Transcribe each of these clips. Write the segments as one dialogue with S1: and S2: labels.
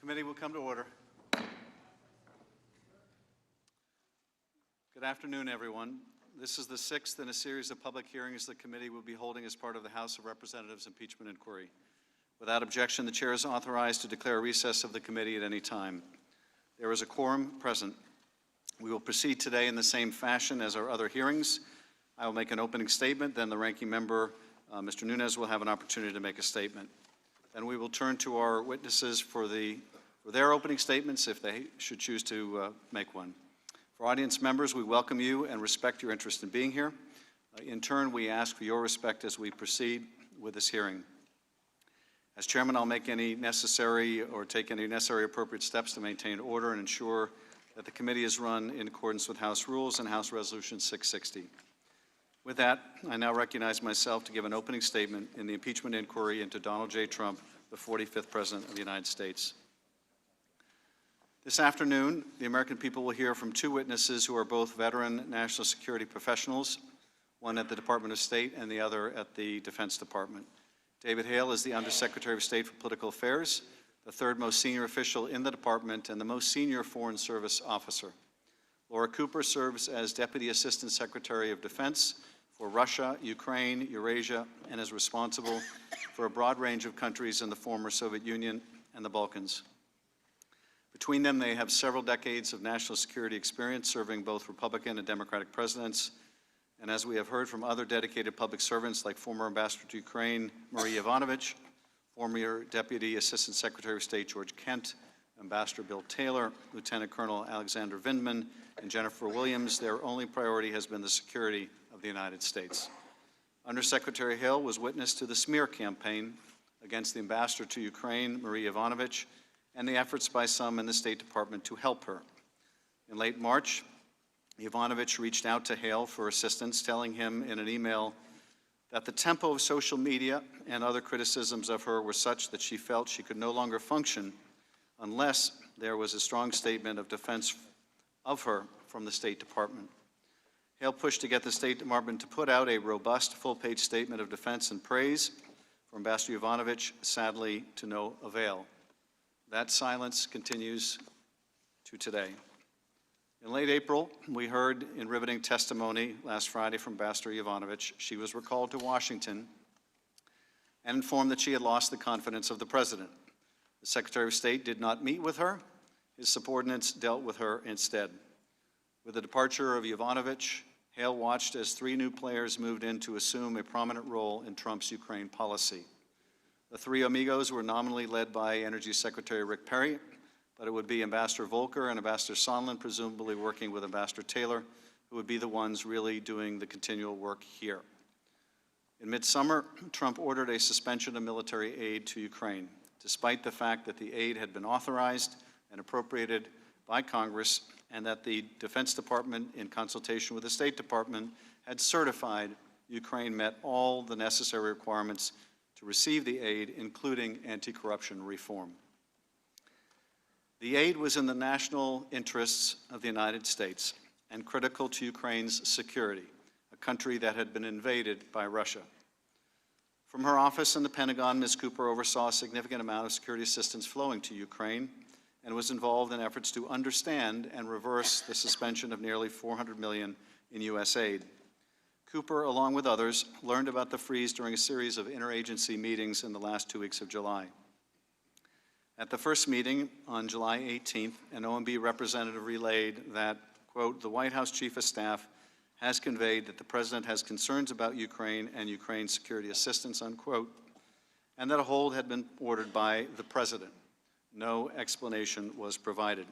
S1: Committee will come to order. Good afternoon, everyone. This is the sixth in a series of public hearings the committee will be holding as part of the House of Representatives impeachment inquiry. Without objection, the chair is authorized to declare a recess of the committee at any time. There is a quorum present. We will proceed today in the same fashion as our other hearings. I will make an opening statement, then the ranking member, Mr. Nunes, will have an opportunity to make a statement. Then we will turn to our witnesses for their opening statements if they should choose to make one. For audience members, we welcome you and respect your interest in being here. In turn, we ask for your respect as we proceed with this hearing. As chairman, I'll make any necessary or take any necessary appropriate steps to maintain order and ensure that the committee is run in accordance with House rules and House Resolution 660. With that, I now recognize myself to give an opening statement in the impeachment inquiry into Donald J. Trump, the 45th President of the United States. This afternoon, the American people will hear from two witnesses who are both veteran national security professionals, one at the Department of State and the other at the Defense Department. David Hale is the Undersecretary of State for Political Affairs, the third most senior official in the department and the most senior Foreign Service officer. Laura Cooper serves as Deputy Assistant Secretary of Defense for Russia, Ukraine, Eurasia, and is responsible for a broad range of countries in the former Soviet Union and the Balkans. Between them, they have several decades of national security experience serving both Republican and Democratic presidents. And as we have heard from other dedicated public servants like former Ambassador to Ukraine, Marie Yovanovitch, former Deputy Assistant Secretary of State George Kent, Ambassador Bill Taylor, Lieutenant Colonel Alexander Vindman, and Jennifer Williams, their only priority has been the security of the United States. Undersecretary Hale was witness to the smear campaign against the Ambassador to Ukraine, Marie Yovanovitch, and the efforts by some in the State Department to help her. In late March, Yovanovitch reached out to Hale for assistance, telling him in an email that the tempo of social media and other criticisms of her were such that she felt she could no longer function unless there was a strong statement of defense of her from the State Department. Hale pushed to get the State Department to put out a robust, full-page statement of defense and praise for Ambassador Yovanovitch, sadly to no avail. That silence continues to today. In late April, we heard in riveting testimony last Friday from Ambassador Yovanovitch. She was recalled to Washington and informed that she had lost the confidence of the President. The Secretary of State did not meet with her. His subordinates dealt with her instead. With the departure of Yovanovitch, Hale watched as three new players moved in to assume a prominent role in Trump's Ukraine policy. The three amigos were nominally led by Energy Secretary Rick Perry, but it would be Ambassador Volker and Ambassador Zhanlin, presumably working with Ambassador Taylor, who would be the ones really doing the continual work here. In midsummer, Trump ordered a suspension of military aid to Ukraine, despite the fact that the aid had been authorized and appropriated by Congress and that the Defense Department, in consultation with the State Department, had certified Ukraine met all the necessary requirements to receive the aid, including anti-corruption reform. The aid was in the national interests of the United States and critical to Ukraine's security, a country that had been invaded by Russia. From her office in the Pentagon, Ms. Cooper oversaw a significant amount of security assistance flowing to Ukraine and was involved in efforts to understand and reverse the suspension of nearly $400 million in U.S. aid. Cooper, along with others, learned about the freeze during a series of interagency meetings in the last 2 weeks of July. At the first meeting on July 18th, an OMB representative relayed that, quote, the White House Chief of Staff has conveyed that the President has concerns about Ukraine and Ukraine's security assistance, unquote, and that a hold had been ordered by the President. No explanation was provided.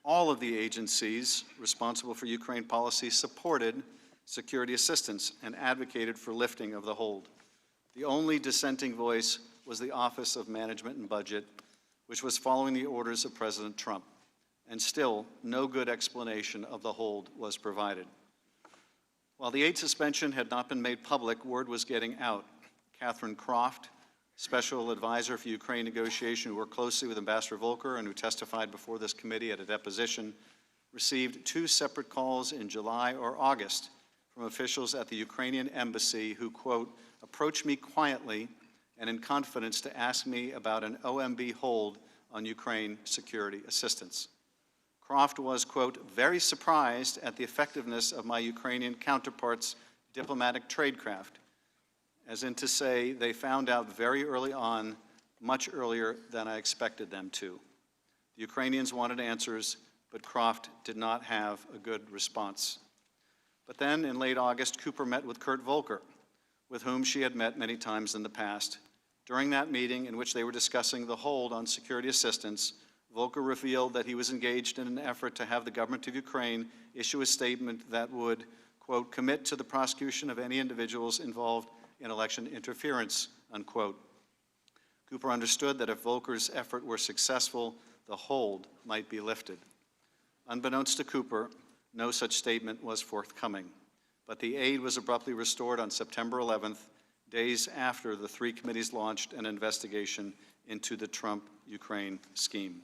S1: All of the agencies responsible for Ukraine policy supported security assistance and advocated for lifting of the hold. The only dissenting voice was the Office of Management and Budget, which was following the orders of President Trump. And still, no good explanation of the hold was provided. While the aid suspension had not been made public, word was getting out. Catherine Croft, Special Advisor for Ukraine negotiation, who worked closely with Ambassador Volker and who testified before this committee at a deposition, received 2 separate calls in July or August from officials at the Ukrainian embassy who, quote, approached me quietly and in confidence to ask me about an OMB hold on Ukraine security assistance. Croft was, quote, very surprised at the effectiveness of my Ukrainian counterparts' diplomatic tradecraft, as in to say they found out very early on, much earlier than I expected them to. The Ukrainians wanted answers, but Croft did not have a good response. But then, in late August, Cooper met with Kurt Volker, with whom she had met many times in the past. During that meeting, in which they were discussing the hold on security assistance, Volker revealed that he was engaged in an effort to have the government of Ukraine issue a statement that would, quote, commit to the prosecution of any individuals involved in election interference, unquote. Cooper understood that if Volker's effort were successful, the hold might be lifted. Unbeknownst to Cooper, no such statement was forthcoming, but the aid was abruptly restored on September 11th, days after the three committees launched an investigation into the Trump-Ukraine scheme.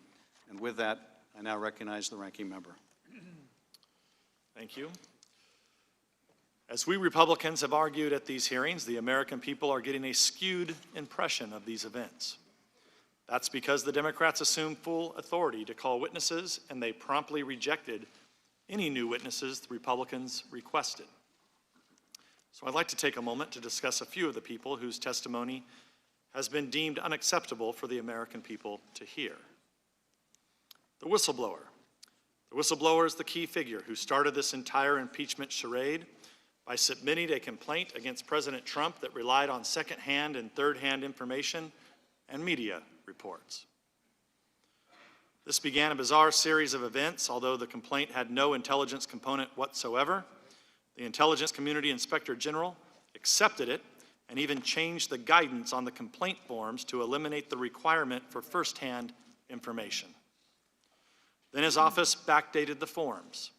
S1: And with that, I now recognize the ranking member.
S2: Thank you. As we Republicans have argued at these hearings, the American people are getting a skewed impression of these events. That's because the Democrats assumed full authority to call witnesses, and they promptly rejected any new witnesses the Republicans requested. So I'd like to take a moment to discuss a few of the people whose testimony has been deemed unacceptable for the American people to hear. The whistleblower. The whistleblower is the key figure who started this entire impeachment charade by submitting a complaint against President Trump that relied on second-hand and third-hand information and media reports. This began a bizarre series of events. Although the complaint had no intelligence component whatsoever, the Intelligence Community Inspector General accepted it and even changed the guidance on the complaint forms to eliminate the requirement for first-hand information. Then his office backdated the forms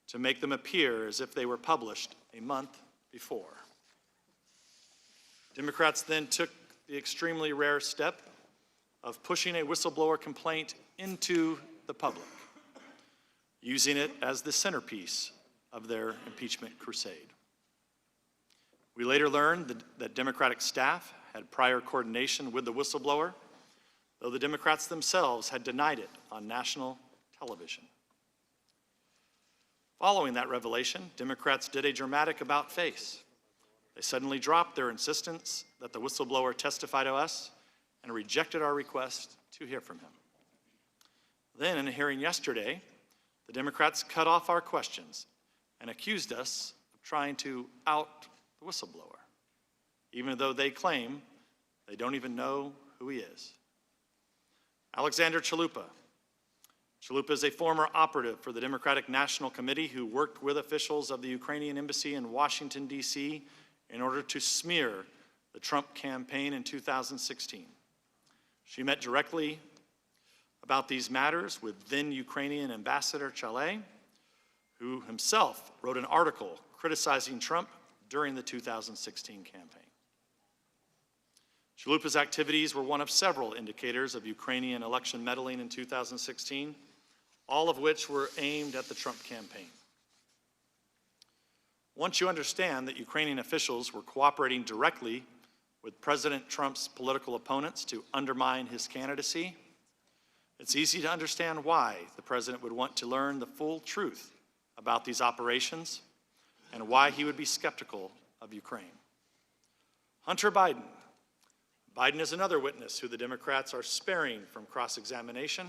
S2: to make them appear as if they were published a month before. Democrats then took the extremely rare step of pushing a whistleblower complaint into the public, using it as the centerpiece of their impeachment crusade. We later learned that Democratic staff had prior coordination with the whistleblower, though the Democrats themselves had denied it on national television. Following that revelation, Democrats did a dramatic about-face. They suddenly dropped their insistence that the whistleblower testify to us and rejected our request to hear from him. Then, in a hearing yesterday, the Democrats cut off our questions and accused us of trying to out the whistleblower, even though they claim they don't even know who he is. Alexander Chalupa. Chalupa is a former operative for the Democratic National Committee who worked with officials of the Ukrainian embassy in Washington, D.C. in order to smear the Trump campaign in 2016. She met directly about these matters with then Ukrainian Ambassador Zhanlin, who himself wrote an article criticizing Trump during the 2016 campaign. Chalupa's activities were one of several indicators of Ukrainian election meddling in 2016, all of which were aimed at the Trump campaign. Once you understand that Ukrainian officials were cooperating directly with President Trump's political opponents to undermine his candidacy, it's easy to understand why the president would want to learn the full truth about these operations and why he would be skeptical of Ukraine. Hunter Biden. Biden is another witness who the Democrats are sparing from cross-examination.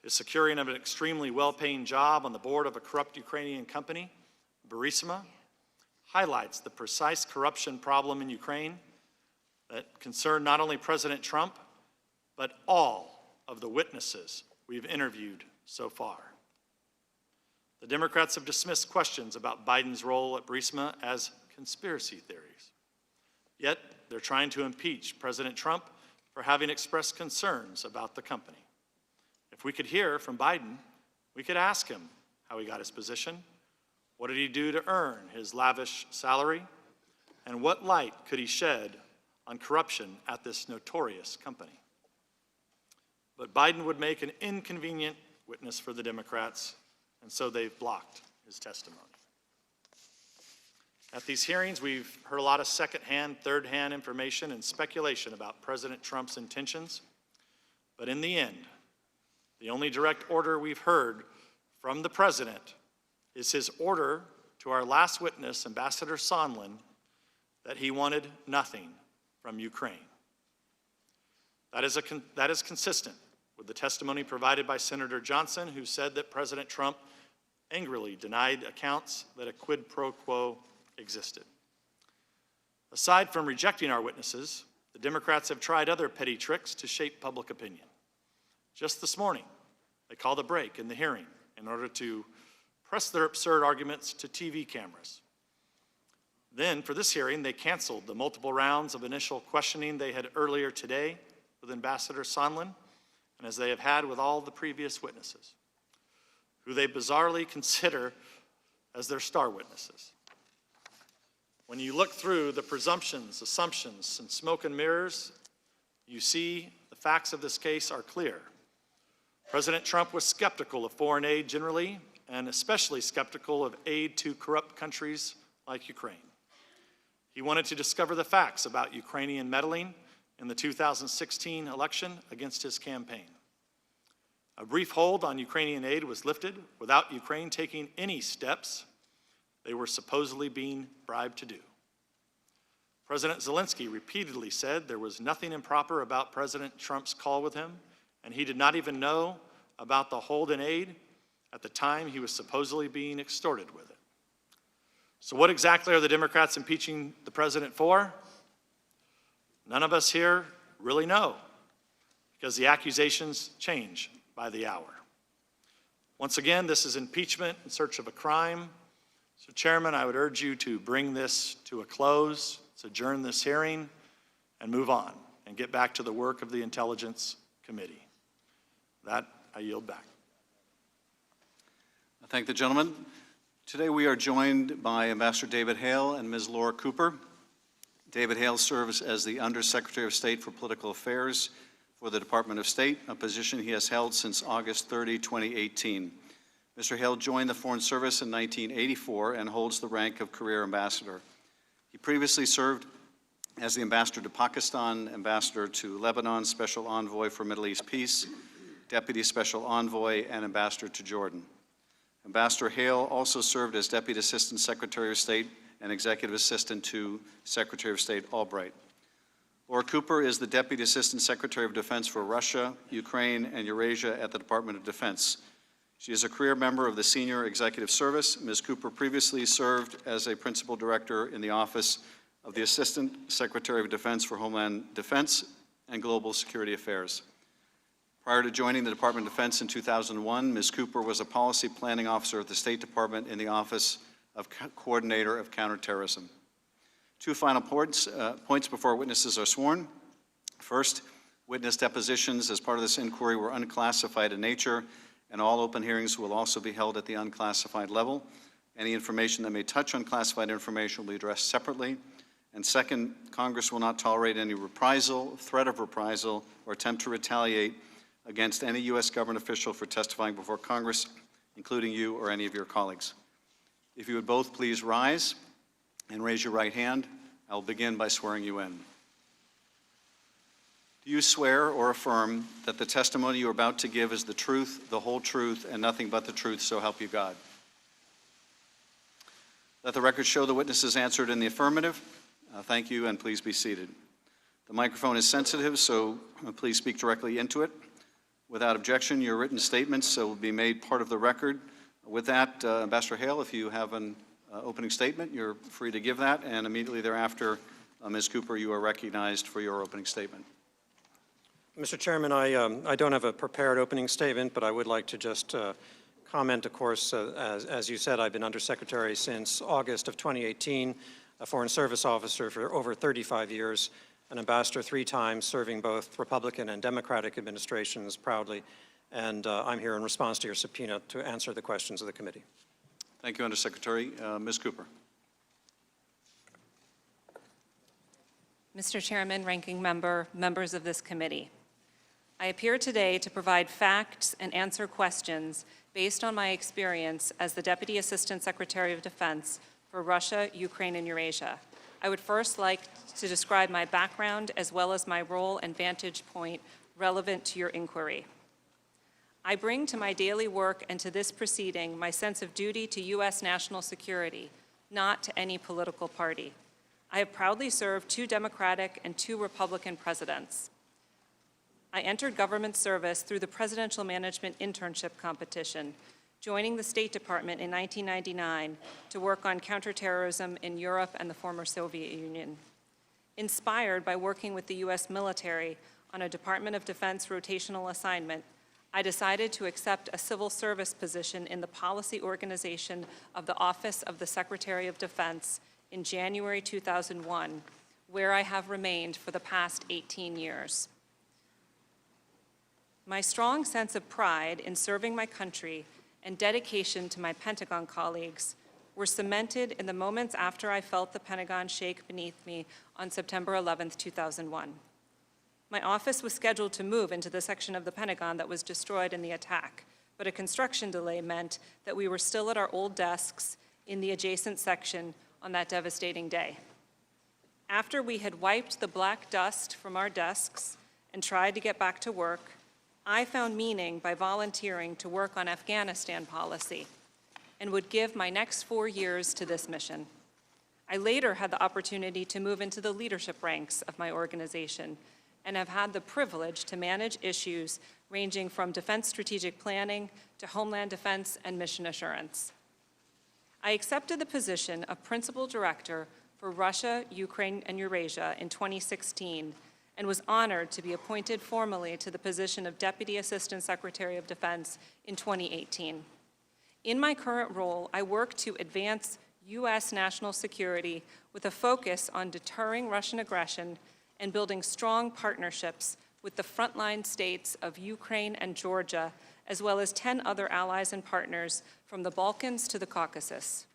S2: His securing of an extremely well-paying job on the board of a corrupt Ukrainian company, Burisma, highlights the precise corruption problem in Ukraine that concerned not only President Trump, but all of the witnesses we've interviewed so far. The Democrats have dismissed questions about Biden's role at Burisma as conspiracy theories. Yet, they're trying to impeach President Trump for having expressed concerns about the company. If we could hear from Biden, we could ask him how he got his position, what did he do to earn his lavish salary, and what light could he shed on corruption at this notorious company. But Biden would make an inconvenient witness for the Democrats, and so they've blocked his testimony. At these hearings, we've heard a lot of second-hand, third-hand information and speculation about President Trump's intentions, But in the end, the only direct order we've heard from the President is his order to our last witness, Ambassador Zhanlin, that he wanted nothing from Ukraine. That is consistent with the testimony provided by Senator Johnson, who said that President Trump angrily denied accounts that a quid pro quo existed. Aside from rejecting our witnesses, the Democrats have tried other petty tricks to shape public opinion. Just this morning, they called a break in the hearing in order to press their absurd arguments to TV cameras. Then, for this hearing, they canceled the multiple rounds of initial questioning they had earlier today with Ambassador Zhanlin, and as they have had with all the previous witnesses, who they bizarrely consider as their star witnesses. When you look through the presumptions, assumptions, and smoke and mirrors, you see the facts of this case are clear. President Trump was skeptical of foreign aid generally, and especially skeptical of aid to corrupt countries like Ukraine. He wanted to discover the facts about Ukrainian meddling in the 2016 election against his campaign. A brief hold on Ukrainian aid was lifted without Ukraine taking any steps they were supposedly being bribed to do. President Szalinski repeatedly said there was nothing improper about President Trump's call with him, and he did not even know about the hold in aid at the time he was supposedly being extorted with it. So what exactly are the Democrats impeaching the president for? None of us here really know, because the accusations change by the hour. Once again, this is impeachment in search of a crime. So, Chairman, I would urge you to bring this to a close, to adjourn this hearing, and move on, and get back to the work of the Intelligence Committee. That, I yield back.
S1: I thank the gentleman. Today we are joined by Ambassador David Hale and Ms. Laura Cooper. David Hale serves as the Undersecretary of State for Political Affairs for the Department of State, a position he has held since August 30, 2018. Mr. Hale joined the Foreign Service in 1984 and holds the rank of Career Ambassador. He previously served as the Ambassador to Pakistan, Ambassador to Lebanon, Special Envoy for Middle East Peace, Deputy Special Envoy, and Ambassador to Jordan. Ambassador Hale also served as Deputy Assistant Secretary of State and Executive Assistant to Secretary of State Albright. Laura Cooper is the Deputy Assistant Secretary of Defense for Russia, Ukraine, and Eurasia at the Department of Defense. She is a career member of the Senior Executive Service. Ms. Cooper previously served as a Principal Director in the Office of the Assistant Secretary of Defense for Homeland Defense and Global Security Affairs. Prior to joining the Department of Defense in 2001, Ms. Cooper was a Policy Planning Officer at the State Department in the Office of Coordinator of Counterterrorism. Two final points before witnesses are sworn. First, witness depositions as part of this inquiry were unclassified in nature, and all open hearings will also be held at the unclassified level. Any information that may touch unclassified information will be addressed separately. And second, Congress will not tolerate any reprisal, threat of reprisal, or attempt to retaliate against any U.S. government official for testifying before Congress, including you or any of your colleagues. If you would both please rise and raise your right hand, I will begin by swearing you in. Do you swear or affirm that the testimony you are about to give is the truth, the whole truth, and nothing but the truth, so help you God? Let the record show the witnesses answered in the affirmative. Thank you, and please be seated. The microphone is sensitive, so please speak directly into it. Without objection, your written statements will be made part of the record. With that, Ambassador Hale, if you have an opening statement, you're free to give that, and immediately thereafter, Ms. Cooper, you are recognized for your opening statement.
S3: Mr. Chairman, I don't have a prepared opening statement, but I would like to just comment, of course, as you said, I've been Undersecretary since August of 2018, a Foreign Service officer for over 35 years, an ambassador 3 times, serving both Republican and Democratic administrations proudly, and I'm here in response to your subpoena to answer the questions of the committee.
S1: Thank you, Undersecretary. Ms. Cooper.
S4: Mr. Chairman, Ranking Member, members of this committee, I appear today to provide facts and answer questions based on my experience as the Deputy Assistant Secretary of Defense for Russia, Ukraine, and Eurasia. I would first like to describe my background as well as my role and vantage point relevant to your inquiry. I bring to my daily work and to this proceeding my sense of duty to U.S. national security, not to any political party. I have proudly served 2 Democratic and 2 Republican presidents. I entered government service through the Presidential Management Internship Competition, joining the State Department in 1999 to work on counterterrorism in Europe and the former Soviet Union. Inspired by working with the U.S. military on a Department of Defense rotational assignment, I decided to accept a civil service position in the policy organization of the Office of the Secretary of Defense in January 2001, where I have remained for the past 18 years. My strong sense of pride in serving my country and dedication to my Pentagon colleagues were cemented in the moments after I felt the Pentagon shake beneath me on September 11, 2001. My office was scheduled to move into the section of the Pentagon that was destroyed in the attack, but a construction delay meant that we were still at our old desks in the adjacent section on that devastating day. After we had wiped the black dust from our desks and tried to get back to work, I found meaning by volunteering to work on Afghanistan policy and would give my next 4 years to this mission. I later had the opportunity to move into the leadership ranks of my organization and have had the privilege to manage issues ranging from defense strategic planning to homeland defense and mission assurance. I accepted the position of Principal Director for Russia, Ukraine, and Eurasia in 2016 and was honored to be appointed formally to the position of Deputy Assistant Secretary of Defense in 2018. In my current role, I work to advance U.S. national security with a focus on deterring Russian aggression and building strong partnerships with the frontline states of Ukraine and Georgia, as well as 10 other allies and partners from the Balkans to the Caucasus.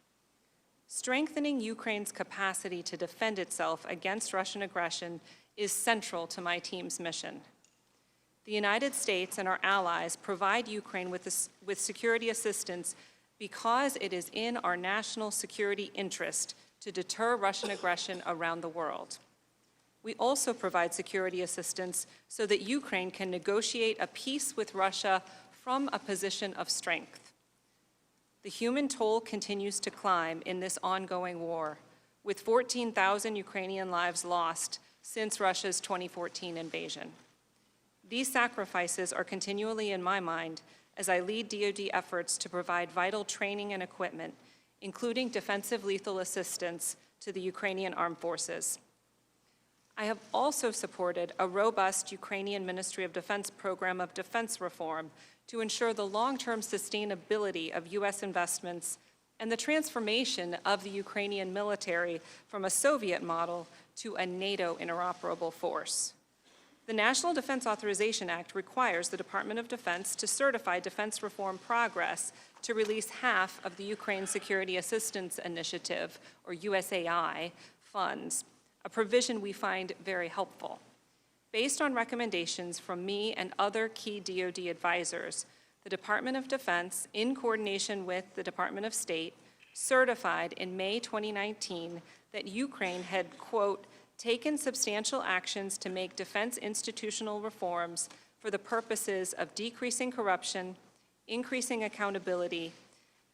S4: Strengthening Ukraine's capacity to defend itself against Russian aggression is central to my team's mission. The United States and our allies provide Ukraine with security assistance because it is in our national security interest to deter Russian aggression around the world. We also provide security assistance so that Ukraine can negotiate a peace with Russia from a position of strength. The human toll continues to climb in this ongoing war, with 14,000 Ukrainian lives lost since Russia's 2014 invasion. These sacrifices are continually in my mind as I lead DoD efforts to provide vital training and equipment, including defensive lethal assistance to the Ukrainian armed forces. I have also supported a robust Ukrainian Ministry of Defense program of defense reform to ensure the long-term sustainability of U.S. investments and the transformation of the Ukrainian military from a Soviet model to a NATO interoperable force. The National Defense Authorization Act requires the Department of Defense to certify defense reform progress to release half of the Ukraine Security Assistance Initiative, or USAI, funds, a provision we find very helpful. Based on recommendations from me and other key DoD advisors, the Department of Defense, in coordination with the Department of State, certified in May 2019 that Ukraine had, quote, taken substantial actions to make defense institutional reforms for the purposes of decreasing corruption, increasing accountability,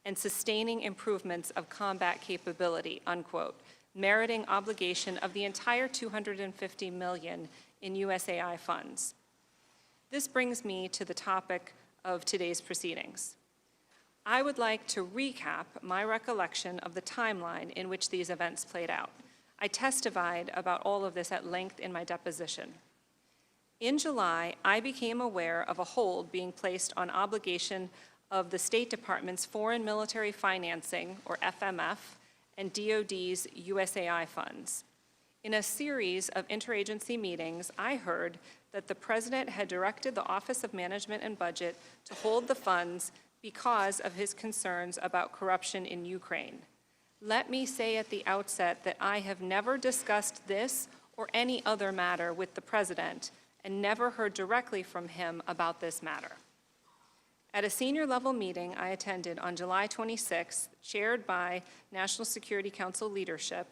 S4: and sustaining improvements of combat capability, unquote, meriting obligation of the entire $250 million in USAI funds. This brings me to the topic of today's proceedings. I would like to recap my recollection of the timeline in which these events played out. I testified about all of this at length in my deposition. In July, I became aware of a hold being placed on obligation of the State Department's Foreign Military Financing, or FMF, and DoD's USAI funds. In a series of interagency meetings, I heard that the President had directed the Office of Management and Budget to hold the funds because of his concerns about corruption in Ukraine. Let me say at the outset that I have never discussed this or any other matter with the President and never heard directly from him about this matter. At a senior level meeting I attended on July 26th, chaired by National Security Council leadership,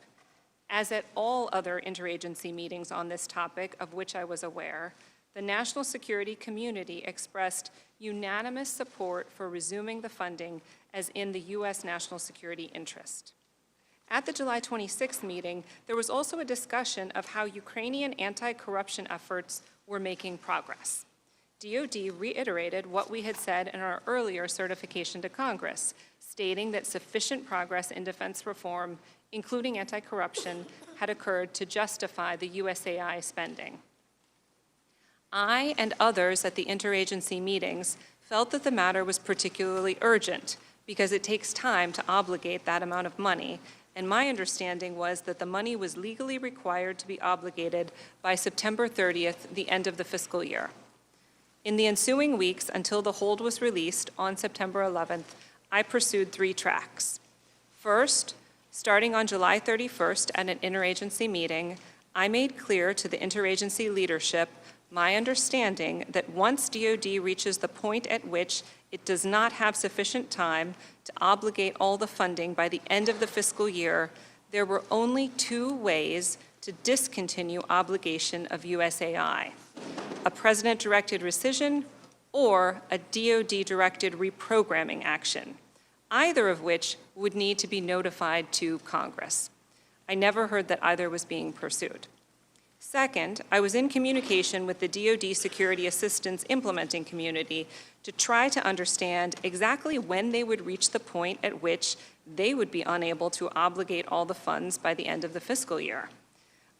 S4: as at all other interagency meetings on this topic of which I was aware, the national security community expressed unanimous support for resuming the funding as in the U.S. national security interest. At the July 26th meeting, there was also a discussion of how Ukrainian anti-corruption efforts were making progress. DoD reiterated what we had said in our earlier certification to Congress, stating that sufficient progress in defense reform, including anti-corruption, had occurred to justify the USAI spending. I and others at the interagency meetings felt that the matter was particularly urgent because it takes time to obligate that amount of money, and my understanding was that the money was legally required to be obligated by September 30th, the end of the fiscal year. In the ensuing weeks until the hold was released on September 11th, I pursued 3 tracks. First, starting on July 31st at an interagency meeting, I made clear to the interagency leadership my understanding that once DoD reaches the point at which it does not have sufficient time to obligate all the funding by the end of the fiscal year, there were only 2 ways to discontinue obligation of USAI: a President-directed rescission or a DoD-directed reprogramming action, either of which would need to be notified to Congress. I never heard that either was being pursued. Second, I was in communication with the DoD Security Assistance implementing community to try to understand exactly when they would reach the point at which they would be unable to obligate all the funds by the end of the fiscal year.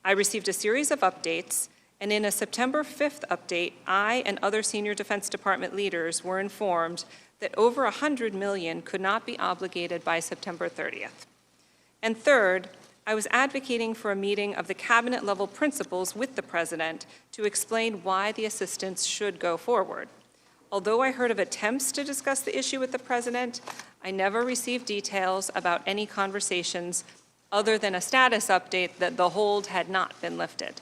S4: I received a series of updates, and in a September 5th update, I and other senior Defense Department leaders were informed that over $100 million could not be obligated by September 30th. And third, I was advocating for a meeting of the cabinet-level principals with the President to explain why the assistance should go forward. Although I heard of attempts to discuss the issue with the President, I never received details about any conversations other than a status update that the hold had not been lifted.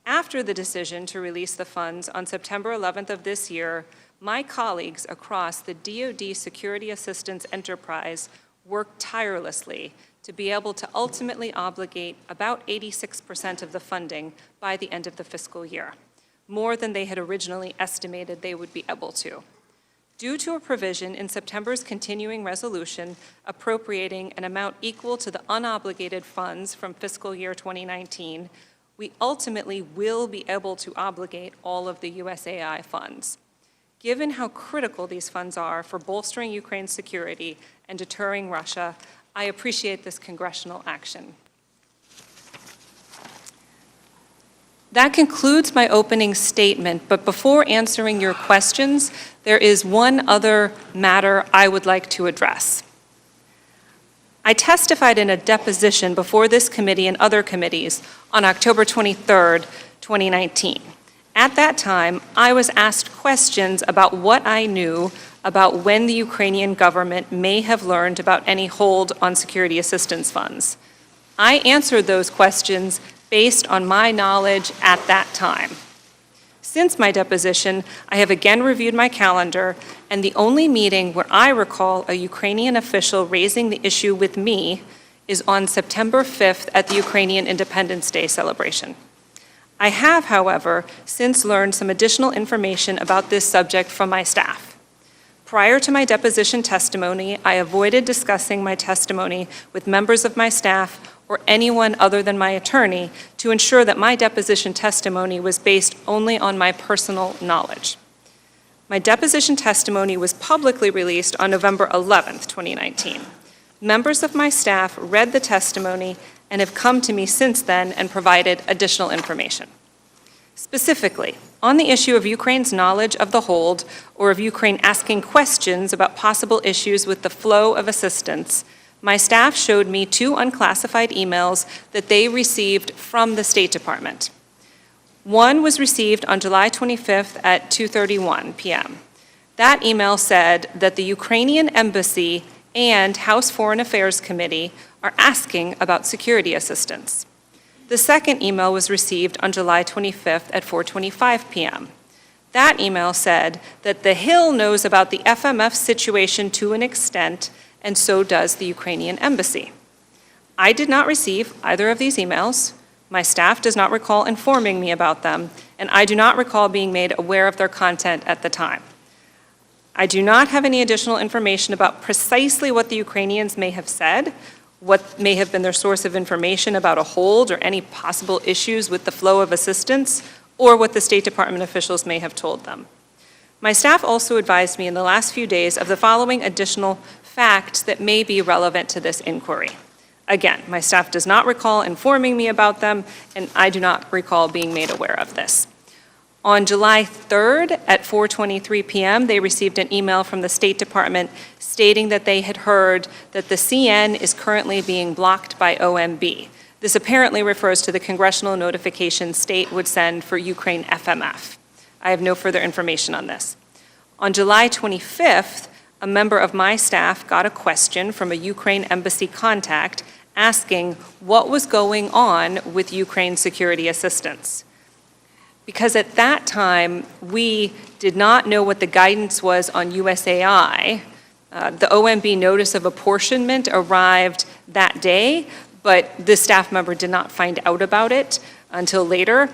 S4: After the decision to release the funds on September 11th of this year, my colleagues across the DoD Security Assistance enterprise worked tirelessly to be able to ultimately obligate about 86% of the funding by the end of the fiscal year, more than they had originally estimated they would be able to. Due to a provision in September's continuing resolution appropriating an amount equal to the unobligated funds from fiscal year 2019, we ultimately will be able to obligate all of the USAI funds. Given how critical these funds are for bolstering Ukraine's security and deterring Russia, I appreciate this congressional action. That concludes my opening statement, but before answering your questions, there is one other matter I would like to address. I testified in a deposition before this committee and other committees on October 23rd, 2019. At that time, I was asked questions about what I knew about when the Ukrainian government may have learned about any hold on security assistance funds. I answered those questions based on my knowledge at that time. Since my deposition, I have again reviewed my calendar, and the only meeting where I recall a Ukrainian official raising the issue with me is on September 5th at the Ukrainian Independence Day celebration. I have, however, since learned some additional information about this subject from my staff. Prior to my deposition testimony, I avoided discussing my testimony with members of my staff or anyone other than my attorney to ensure that my deposition testimony was based only on my personal knowledge. My deposition testimony was publicly released on November 11th, 2019. Members of my staff read the testimony and have come to me since then and provided additional information. Specifically, on the issue of Ukraine's knowledge of the hold or of Ukraine asking questions about possible issues with the flow of assistance, my staff showed me 2 unclassified emails that they received from the State Department. One was received on July 25th at 2:31 p.m. That email said that the Ukrainian Embassy and House Foreign Affairs Committee are asking about security assistance. The second email was received on July 25th at 4:25 p.m. That email said that the Hill knows about the FMF situation to an extent, and so does the Ukrainian Embassy. I did not receive either of these emails. My staff does not recall informing me about them, and I do not recall being made aware of their content at the time. I do not have any additional information about precisely what the Ukrainians may have said, what may have been their source of information about a hold or any possible issues with the flow of assistance, or what the State Department officials may have told them. My staff also advised me in the last few days of the following additional facts that may be relevant to this inquiry. Again, my staff does not recall informing me about them, and I do not recall being made aware of this. On July 3rd at 4:23 p.m., they received an email from the State Department stating that they had heard that the CN is currently being blocked by OMB. This apparently refers to the congressional notification state would send for Ukraine FMF. I have no further information on this. On July 25th, a member of my staff got a question from a Ukraine embassy contact asking what was going on with Ukraine security assistance. Because at that time, we did not know what the guidance was on USAI. The OMB notice of apportionment arrived that day, but this staff member did not find out about it until later.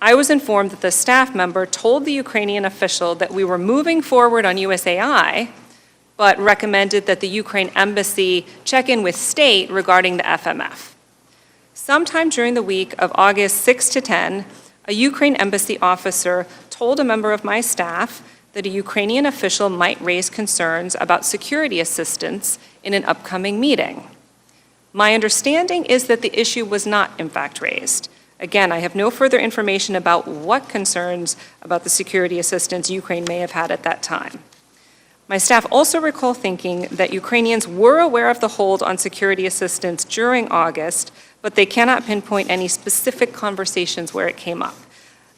S4: I was informed that the staff member told the Ukrainian official that we were moving forward on USAI, but recommended that the Ukraine embassy check in with state regarding the FMF. Sometime during the week of August 6 to 10, a Ukraine embassy officer told a member of my staff that a Ukrainian official might raise concerns about security assistance in an upcoming meeting. My understanding is that the issue was not, in fact, raised. Again, I have no further information about what concerns about the security assistance Ukraine may have had at that time. My staff also recall thinking that Ukrainians were aware of the hold on security assistance during August, but they cannot pinpoint any specific conversations where it came up.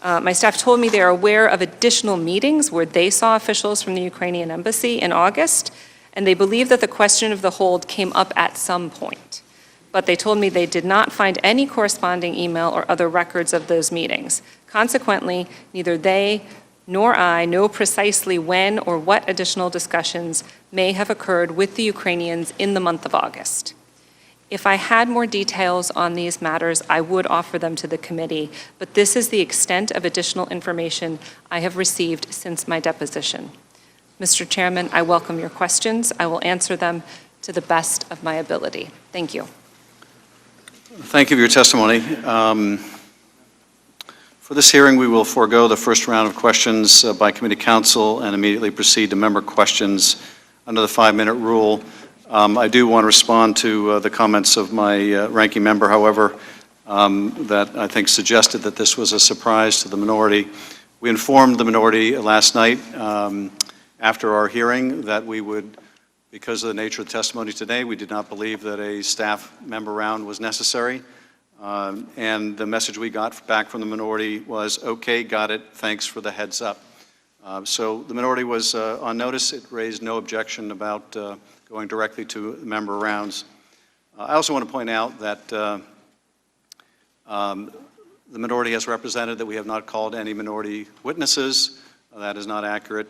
S4: My staff told me they are aware of additional meetings where they saw officials from the Ukrainian embassy in August, and they believe that the question of the hold came up at some point. But they told me they did not find any corresponding email or other records of those meetings. Consequently, neither they nor I know precisely when or what additional discussions may have occurred with the Ukrainians in the month of August. If I had more details on these matters, I would offer them to the committee, but this is the extent of additional information I have received since my deposition. Mr. Chairman, I welcome your questions. I will answer them to the best of my ability. Thank you.
S1: Thank you for your testimony. For this hearing, we will forego the first round of questions by committee counsel and immediately proceed to member questions under the 5-minute rule. I do want to respond to the comments of my ranking member, however, that I think suggested that this was a surprise to the minority. We informed the minority last night after our hearing that we would, because of the nature of the testimony today, we did not believe that a staff member round was necessary. And the message we got back from the minority was, okay, got it, thanks for the heads up. So the minority was on notice. It raised no objection about going directly to member rounds. I also want to point out that the minority has represented that we have not called any minority witnesses. That is not accurate.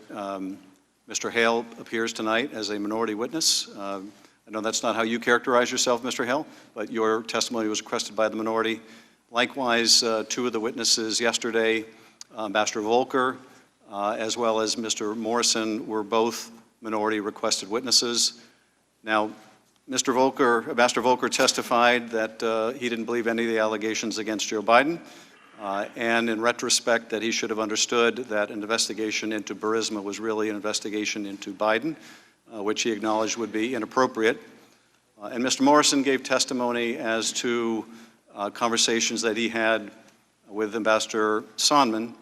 S1: Mr. Hale appears tonight as a minority witness. I know that's not how you characterize yourself, Mr. Hale, but your testimony was requested by the minority. Likewise, two of the witnesses yesterday, Ambassador Volker, as well as Mr. Morrison, were both minority requested witnesses. Now, Ambassador Volker testified that he didn't believe any of the allegations against Joe Biden, and in retrospect that he should have understood that an investigation into Burisma was really an investigation into Biden, which he acknowledged would be inappropriate. And Mr. Morrison gave testimony as to conversations that he had with Ambassador Zhanlin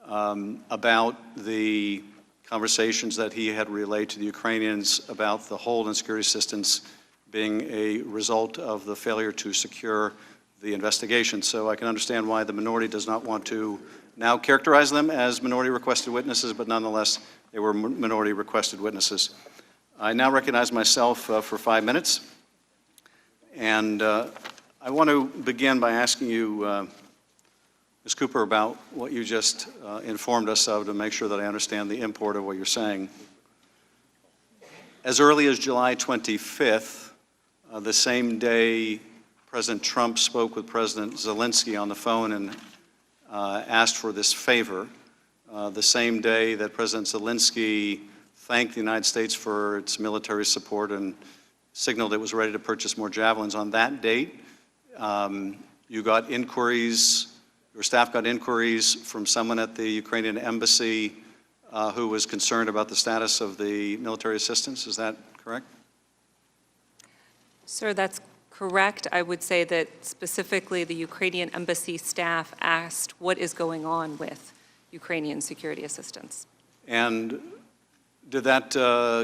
S1: about the conversations that he had relayed to the Ukrainians about the hold on security assistance being a result of the failure to secure the investigation. So I can understand why the minority does not want to now characterize them as minority requested witnesses, but nonetheless, they were minority requested witnesses. I now recognize myself for 5 minutes, and I want to begin by asking you, Ms. Cooper, about what you just informed us of to make sure that I understand the import of what you're saying. As early as July 25th, the same day President Trump spoke with President Szalinski on the phone and asked for this favor. The same day that President Szalinski thanked the United States for its military support and signaled it was ready to purchase more Javelins. On that date, you got inquiries, your staff got inquiries from someone at the Ukrainian embassy who was concerned about the status of the military assistance. Is that correct?
S4: Sir, that's correct. I would say that specifically the Ukrainian embassy staff asked what is going on with Ukrainian security assistance.
S1: And did that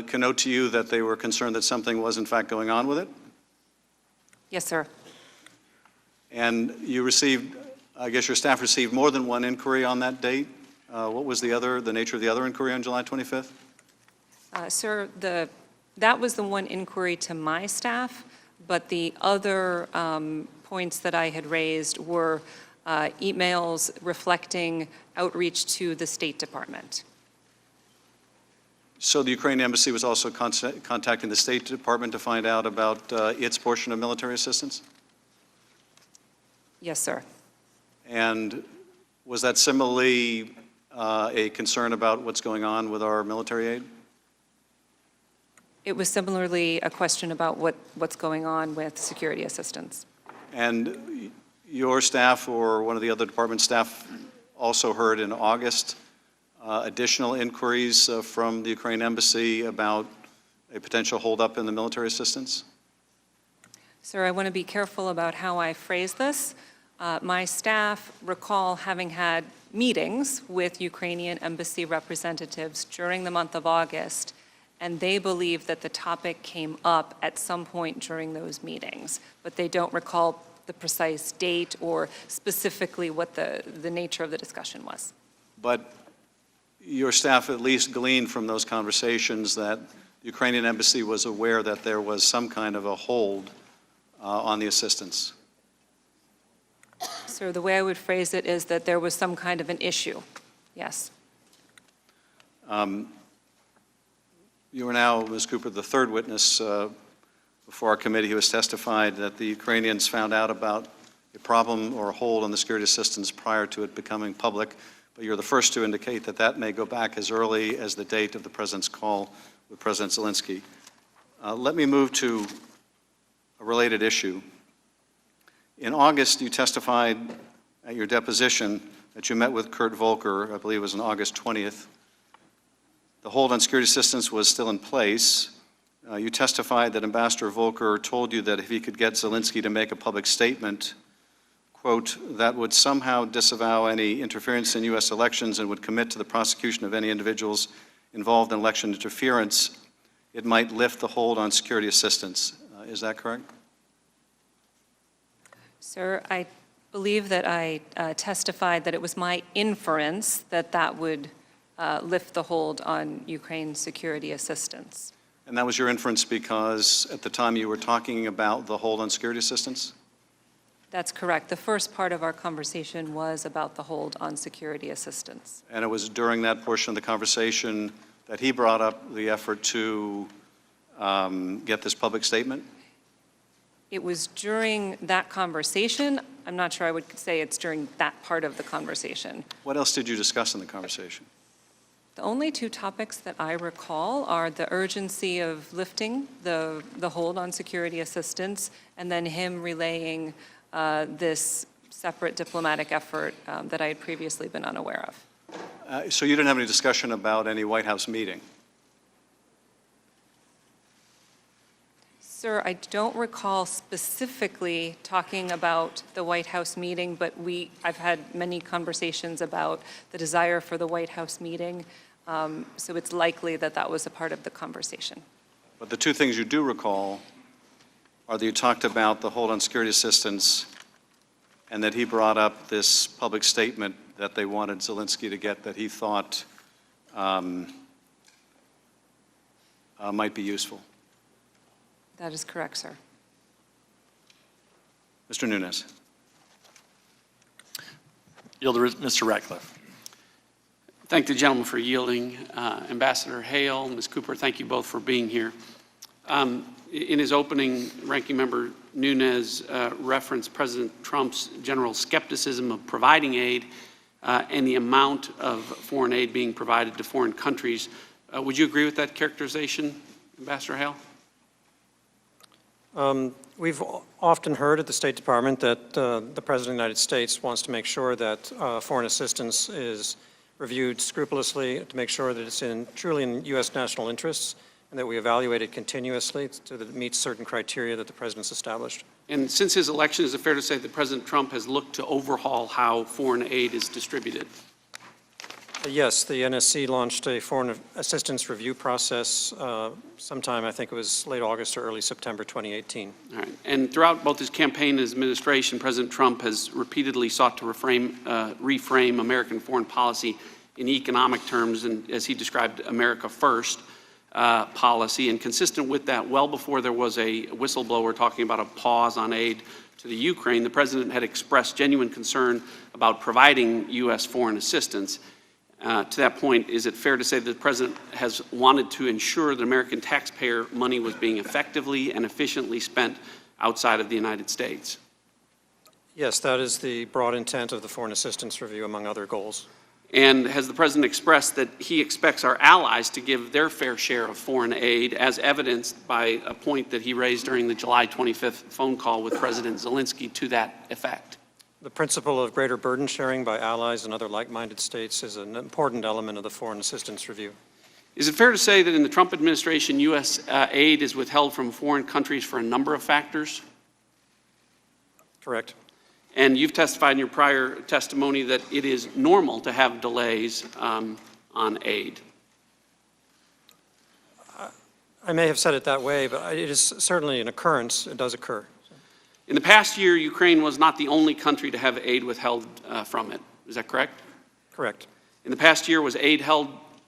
S1: connote to you that they were concerned that something was in fact going on with it?
S4: Yes, sir.
S1: And you received, I guess your staff received more than one inquiry on that date. What was the nature of the other inquiry on July 25th?
S4: Sir, that was the one inquiry to my staff, but the other points that I had raised were emails reflecting outreach to the State Department.
S1: So the Ukrainian embassy was also contacting the State Department to find out about its portion of military assistance?
S4: Yes, sir.
S1: And was that similarly a concern about what's going on with our military aid?
S4: It was similarly a question about what's going on with security assistance.
S1: And your staff or one of the other department staff also heard in August additional inquiries from the Ukrainian embassy about a potential holdup in the military assistance?
S4: Sir, I want to be careful about how I phrase this. My staff recall having had meetings with Ukrainian embassy representatives during the month of August, and they believe that the topic came up at some point during those meetings, but they don't recall the precise date or specifically what the nature of the discussion was.
S1: But your staff at least gleaned from those conversations that the Ukrainian embassy was aware that there was some kind of a hold on the assistance.
S4: So the way I would phrase it is that there was some kind of an issue, yes.
S1: You are now, Ms. Cooper, the third witness before our committee who has testified that the Ukrainians found out about a problem or a hold on the security assistance prior to it becoming public, but you're the first to indicate that that may go back as early as the date of the President's call with President Szalinski. Let me move to a related issue. In August, you testified at your deposition that you met with Kurt Volker, I believe it was on August 20th. The hold on security assistance was still in place. You testified that Ambassador Volker told you that if he could get Szalinski to make a public statement, quote, that would somehow disavow any interference in U.S. elections and would commit to the prosecution of any individuals involved in election interference, it might lift the hold on security assistance. Is that correct?
S4: Sir, I believe that I testified that it was my inference that that would lift the hold on Ukraine's security assistance.
S1: And that was your inference because at the time you were talking about the hold on security assistance?
S4: That's correct. The first part of our conversation was about the hold on security assistance.
S1: And it was during that portion of the conversation that he brought up the effort to get this public statement?
S4: It was during that conversation. I'm not sure I would say it's during that part of the conversation.
S1: What else did you discuss in the conversation?
S4: The only two topics that I recall are the urgency of lifting the hold on security assistance and then him relaying this separate diplomatic effort that I had previously been unaware of.
S1: So you didn't have any discussion about any White House meeting?
S4: Sir, I don't recall specifically talking about the White House meeting, but I've had many conversations about the desire for the White House meeting, so it's likely that that was a part of the conversation.
S1: But the two things you do recall are that you talked about the hold on security assistance and that he brought up this public statement that they wanted Szalinski to get that he thought might be useful.
S4: That is correct, sir.
S1: Mr. Nunes.
S2: Yield to Mr. Ratcliffe.
S5: Thank the gentleman for yielding. Ambassador Hale, Ms. Cooper, thank you both for being here. In his opening, Ranking Member Nunes referenced President Trump's general skepticism of providing aid and the amount of foreign aid being provided to foreign countries. Would you agree with that characterization, Ambassador Hale?
S3: We've often heard at the State Department that the President of the United States wants to make sure that foreign assistance is reviewed scrupulously to make sure that it's truly in U.S. national interests and that we evaluate it continuously so that it meets certain criteria that the President's established.
S5: And since his election, is it fair to say that President Trump has looked to overhaul how foreign aid is distributed?
S3: Yes, the NSC launched a foreign assistance review process sometime, I think it was late August or early September 2018.
S5: All right. And throughout both his campaign and his administration, President Trump has repeatedly sought to reframe American foreign policy in economic terms, and as he described, America First policy. And consistent with that, well before there was a whistleblower talking about a pause on aid to the Ukraine, the President had expressed genuine concern about providing U.S. foreign assistance. To that point, is it fair to say that the President has wanted to ensure that American taxpayer money was being effectively and efficiently spent outside of the United States?
S3: Yes, that is the broad intent of the foreign assistance review, among other goals.
S5: And has the President expressed that he expects our allies to give their fair share of foreign aid, as evidenced by a point that he raised during the July 25th phone call with President Szalinski to that effect?
S3: The principle of greater burden sharing by allies and other like-minded states is an important element of the foreign assistance review.
S5: Is it fair to say that in the Trump administration, U.S. aid is withheld from foreign countries for a number of factors?
S3: Correct.
S5: And you've testified in your prior testimony that it is normal to have delays on aid.
S3: I may have said it that way, but it is certainly an occurrence. It does occur.
S5: In the past year, Ukraine was not the only country to have aid withheld from it. Is that correct?
S3: Correct.
S5: In the past year, was aid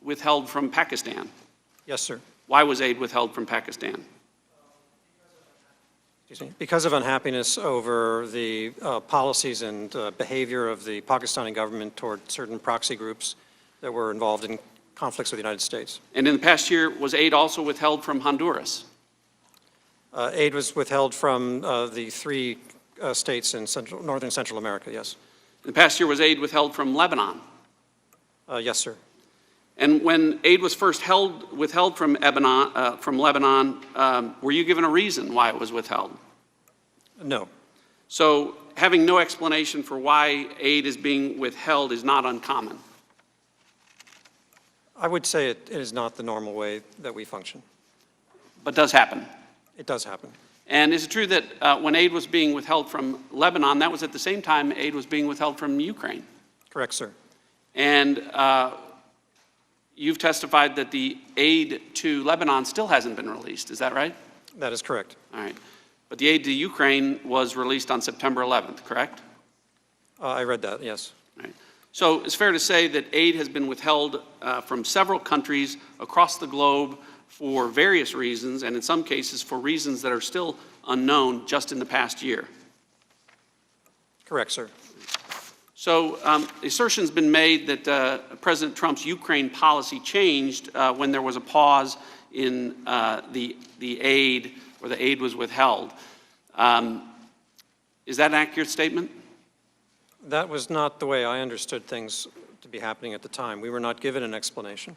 S5: withheld from Pakistan?
S3: Yes, sir.
S5: Why was aid withheld from Pakistan?
S3: Excuse me. Because of unhappiness over the policies and behavior of the Pakistani government toward certain proxy groups that were involved in conflicts with the United States.
S5: And in the past year, was aid also withheld from Honduras?
S3: Aid was withheld from the three states in northern Central America, yes.
S5: In the past year, was aid withheld from Lebanon?
S3: Yes, sir.
S5: And when aid was first withheld from Lebanon, were you given a reason why it was withheld?
S3: No.
S5: So having no explanation for why aid is being withheld is not uncommon.
S3: I would say it is not the normal way that we function.
S5: But does happen.
S3: It does happen.
S5: And is it true that when aid was being withheld from Lebanon, that was at the same time aid was being withheld from Ukraine?
S3: Correct, sir.
S5: And you've testified that the aid to Lebanon still hasn't been released. Is that right?
S3: That is correct.
S5: All right. But the aid to Ukraine was released on September 11th, correct?
S3: I read that, yes.
S5: All right. So it's fair to say that aid has been withheld from several countries across the globe for various reasons, and in some cases for reasons that are still unknown just in the past year.
S3: Correct, sir.
S5: So the assertion's been made that President Trump's Ukraine policy changed when there was a pause in the aid, or the aid was withheld. Is that an accurate statement?
S3: That was not the way I understood things to be happening at the time. We were not given an explanation.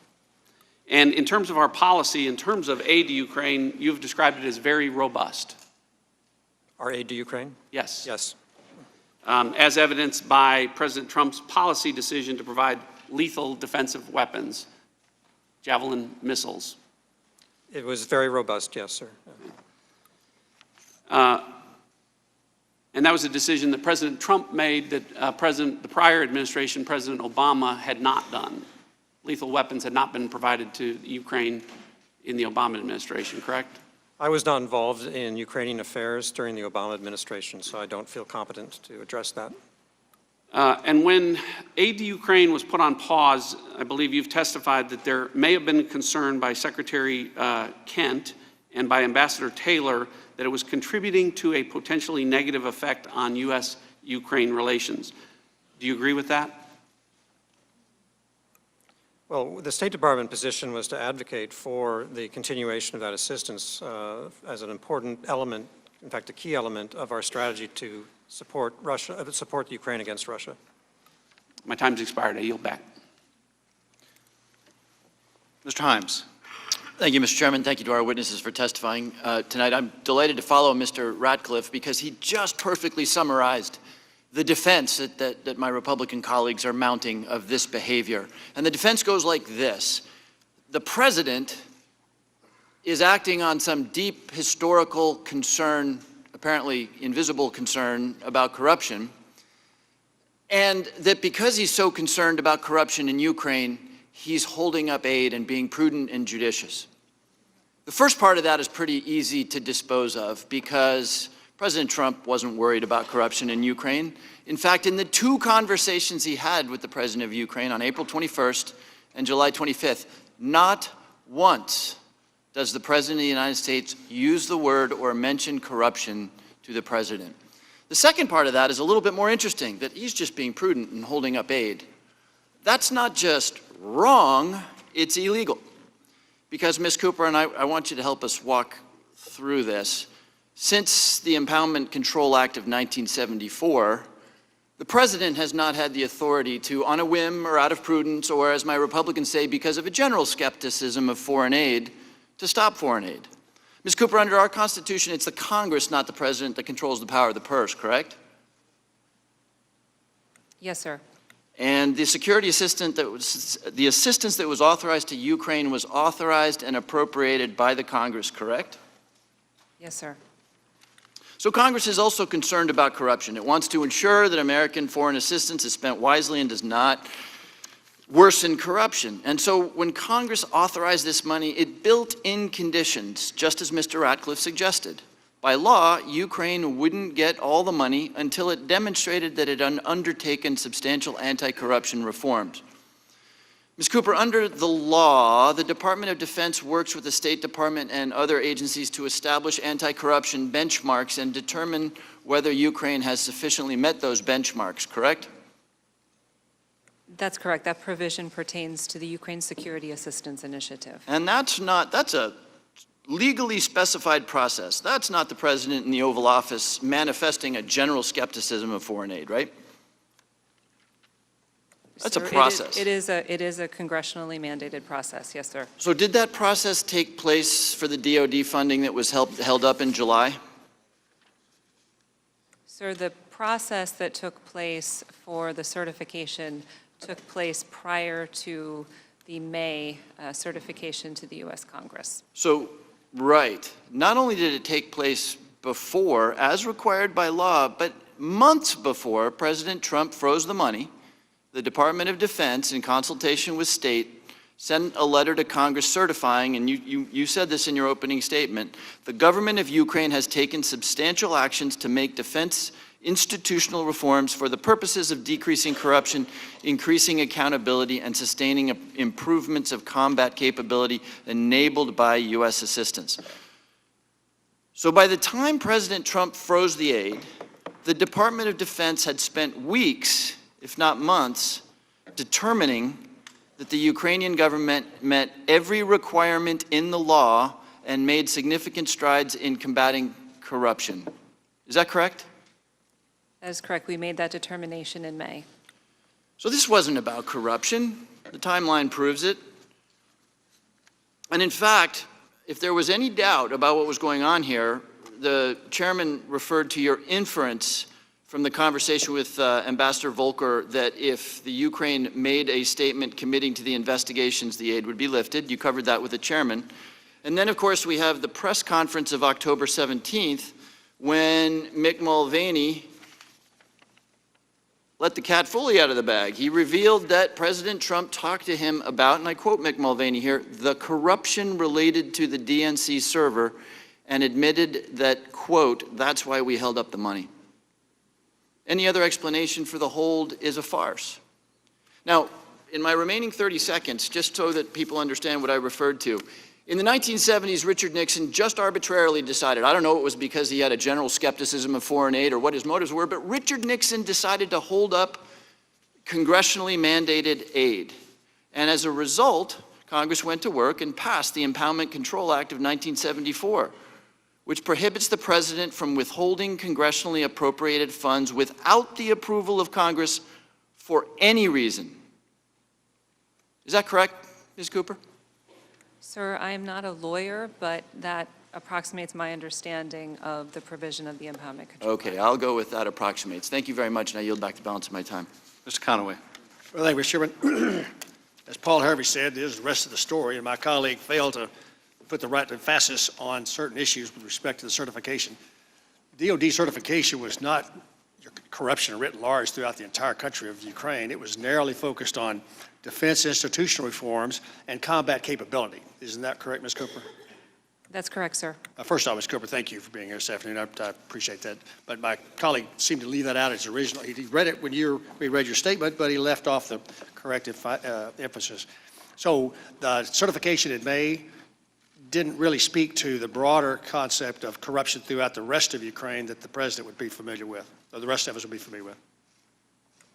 S5: And in terms of our policy, in terms of aid to Ukraine, you've described it as very robust.
S3: Our aid to Ukraine?
S5: Yes.
S3: Yes.
S5: As evidenced by President Trump's policy decision to provide lethal defensive weapons, Javelin missiles.
S3: It was very robust, yes, sir.
S5: And that was a decision that President Trump made that the prior administration, President Obama, had not done. Lethal weapons had not been provided to Ukraine in the Obama administration, correct?
S3: I was not involved in Ukrainian affairs during the Obama administration, so I don't feel competent to address that.
S5: And when aid to Ukraine was put on pause, I believe you've testified that there may have been concern by Secretary Kent and by Ambassador Taylor that it was contributing to a potentially negative effect on U.S.-Ukraine relations. Do you agree with that?
S3: Well, the State Department position was to advocate for the continuation of that assistance as an important element in fact, a key element of our strategy to support support the Ukraine against Russia.
S5: My time's expired. I yield back.
S1: Mr. Himes.
S6: Thank you, Mr. Chairman. Thank you to our witnesses for testifying tonight. I'm delighted to follow Mr. Ratcliffe because he just perfectly summarized the defense that my Republican colleagues are mounting of this behavior. And the defense goes like this. The president is acting on some deep historical concern, apparently invisible concern, about corruption, and that because he's so concerned about corruption in Ukraine, he's holding up aid and being prudent and judicious. The first part of that is pretty easy to dispose of because President Trump wasn't worried about corruption in Ukraine. In fact, in the two conversations he had with the president of Ukraine on April 21st and July 25th, not once does the President of the United States use the word or mention corruption to the President. The second part of that is a little bit more interesting, that he's just being prudent and holding up aid. That's not just wrong, it's illegal. Because, Ms. Cooper, and I want you to help us walk through this, since the Impoundment Control Act of 1974, the President has not had the authority to, on a whim or out of prudence, or as my Republicans say, because of a general skepticism of foreign aid, to stop foreign aid. Ms. Cooper, under our Constitution, it's the Congress, not the President, that controls the power of the purse, correct?
S4: Yes, sir.
S6: And the security assistance that was authorized to Ukraine was authorized and appropriated by the Congress, correct?
S4: Yes, sir.
S6: So Congress is also concerned about corruption. It wants to ensure that American foreign assistance is spent wisely and does not worsen corruption. And so when Congress authorized this money, it built in conditions, just as Mr. Ratcliffe suggested. By law, Ukraine wouldn't get all the money until it demonstrated that it had undertaken substantial anti-corruption reforms. Ms. Cooper, under the law, the Department of Defense works with the State Department and other agencies to establish anti-corruption benchmarks and determine whether Ukraine has sufficiently met those benchmarks, correct?
S4: That's correct. That provision pertains to the Ukraine Security Assistance Initiative.
S6: And that's a legally specified process. That's not the President in the Oval Office manifesting a general skepticism of foreign aid, right? That's
S4: Sir,
S6: a process.
S4: It is a congressionally mandated process, yes, sir.
S6: So did that process take place for the DoD funding that was held up in July?
S4: Sir, the process that took place for the certification took place prior to the May certification to the U.S. Congress.
S6: So, right. Not only did it take place before, as required by law, but months before President Trump froze the money, the Department of Defense, in consultation with state, sent a letter to Congress certifying, and you said this in your opening statement, the government of Ukraine has taken substantial actions to make defense institutional reforms for the purposes of decreasing corruption, increasing accountability, and sustaining improvements of combat capability enabled by U.S. assistance. So by the time President Trump froze the aid, the Department of Defense had spent weeks, if not months, determining that the Ukrainian government met every requirement in the law and made significant strides in combating corruption. Is that correct?
S4: That is correct. We made that determination in May.
S6: So this wasn't about corruption. The timeline proves it. And in fact, if there was any doubt about what was going on here, the chairman referred to your inference from the conversation with Ambassador Volker that if the Ukraine made a statement committing to the investigations, the aid would be lifted. You covered that with the chairman. And then, of course, we have the press conference of October 17th when Mick Mulvaney let the cat fully out of the bag. He revealed that President Trump talked to him about, and I quote Mick Mulvaney here, the corruption related to the DNC server, and admitted that, quote, that's why we held up the money. Any other explanation for the hold is a farce. Now, in my remaining 30 seconds, just so that people understand what I referred to, in the 1970s, Richard Nixon just arbitrarily decided, I don't know, it was because he had a general skepticism of foreign aid or what his motives were, but Richard Nixon decided to hold up congressionally mandated aid. And as a result, Congress went to work and passed the Impoundment Control Act of 1974, which prohibits the president from withholding congressionally appropriated funds without the approval of Congress for any reason. Is that correct, Ms. Cooper?
S4: Sir, I am not a lawyer, but that approximates my understanding of the provision of the impoundment control.
S6: Okay, I'll go with that approximates. Thank you very much, and I yield back the balance of my time.
S1: Mr. Conaway.
S7: Well, thank you, Mr. Chairman. As Paul Harvey said, this is the rest of the story, and my colleague failed to put the right emphasis on certain issues with respect to the certification. DOD certification was not corruption writ large throughout the entire country of Ukraine. It was narrowly focused on defense institutional reforms and combat capability. Isn't that correct, Ms. Cooper?
S4: That's correct, sir.
S7: First off, Ms. Cooper, thank you for being here this afternoon. I appreciate that. But my colleague seemed to leave that out as original. He read it when we read your statement, but he left off the corrective emphasis. So the certification in May didn't really speak to the broader concept of corruption throughout the rest of Ukraine that the president would be familiar with, or the rest of us would be familiar with.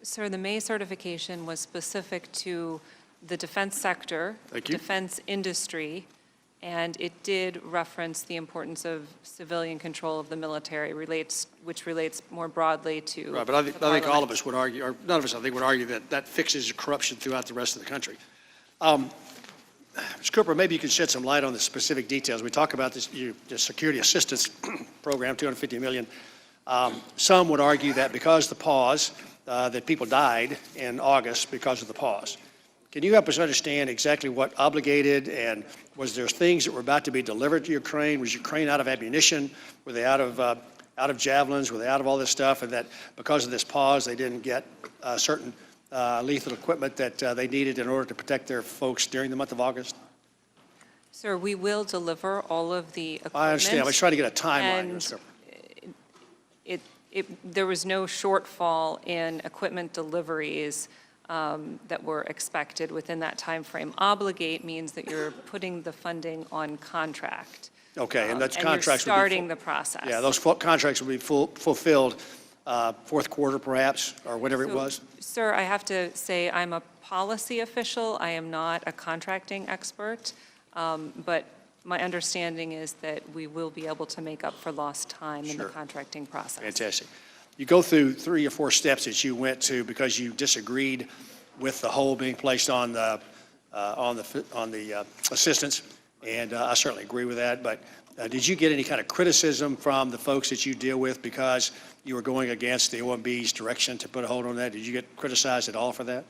S4: Sir, the May certification was specific to the defense sector,
S7: Thank you.
S4: defense industry, and it did reference the importance of civilian control of the military, which relates more broadly to
S7: Right, but I
S4: the
S7: think all of
S4: Parliament.
S7: us would argue, or none of us, I think, would argue that that fixes corruption throughout the rest of the country. Ms. Cooper, maybe you could shed some light on the specific details. We talk about this, the security assistance program, $250 million. Some would argue that because the pause, that people died in August because of the pause. Can you help us understand exactly what obligated, and was there things that were about to be delivered to Ukraine? Was Ukraine out of ammunition? Were they out of javelins? Were they out of all this stuff? And that because of this pause, they didn't get certain lethal equipment that they needed in order to protect their folks during the month of August?
S4: Sir, we will deliver all of the equipment.
S7: I understand. I was trying to get a timeline.
S4: And
S7: Ms. Cooper.
S4: there was no shortfall in equipment deliveries that were expected within that time frame. Obligate means that you're putting the funding on contract.
S7: Okay, and that's
S4: And
S7: contracts
S4: you're
S7: would be
S4: starting the process.
S7: Yeah, those contracts will be fulfilled fourth quarter perhaps, or whatever it
S4: So,
S7: was?
S4: Sir, I have to say I'm a policy official. I am not a contracting expert. But my understanding is that we will be able to make up for lost time in the
S7: Sure.
S4: contracting process.
S7: Fantastic. You go through 3 or 4 steps that you went to because you disagreed with the hold being placed on the assistance, and I certainly agree with that. But did you get any kind of criticism from the folks that you deal with because you were going against the OMB's direction to put a hold on that? Did you get criticized at all for that?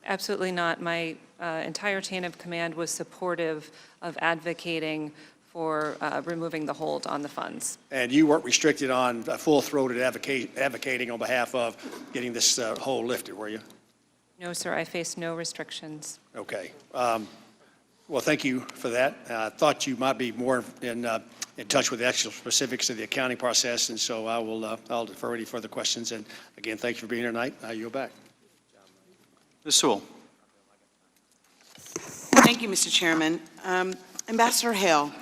S4: Absolutely not. My entire chain of command was supportive of advocating for removing the hold on the funds.
S7: And you weren't restricted on full-throated advocating on behalf of getting this hold lifted, were you?
S4: No, sir, I face no restrictions.
S7: Okay. Well, thank you for that. I thought you might be more in touch with the actual specifics of the accounting process, and so I'll defer any further questions. And again, thank you for being here tonight. I yield back.
S1: Ms. Sewell.
S8: Thank you, Mr. Chairman. Ambassador Hale,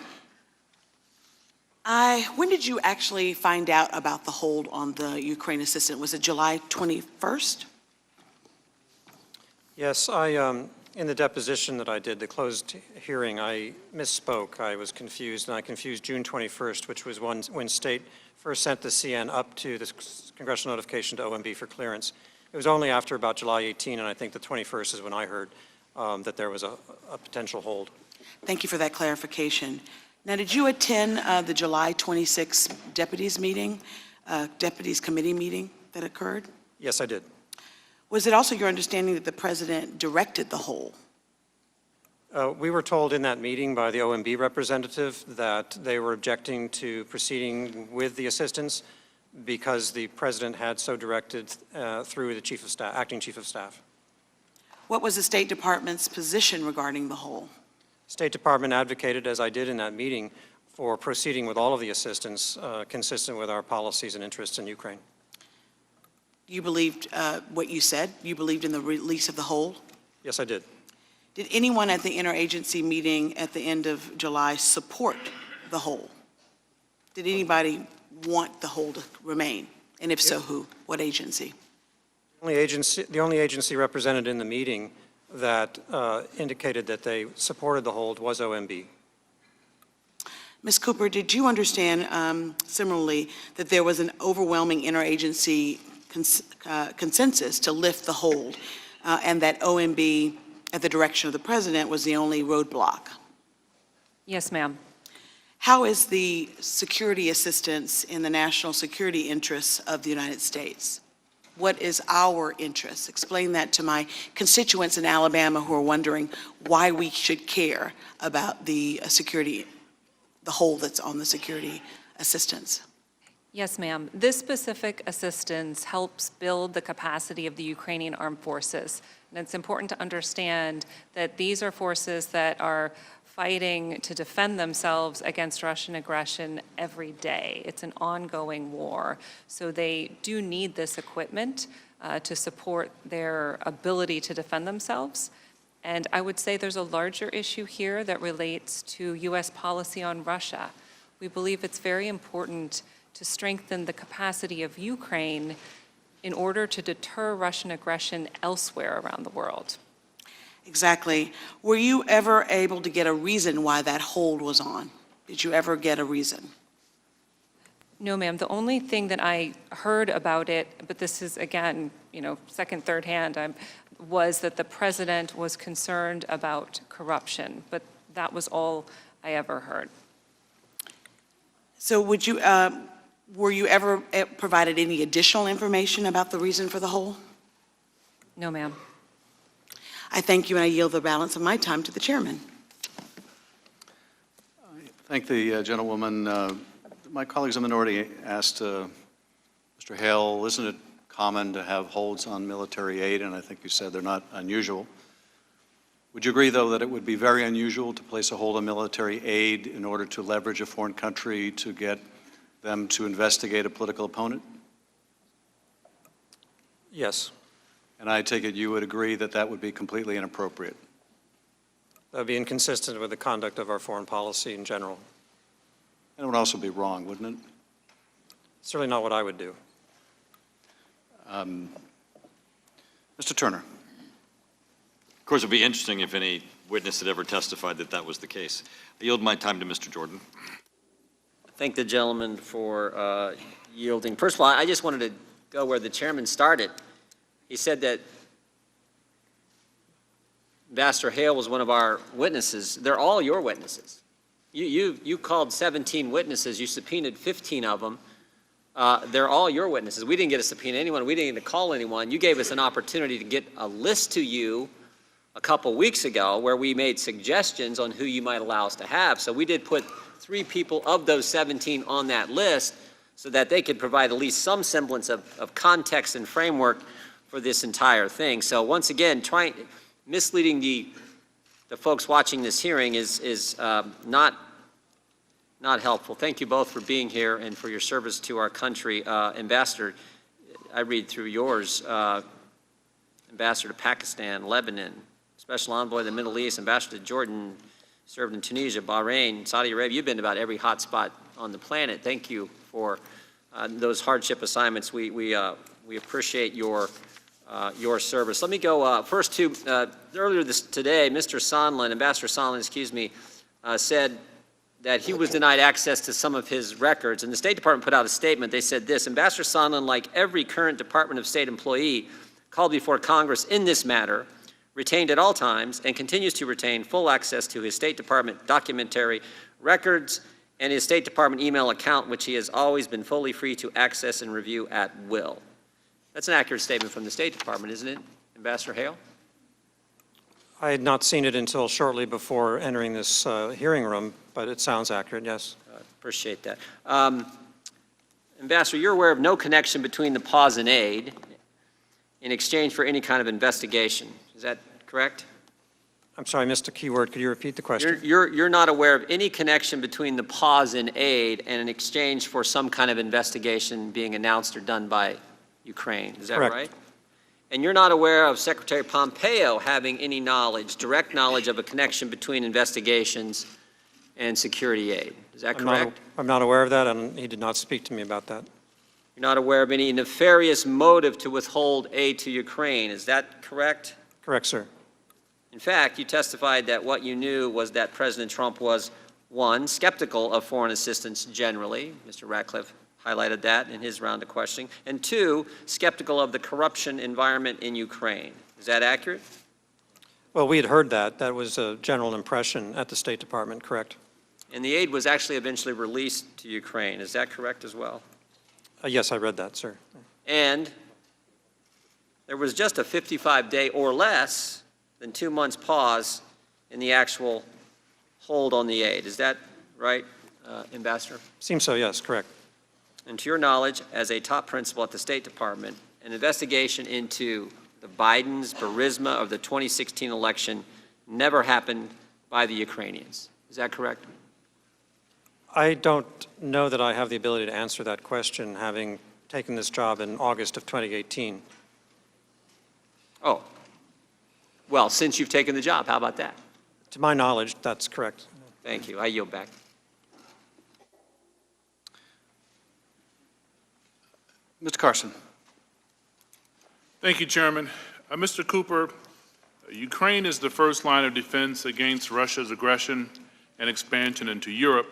S8: when did you actually find out about the hold on the Ukraine assistant? Was it July 21st?
S3: Yes, in the deposition that I did, the closed hearing, I misspoke. I was confused, and I confused June 21st, which was when State first sent the CN up to this congressional notification to OMB for clearance. It was only after about July 18, and I think the 21st is when I heard that there was a potential hold.
S8: Thank you for that clarification. Now, did you attend the July 26 deputies committee meeting that occurred?
S3: Yes, I did.
S8: Was it also your understanding that the president directed the hold?
S3: We were told in that meeting by the OMB representative that they were objecting to proceeding with the assistance because the president had so directed through the chief of staff, acting chief of staff.
S8: What was the State Department's position regarding the hold?
S3: State Department advocated, as I did in that meeting, for proceeding with all of the assistance consistent with our policies and interests in Ukraine.
S8: You believed what you said? You believed in the release of the hold?
S3: Yes, I did.
S8: Did anyone at the interagency meeting at the end of July support the hold? Did anybody want the hold to remain? And if so, who? What agency?
S3: The only agency represented in the meeting that indicated that they supported the hold was OMB.
S8: Ms. Cooper, did you understand similarly that there was an overwhelming interagency consensus to lift the hold, and that OMB, at the direction of the president, was the only roadblock?
S4: Yes, ma'am.
S8: How is the security assistance in the national security interests of the United States? What is our interest? Explain that to my constituents in Alabama who are wondering why we should care about the security, the hold that's on the security assistance.
S4: Yes, ma'am. This specific assistance helps build the capacity of the Ukrainian armed forces. And it's important to understand that these are forces that are fighting to defend themselves against Russian aggression every day. It's an ongoing war. So they do need this equipment to support their ability to defend themselves. And I would say there's a larger issue here that relates to U.S. policy on Russia. We believe it's very important to strengthen the capacity of Ukraine in order to deter Russian aggression elsewhere around the world.
S8: Exactly. Were you ever able to get a reason why that hold was on? Did you ever get a reason?
S4: No, ma'am. The only thing that I heard about it, but this is, again, second, third hand, was that the president was concerned about corruption. But that was all I ever heard.
S8: So were you ever provided any additional information about the reason for the hold?
S4: No, ma'am.
S8: I thank you, and I yield the balance of my time to the chairman.
S1: Thank the gentlewoman. My colleagues in the minority asked Mr. Hale, isn't it common to have holds on military aid? And I think you said they're not unusual. Would you agree, though, that it would be very unusual to place a hold on military aid in order to leverage a foreign country to get them to investigate a political opponent?
S3: Yes.
S1: And I take it you would agree that that would be completely inappropriate?
S3: That would be inconsistent with the conduct of our foreign policy in general.
S1: And it would also be wrong, wouldn't it?
S3: Certainly not what I would do.
S1: Mr. Turner.
S9: Of course, it would be interesting if any witness had ever testified that that was the case. I yield my time to Mr. Jordan.
S10: Thank the gentleman for yielding. First of all, I just wanted to go where the chairman started. He said that Ambassador Hale was one of our witnesses. They're all your witnesses. You called 17 witnesses. You subpoenaed 15 of them. They're all your witnesses. We didn't get to subpoena anyone. We didn't get to call anyone. You gave us an opportunity to get a list to you a couple weeks ago where we made suggestions on who you might allow us to have. So we did put 3 people of those 17 on that list so that they could provide at least some semblance of context and framework for this entire thing. So once again, misleading the folks watching this hearing is not helpful. Thank you both for being here and for your service to our country. Ambassador, I read through yours, Ambassador to Pakistan, Lebanon, Special Envoy to the Middle East, Ambassador to Jordan, served in Tunisia, Bahrain, Saudi Arabia. You've been to about every hot spot on the planet. Thank you for those hardship assignments. We appreciate your service. Let me go first to earlier today, Mr. Zhanlin, Ambassador Zhanlin, said that he was denied access to some of his records. And the State Department put out a statement. They said this: Ambassador Zhanlin, like every current Department of State employee called before Congress in this matter, retained at all times and continues to retain full access to his State Department documentary records and his State Department email account, which he has always been fully free to access and review at will. That's an accurate statement from the State Department, isn't it, Ambassador Hale?
S3: I had not seen it until shortly before entering this hearing room, but it sounds accurate, yes.
S10: Appreciate that. Ambassador, you're aware of no connection between the pause in aid in exchange for any kind of investigation. Is that correct?
S3: I'm sorry, I missed a key word. Could you repeat the question?
S10: You're not aware of any connection between the pause in aid and in exchange for some kind of investigation being announced or done by Ukraine. Is that
S3: Correct.
S10: right? And you're not aware of Secretary Pompeo having any knowledge, direct knowledge of a connection between investigations and security aid. Is that correct?
S3: I'm not aware of that, and he did not speak to me about that.
S10: You're not aware of any nefarious motive to withhold aid to Ukraine. Is that correct?
S3: Correct, sir.
S10: In fact, you testified that what you knew was that President Trump was one, skeptical of foreign assistance generally. Mr. Ratcliffe highlighted that in his round of questioning. And two, skeptical of the corruption environment in Ukraine. Is that accurate?
S3: Well, we had heard that. That was a general impression at the State Department, correct?
S10: And the aid was actually eventually released to Ukraine. Is that correct as well?
S3: Yes, I read that, sir.
S10: And there was just a 55-day or less than 2 months pause in the actual hold on the aid. Is that right, Ambassador?
S3: Seems so, yes, correct.
S10: And to your knowledge, as a top principal at the State Department, an investigation into the Biden's Burisma of the 2016 election never happened by the Ukrainians. Is that correct?
S3: I don't know that I have the ability to answer that question, having taken this job in August of 2018.
S10: Oh. Well, since you've taken the job, how about that?
S3: To my knowledge, that's correct.
S10: Thank you. I yield back.
S1: Mr. Carson.
S11: Thank you, Chairman. Mr. Cooper, Ukraine is the first line of defense against Russia's aggression and expansion into Europe.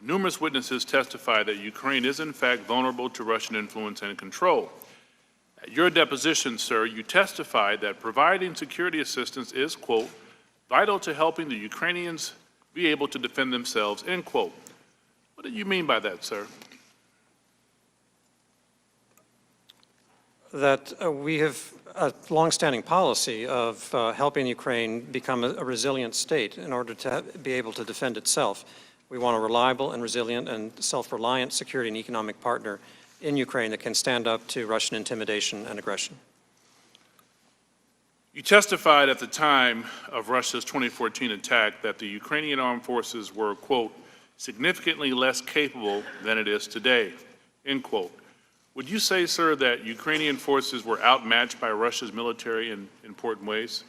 S11: Numerous witnesses testify that Ukraine is in fact vulnerable to Russian influence and control. At your deposition, sir, you testified that providing security assistance is, quote, vital to helping the Ukrainians be able to defend themselves, end quote. What do you mean by that, sir?
S3: That we have a longstanding policy of helping Ukraine become a resilient state in order to be able to defend itself. We want a reliable and resilient and self-reliant security and economic partner in Ukraine that can stand up to Russian intimidation and aggression.
S11: You testified at the time of Russia's 2014 attack that the Ukrainian armed forces were, quote, significantly less capable than it is today, end quote. Would you say, sir, that Ukrainian forces were outmatched by Russia's military in important ways?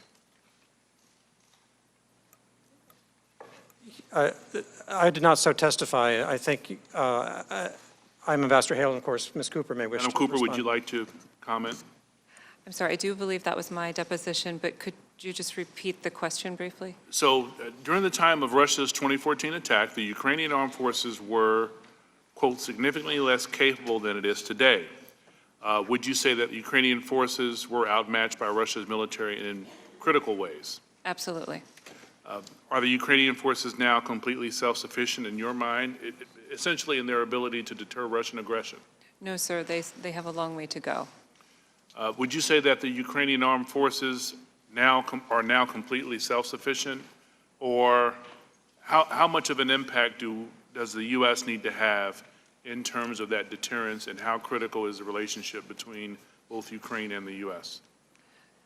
S3: I did not so testify. I think I'm Ambassador Hale, and of course, Ms. Cooper may wish to
S11: Madam Cooper,
S3: respond.
S11: would you like to comment?
S4: I'm sorry, I do believe that was my deposition, but could you just repeat the question briefly?
S11: So during the time of Russia's 2014 attack, the Ukrainian armed forces were, quote, significantly less capable than it is today. Would you say that the Ukrainian forces were outmatched by Russia's military in critical ways?
S4: Absolutely.
S11: Are the Ukrainian forces now completely self-sufficient in your mind, essentially in their ability to deter Russian aggression?
S4: No, sir, they have a long way to go.
S11: Would you say that the Ukrainian armed forces are now completely self-sufficient? Or how much of an impact does the U.S. need to have in terms of that deterrence, and how critical is the relationship between both Ukraine and the U.S.?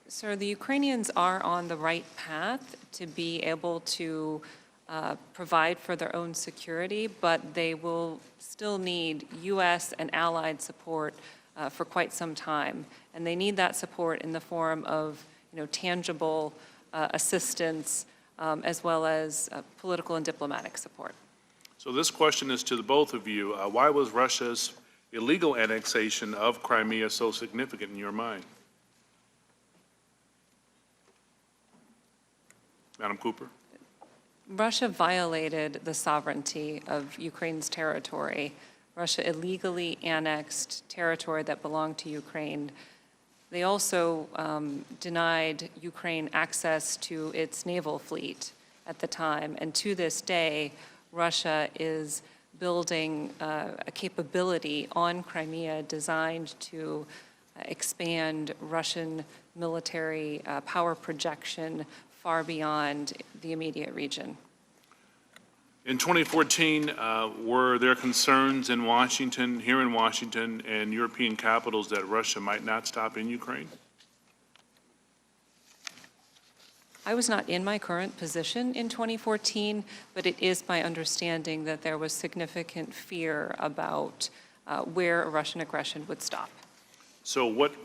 S4: Sir, the Ukrainians are on the right path to be able to provide for their own security, but they will still need U.S. and allied support for quite some time. And they need that support in the form of, tangible assistance as well as political and diplomatic support.
S11: So this question is to the both of you. Why was Russia's illegal annexation of Crimea so significant in your mind? Madam Cooper?
S4: Russia violated the sovereignty of Ukraine's territory. Russia illegally annexed territory that belonged to Ukraine. They also denied Ukraine access to its naval fleet at the time, and to this day, Russia is building a capability on Crimea designed to expand Russian military power projection far beyond the immediate region.
S11: In 2014, were there concerns in Washington, here in Washington, and European capitals that Russia might not stop in Ukraine?
S4: I was not in my current position in 2014, but it is my understanding that there was significant fear about where Russian aggression would stop.
S11: So what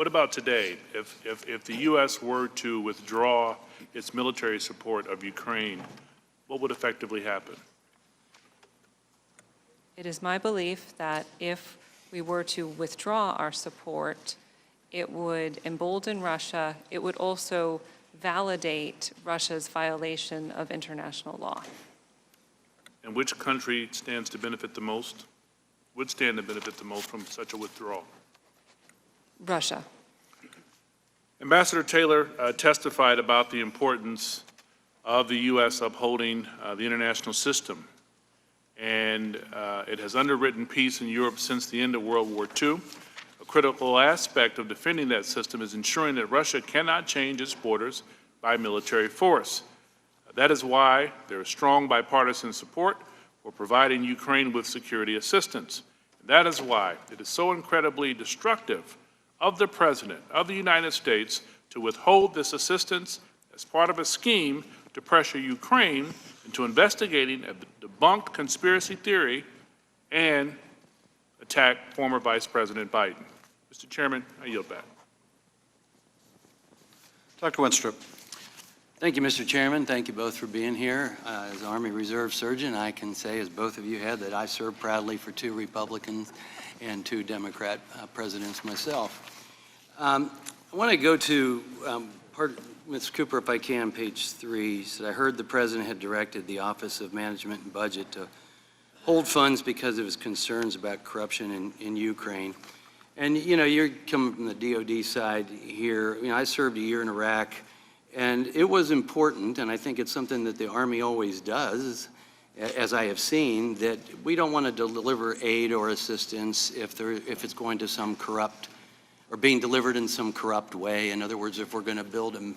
S11: about today? If the U.S. were to withdraw its military support of Ukraine, what would effectively happen?
S4: It is my belief that if we were to withdraw our support, it would embolden Russia. It would also validate Russia's violation of international law.
S11: And which country stands to benefit the most, would stand to benefit the most from such a withdrawal?
S4: Russia.
S11: Ambassador Taylor testified about the importance of the U.S. upholding the international system. And it has underwritten peace in Europe since the end of World War II. A critical aspect of defending that system is ensuring that Russia cannot change its borders by military force. That is why there is strong bipartisan support for providing Ukraine with security assistance. That is why it is so incredibly destructive of the President of the United States to withhold this assistance as part of a scheme to pressure Ukraine into investigating a debunked conspiracy theory and attack former Vice President Biden. Mr. Chairman, I yield back.
S1: Dr. Winstrup.
S12: Thank you, Mr. Chairman. Thank you both for being here. As Army Reserve surgeon, I can say, as both of you have, that I served proudly for 2 Republican and 2 Democrat presidents myself. I want to go to Ms. Cooper, if I can, page 3. Said, I heard the President had directed the Office of Management and Budget to hold funds because of his concerns about corruption in Ukraine. And, you know, you're coming from the DOD side here. You know, I served a year in Iraq. And it was important, and I think it's something that the Army always does, as I have seen, that we don't want to deliver aid or assistance if it's going to some corrupt, or being delivered in some corrupt way. In other words, if we're going to build a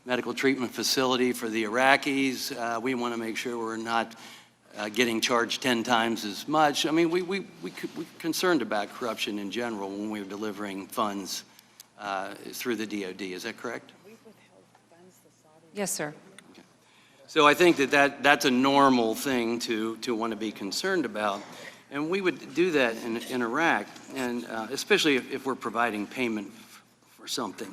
S12: medical treatment facility for the Iraqis, we want to make sure we're not getting charged 10 times as much. I mean, we're concerned about corruption in general when we're delivering funds through the DOD. Is that correct?
S4: Yes, sir.
S12: Okay. So I think that's a normal thing to want to be concerned about. And we would do that in Iraq, and especially if we're providing payment for something.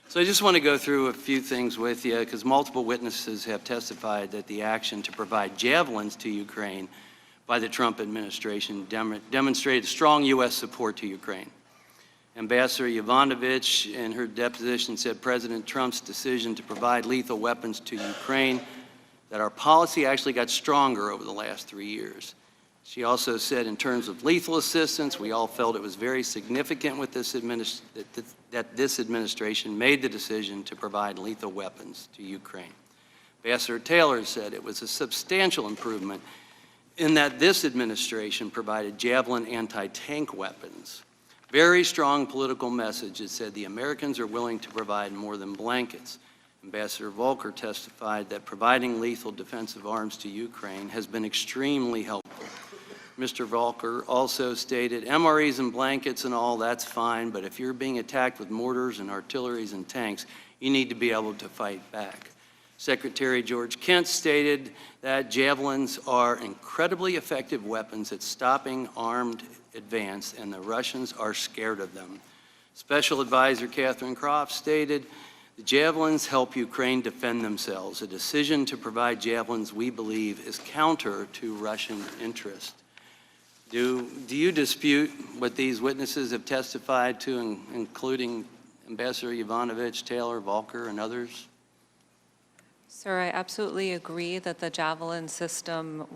S12: So I just want to go through a few things with you, because multiple witnesses have testified that the action to provide javelins to Ukraine by the Trump administration demonstrated strong U.S. support to Ukraine. Ambassador Yovanovitch, in her deposition, said President Trump's decision to provide lethal weapons to Ukraine, that our policy actually got stronger over the last 3 years. She also said in terms of lethal assistance, we all felt it was very significant with this that this administration made the decision to provide lethal weapons to Ukraine. Ambassador Taylor said it was a substantial improvement in that this administration provided Javelin anti-tank weapons. Very strong political message that said the Americans are willing to provide more than blankets. Ambassador Volker testified that providing lethal defensive arms to Ukraine has been extremely helpful. Mr. Volker also stated, MREs and blankets and all, that's fine, but if you're being attacked with mortars and artilleries and tanks, you need to be able to fight back. Secretary George Kent stated that javelins are incredibly effective weapons at stopping armed advance, and the Russians are scared of them. Special Advisor Catherine Croft stated, the javelins help Ukraine defend themselves. A decision to provide javelins, we believe, is counter to Russian interest. Do you dispute what these witnesses have testified to, including Ambassador Yovanovitch, Taylor, Volker, and others?
S4: Sir, I absolutely agree that the Javelin system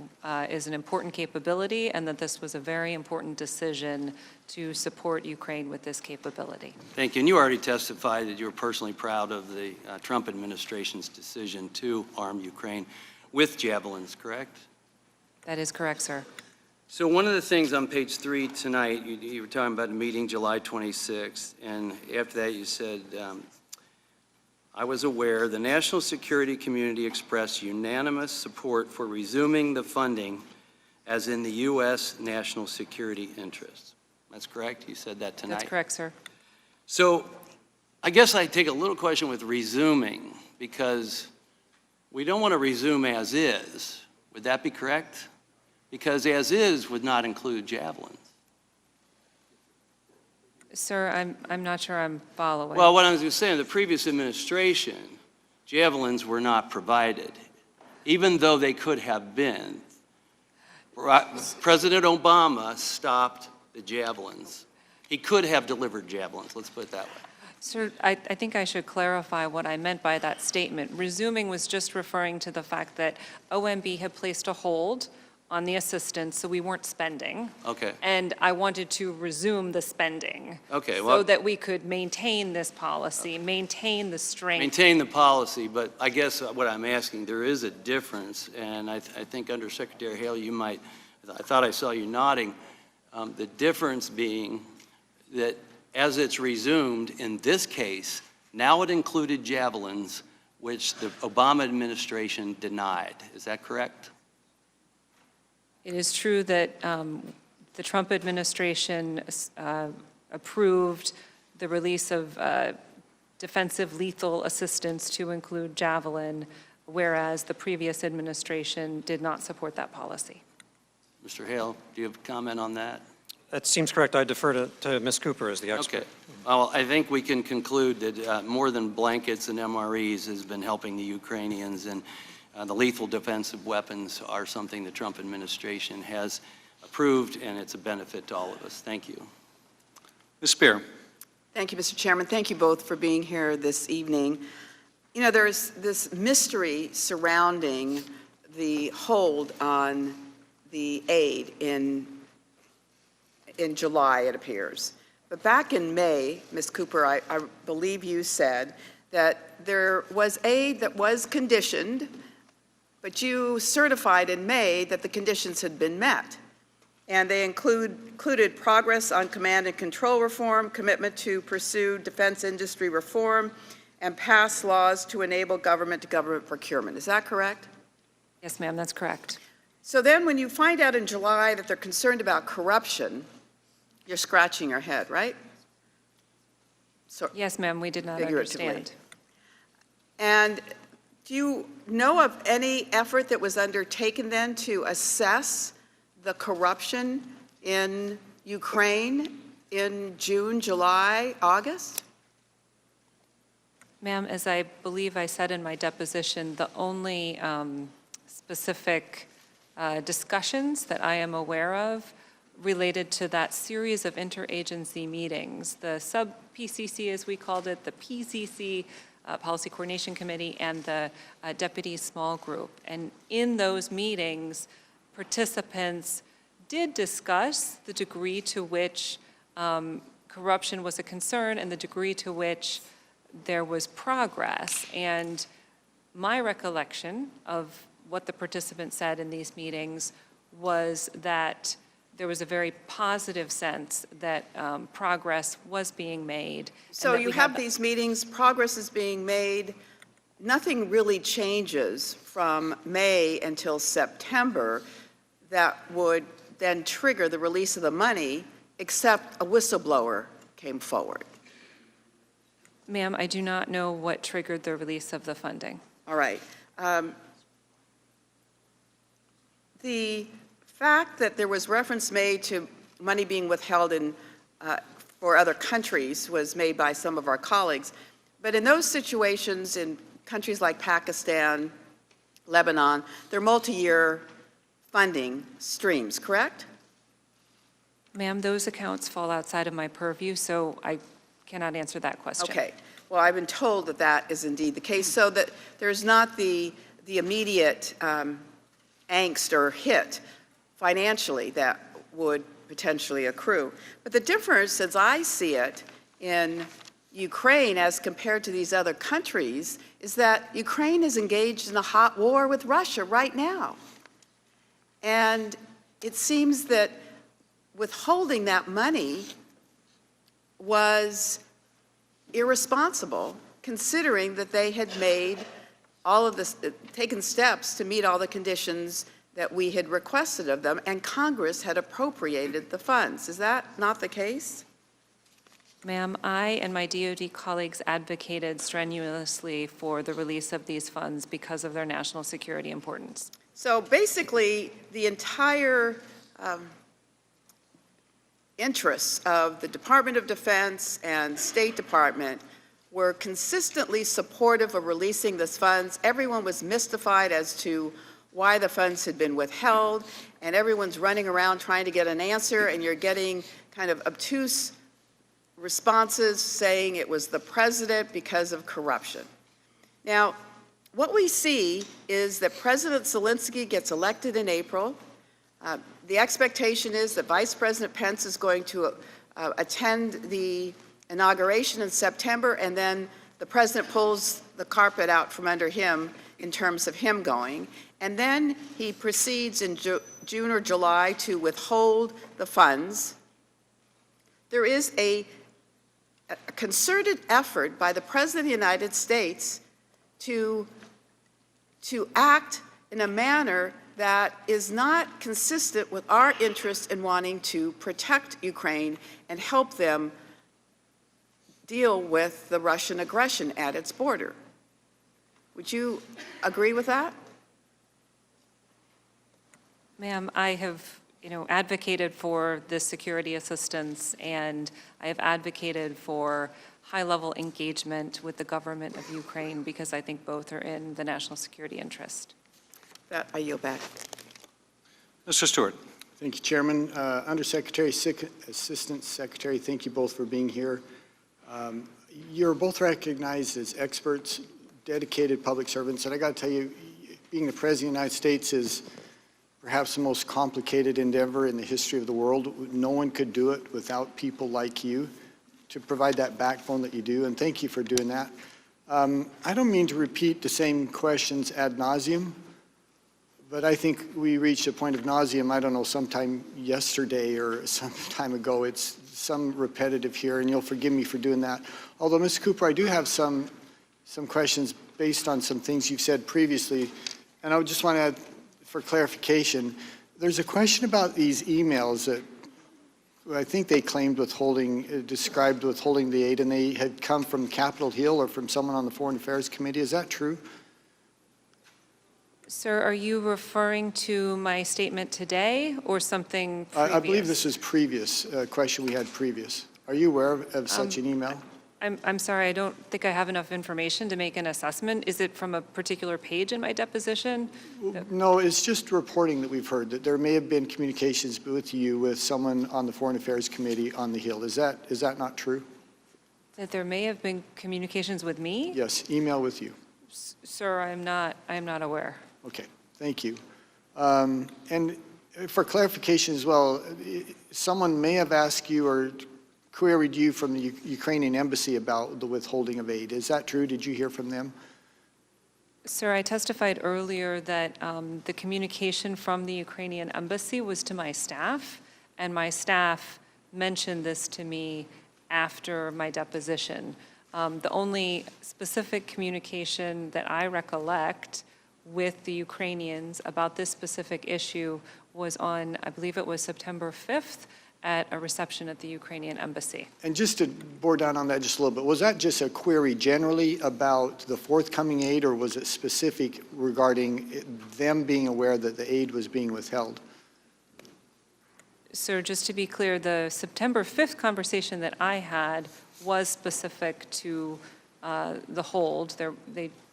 S4: is an important capability and that this was a very important decision to support Ukraine with this capability.
S12: Thank you. And you already testified that you were personally proud of the Trump administration's decision to arm Ukraine with javelins, correct?
S4: That is correct, sir.
S12: So one of the things on page 3 tonight, you were talking about a meeting July 26th, and after that you said, I was aware the national security community expressed unanimous support for resuming the funding as in the U.S. national security interests. That's correct? You said that tonight?
S4: That's correct, sir.
S12: So I guess I take a little question with resuming, because we don't want to resume as is. Would that be correct? Because as is would not include javelins.
S4: Sir, I'm not sure I'm following.
S12: Well, what I was going to say, in the previous administration, javelins were not provided, even though they could have been. President Obama stopped the javelins. He could have delivered javelins, let's put it that way.
S4: Sir, I think I should clarify what I meant by that statement. Resuming was just referring to the fact that OMB had placed a hold on the assistance, so we weren't spending.
S12: Okay.
S4: And I wanted to resume the spending.
S12: Okay,
S4: So
S12: well-
S4: that we could maintain this policy, maintain the strength.
S12: Maintain the policy, but I guess what I'm asking, there is a difference, and I think Undersecretary Hale, you might, I thought I saw you nodding, the difference being that as it's resumed, in this case, now it included javelins, which the Obama administration denied. Is that correct?
S4: It is true that the Trump administration approved the release of defensive lethal assistance to include Javelin, whereas the previous administration did not support that policy.
S12: Mr. Hale, do you have a comment on that?
S3: That seems correct. I defer to Ms. Cooper as the expert.
S12: Okay. Well, I think we can conclude that more than blankets and MREs has been helping the Ukrainians, and the lethal defensive weapons are something the Trump administration has approved, and it's a benefit to all of us. Thank you.
S1: Ms. Spear.
S13: Thank you, Mr. Chairman. Thank you both for being here this evening. You know, there's this mystery surrounding the hold on the aid in July, it appears. But back in May, Ms. Cooper, I believe you said that there was aid that was conditioned, but you certified in May that the conditions had been met. And they included progress on command and control reform, commitment to pursue defense industry reform, and pass laws to enable government-to-government procurement. Is that correct?
S4: Yes, ma'am, that's correct.
S13: So then when you find out in July that they're concerned about corruption, you're scratching your head, right? So,
S4: Yes, ma'am, we did not
S13: figuratively.
S4: understand.
S13: And do you know of any effort that was undertaken then to assess the corruption in Ukraine in June, July, August?
S4: Ma'am, as I believe I said in my deposition, the only specific discussions that I am aware of related to that series of interagency meetings, the sub-PCC, as we called it, the PCC, Policy Coordination Committee, and the Deputy Small Group. And in those meetings, participants did discuss the degree to which corruption was a concern and the degree to which there was progress. And my recollection of what the participants said in these meetings was that there was a very positive sense that progress was being made.
S13: So you have these meetings, progress is being made, nothing really changes from May until September that would then trigger the release of the money, except a whistleblower came forward.
S4: Ma'am, I do not know what triggered the release of the funding.
S13: All right. The fact that there was reference made to money being withheld for other countries was made by some of our colleagues. But in those situations, in countries like Pakistan, Lebanon, they're multi-year funding streams, correct?
S4: Ma'am, those accounts fall outside of my purview, so I cannot answer that question.
S13: Okay. Well, I've been told that that is indeed the case, so that there's not the immediate angst or hit financially that would potentially accrue. But the difference, as I see it, in Ukraine as compared to these other countries is that Ukraine is engaged in a hot war with Russia right now. And it seems that withholding that money was irresponsible, considering that they had made all of this, taken steps to meet all the conditions that we had requested of them, and Congress had appropriated the funds. Is that not the case?
S4: Ma'am, I and my DoD colleagues advocated strenuously for the release of these funds because of their national security importance.
S13: So basically, the entire interests of the Department of Defense and State Department were consistently supportive of releasing these funds. Everyone was mystified as to why the funds had been withheld, and everyone's running around trying to get an answer, and you're getting kind of obtuse responses saying it was the president because of corruption. Now, what we see is that President Szalinski gets elected in April. The expectation is that Vice President Pence is going to attend the inauguration in September, and then the president pulls the carpet out from under him in terms of him going. And then he proceeds in June or July to withhold the funds. There is a concerted effort by the President of the United States to act in a manner that is not consistent with our interest in wanting to protect Ukraine and help them deal with the Russian aggression at its border. Would you agree with that?
S4: Ma'am, I have, advocated for this security assistance, and I have advocated for high-level engagement with the government of Ukraine because I think both are in the national security interest.
S13: That I yield back.
S1: Mr. Stewart.
S14: Thank you, Chairman. Undersecretary, Assistant Secretary, thank you both for being here. You're both recognized as experts, dedicated public servants, and I got to tell you, being the President of the United States is perhaps the most complicated endeavor in the history of the world. No one could do it without people like you to provide that backbone that you do, and thank you for doing that. I don't mean to repeat the same questions ad nauseum, but I think we reached a point of nauseum, I don't know, sometime yesterday or some time ago. It's some repetitive here, and you'll forgive me for doing that. Although, Mr. Cooper, I do have some questions based on some things you've said previously, and I would just want to add, for clarification, there's a question about these emails that I think they claimed described withholding the aid, and they had come from Capitol Hill or from someone on the Foreign Affairs Committee. Is that true?
S4: Sir, are you referring to my statement today or something previous?
S14: I believe this is previous, question we had previous. Are you aware of such an email?
S4: I'm sorry, I don't think I have enough information to make an assessment. Is it from a particular page in my deposition?
S14: No, it's just reporting that we've heard that there may have been communications with you with someone on the Foreign Affairs Committee on the Hill. Is that not true?
S4: That there may have been communications with me?
S14: Yes, email with you.
S4: Sir, I am not aware.
S14: Okay, thank you. And for clarification as well, someone may have asked you or queried you from the Ukrainian embassy about the withholding of aid. Is that true? Did you hear from them?
S4: Sir, I testified earlier that the communication from the Ukrainian embassy was to my staff, and my staff mentioned this to me after my deposition. The only specific communication that I recollect with the Ukrainians about this specific issue was on, I believe it was September 5th, at a reception at the Ukrainian embassy.
S14: And just to bore down on that just a little bit, was that just a query generally about the forthcoming aid, or was it specific regarding them being aware that the aid was being withheld?
S4: Sir, just to be clear, the September 5th conversation that I had was specific to the hold.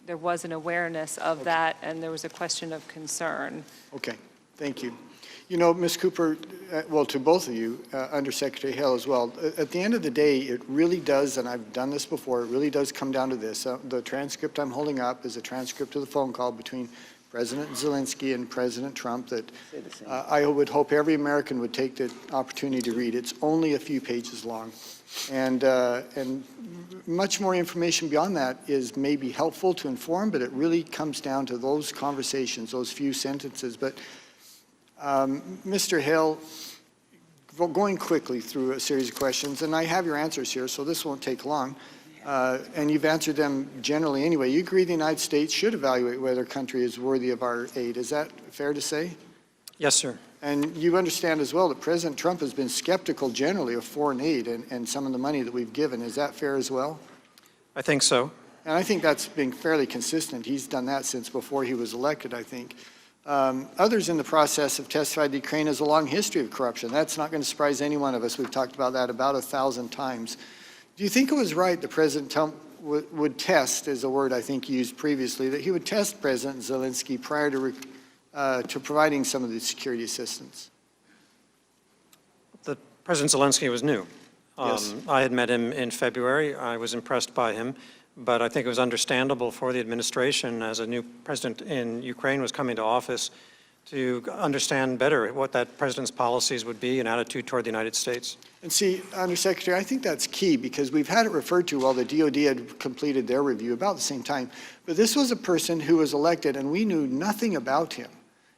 S4: There was an awareness of that, and there was a question of concern.
S14: Okay, thank you. You know, Ms. Cooper, well, to both of you, Undersecretary Hale as well, at the end of the day, it really does, and I've done this before, it really does come down to this. The transcript I'm holding up is a transcript of the phone call between President Szalinski and President Trump that I would hope every American would take the opportunity to read. It's only a few pages long. And much more information beyond that is maybe helpful to inform, but it really comes down to those conversations, those few sentences. But Mr. Hale, going quickly through a series of questions, and I have your answers here, so this won't take long, and you've answered them generally anyway. You agree the United States should evaluate whether a country is worthy of our aid. Is that fair to say?
S3: Yes, sir.
S14: And you understand as well that President Trump has been skeptical generally of foreign aid and some of the money that we've given. Is that fair as well?
S3: I think so.
S14: And I think that's been fairly consistent. He's done that since before he was elected, I think. Others in the process have testified that Ukraine has a long history of corruption. That's not going to surprise any one of us. We've talked about that about 1,000 times. Do you think it was right that President Trump would test, is a word I think used previously, that he would test President Szalinski prior to providing some of the security assistance?
S3: President Szalinski was new.
S14: Yes.
S3: I had met him in February. I was impressed by him, but I think it was understandable for the administration, as a new president in Ukraine was coming to office, to understand better what that president's policies would be and attitude toward the United States.
S14: And see, Undersecretary, I think that's key because we've had it referred to while the DOD had completed their review about the same time. But this was a person who was elected and we knew nothing about him.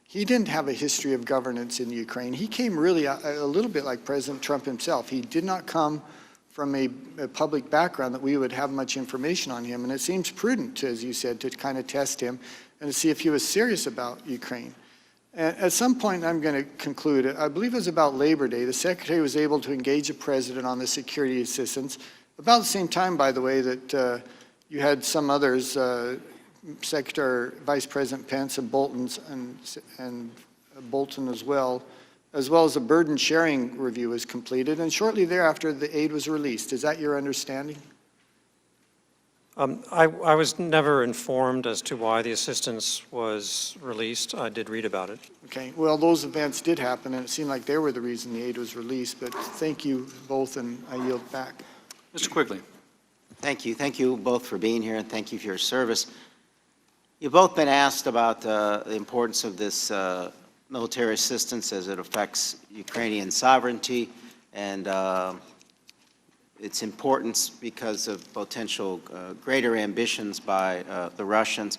S14: He didn't have a history of governance in Ukraine. He came really a little bit like President Trump himself. He did not come from a public background that we would have much information on him. And it seems prudent, as you said, to kind of test him and to see if he was serious about Ukraine. And at some point, I'm going to conclude, I believe it was about Labor Day, the Secretary was able to engage the President on the security assistance. About the same time, by the way, that you had some others, Secretary, Vice President Pence and Bolton as well as a burden sharing review was completed, and shortly thereafter the aid was released. Is that your understanding?
S3: I was never informed as to why the assistance was released. I did read about it.
S14: Okay, well, those events did happen, and it seemed like they were the reason the aid was released, but thank you both, and I yield back.
S1: Mr. Quigley.
S15: Thank you. Thank you both for being here, and thank you for your service. You've both been asked about the importance of this military assistance as it affects Ukrainian sovereignty and its importance because of potential greater ambitions by the Russians.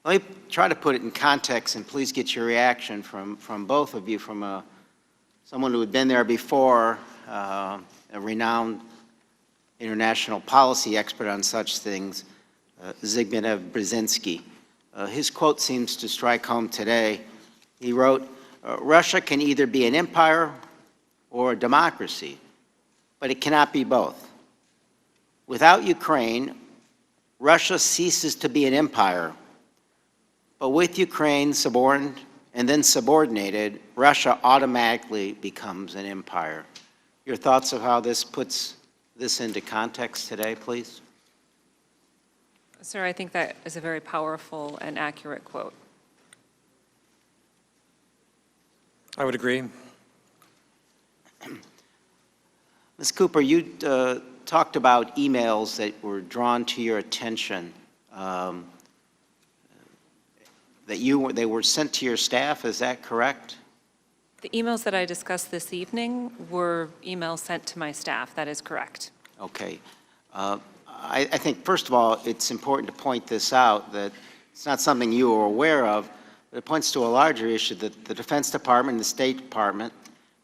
S15: Let me try to put it in context, and please get your reaction from both of you, from someone who had been there before, a renowned international policy expert on such things, Zbigniew Brzezinski. His quote seems to strike home today. He wrote, "Russia can either be an empire or a democracy, but it cannot be both. Without Ukraine, Russia ceases to be an empire, but with Ukraine subordinated and then subordinated, Russia automatically becomes an empire." Your thoughts of how this puts this into context today, please?
S4: Sir, I think that is a very powerful and accurate quote.
S3: I would agree.
S15: Ms. Cooper, you talked about emails that were drawn to your attention, that they were sent to your staff. Is that correct?
S4: The emails that I discussed this evening were emails sent to my staff. That is correct.
S15: Okay. I think, first of all, it's important to point this out, that it's not something you were aware of, but it points to a larger issue that the Defense Department and the State Department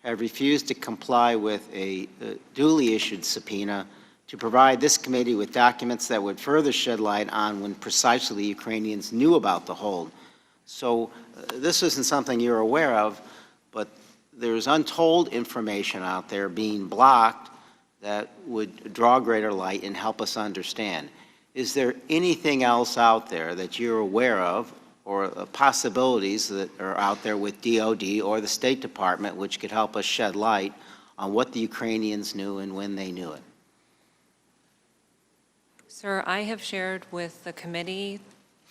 S15: have refused to comply with a duly issued subpoena to provide this committee with documents that would further shed light on when precisely the Ukrainians knew about the hold. So this isn't something you're aware of, but there's untold information out there being blocked that would draw greater light and help us understand. Is there anything else out there that you're aware of, or possibilities that are out there with DOD or the State Department which could help us shed light on what the Ukrainians knew and when they knew it?
S4: Sir, I have shared with the committee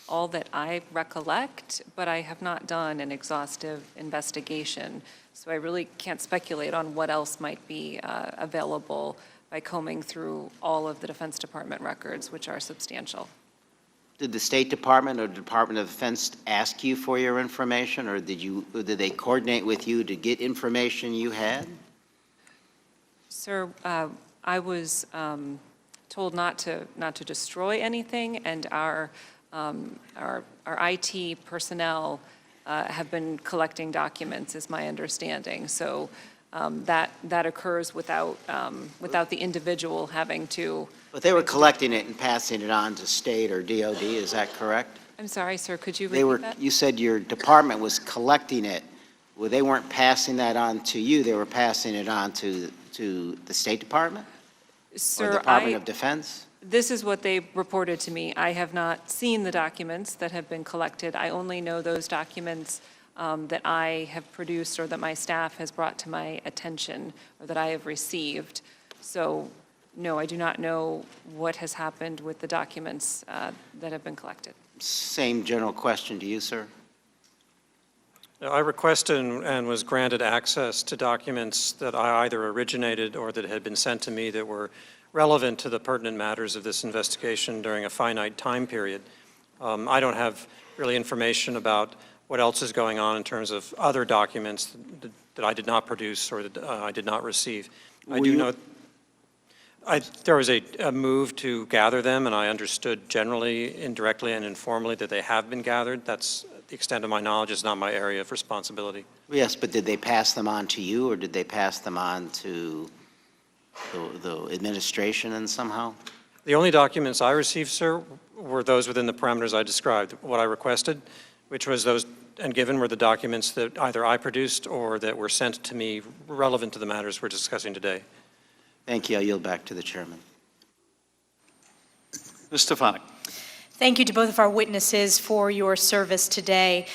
S4: all that I recollect, but I have not done an exhaustive investigation. So I really can't speculate on what else might be available by combing through all of the Defense Department records, which are substantial.
S15: Did the State Department or the Department of Defense ask you for your information, or did they coordinate with you to get information you had?
S4: Sir, I was told not to destroy anything, and our IT personnel have been collecting documents, is my understanding. So that occurs without the individual having to.
S15: But they were collecting it and passing it on to State or DOD, is that correct?
S4: I'm sorry, sir, could you repeat that?
S15: You said your department was collecting it. Well, they weren't passing that on to you, they were passing it on to the State Department?
S4: Sir,
S15: or Department of Defense?
S4: This is what they reported to me. I have not seen the documents that have been collected. I only know those documents that I have produced or that my staff has brought to my attention or that I have received. So, no, I do not know what has happened with the documents that have been collected.
S15: Same general question to you, sir.
S3: I requested and was granted access to documents that I either originated or that had been sent to me that were relevant to the pertinent matters of this investigation during a finite time period. I don't have really information about what else is going on in terms of other documents that I did not produce or that I did not receive. I do know there was a move to gather them, and I understood generally, indirectly, and informally that they have been gathered. That's the extent of my knowledge. It's not my area of responsibility.
S15: Yes, but did they pass them on to you, or did they pass them on to the administration and somehow?
S3: The only documents I received, sir, were those within the parameters I described. What I requested, which was those, and given were the documents that either I produced or that were sent to me relevant to the matters we're discussing today.
S15: Thank you. I yield back to the chairman.
S1: Ms. Stefanik.
S16: Thank you to both of our witnesses for your service today.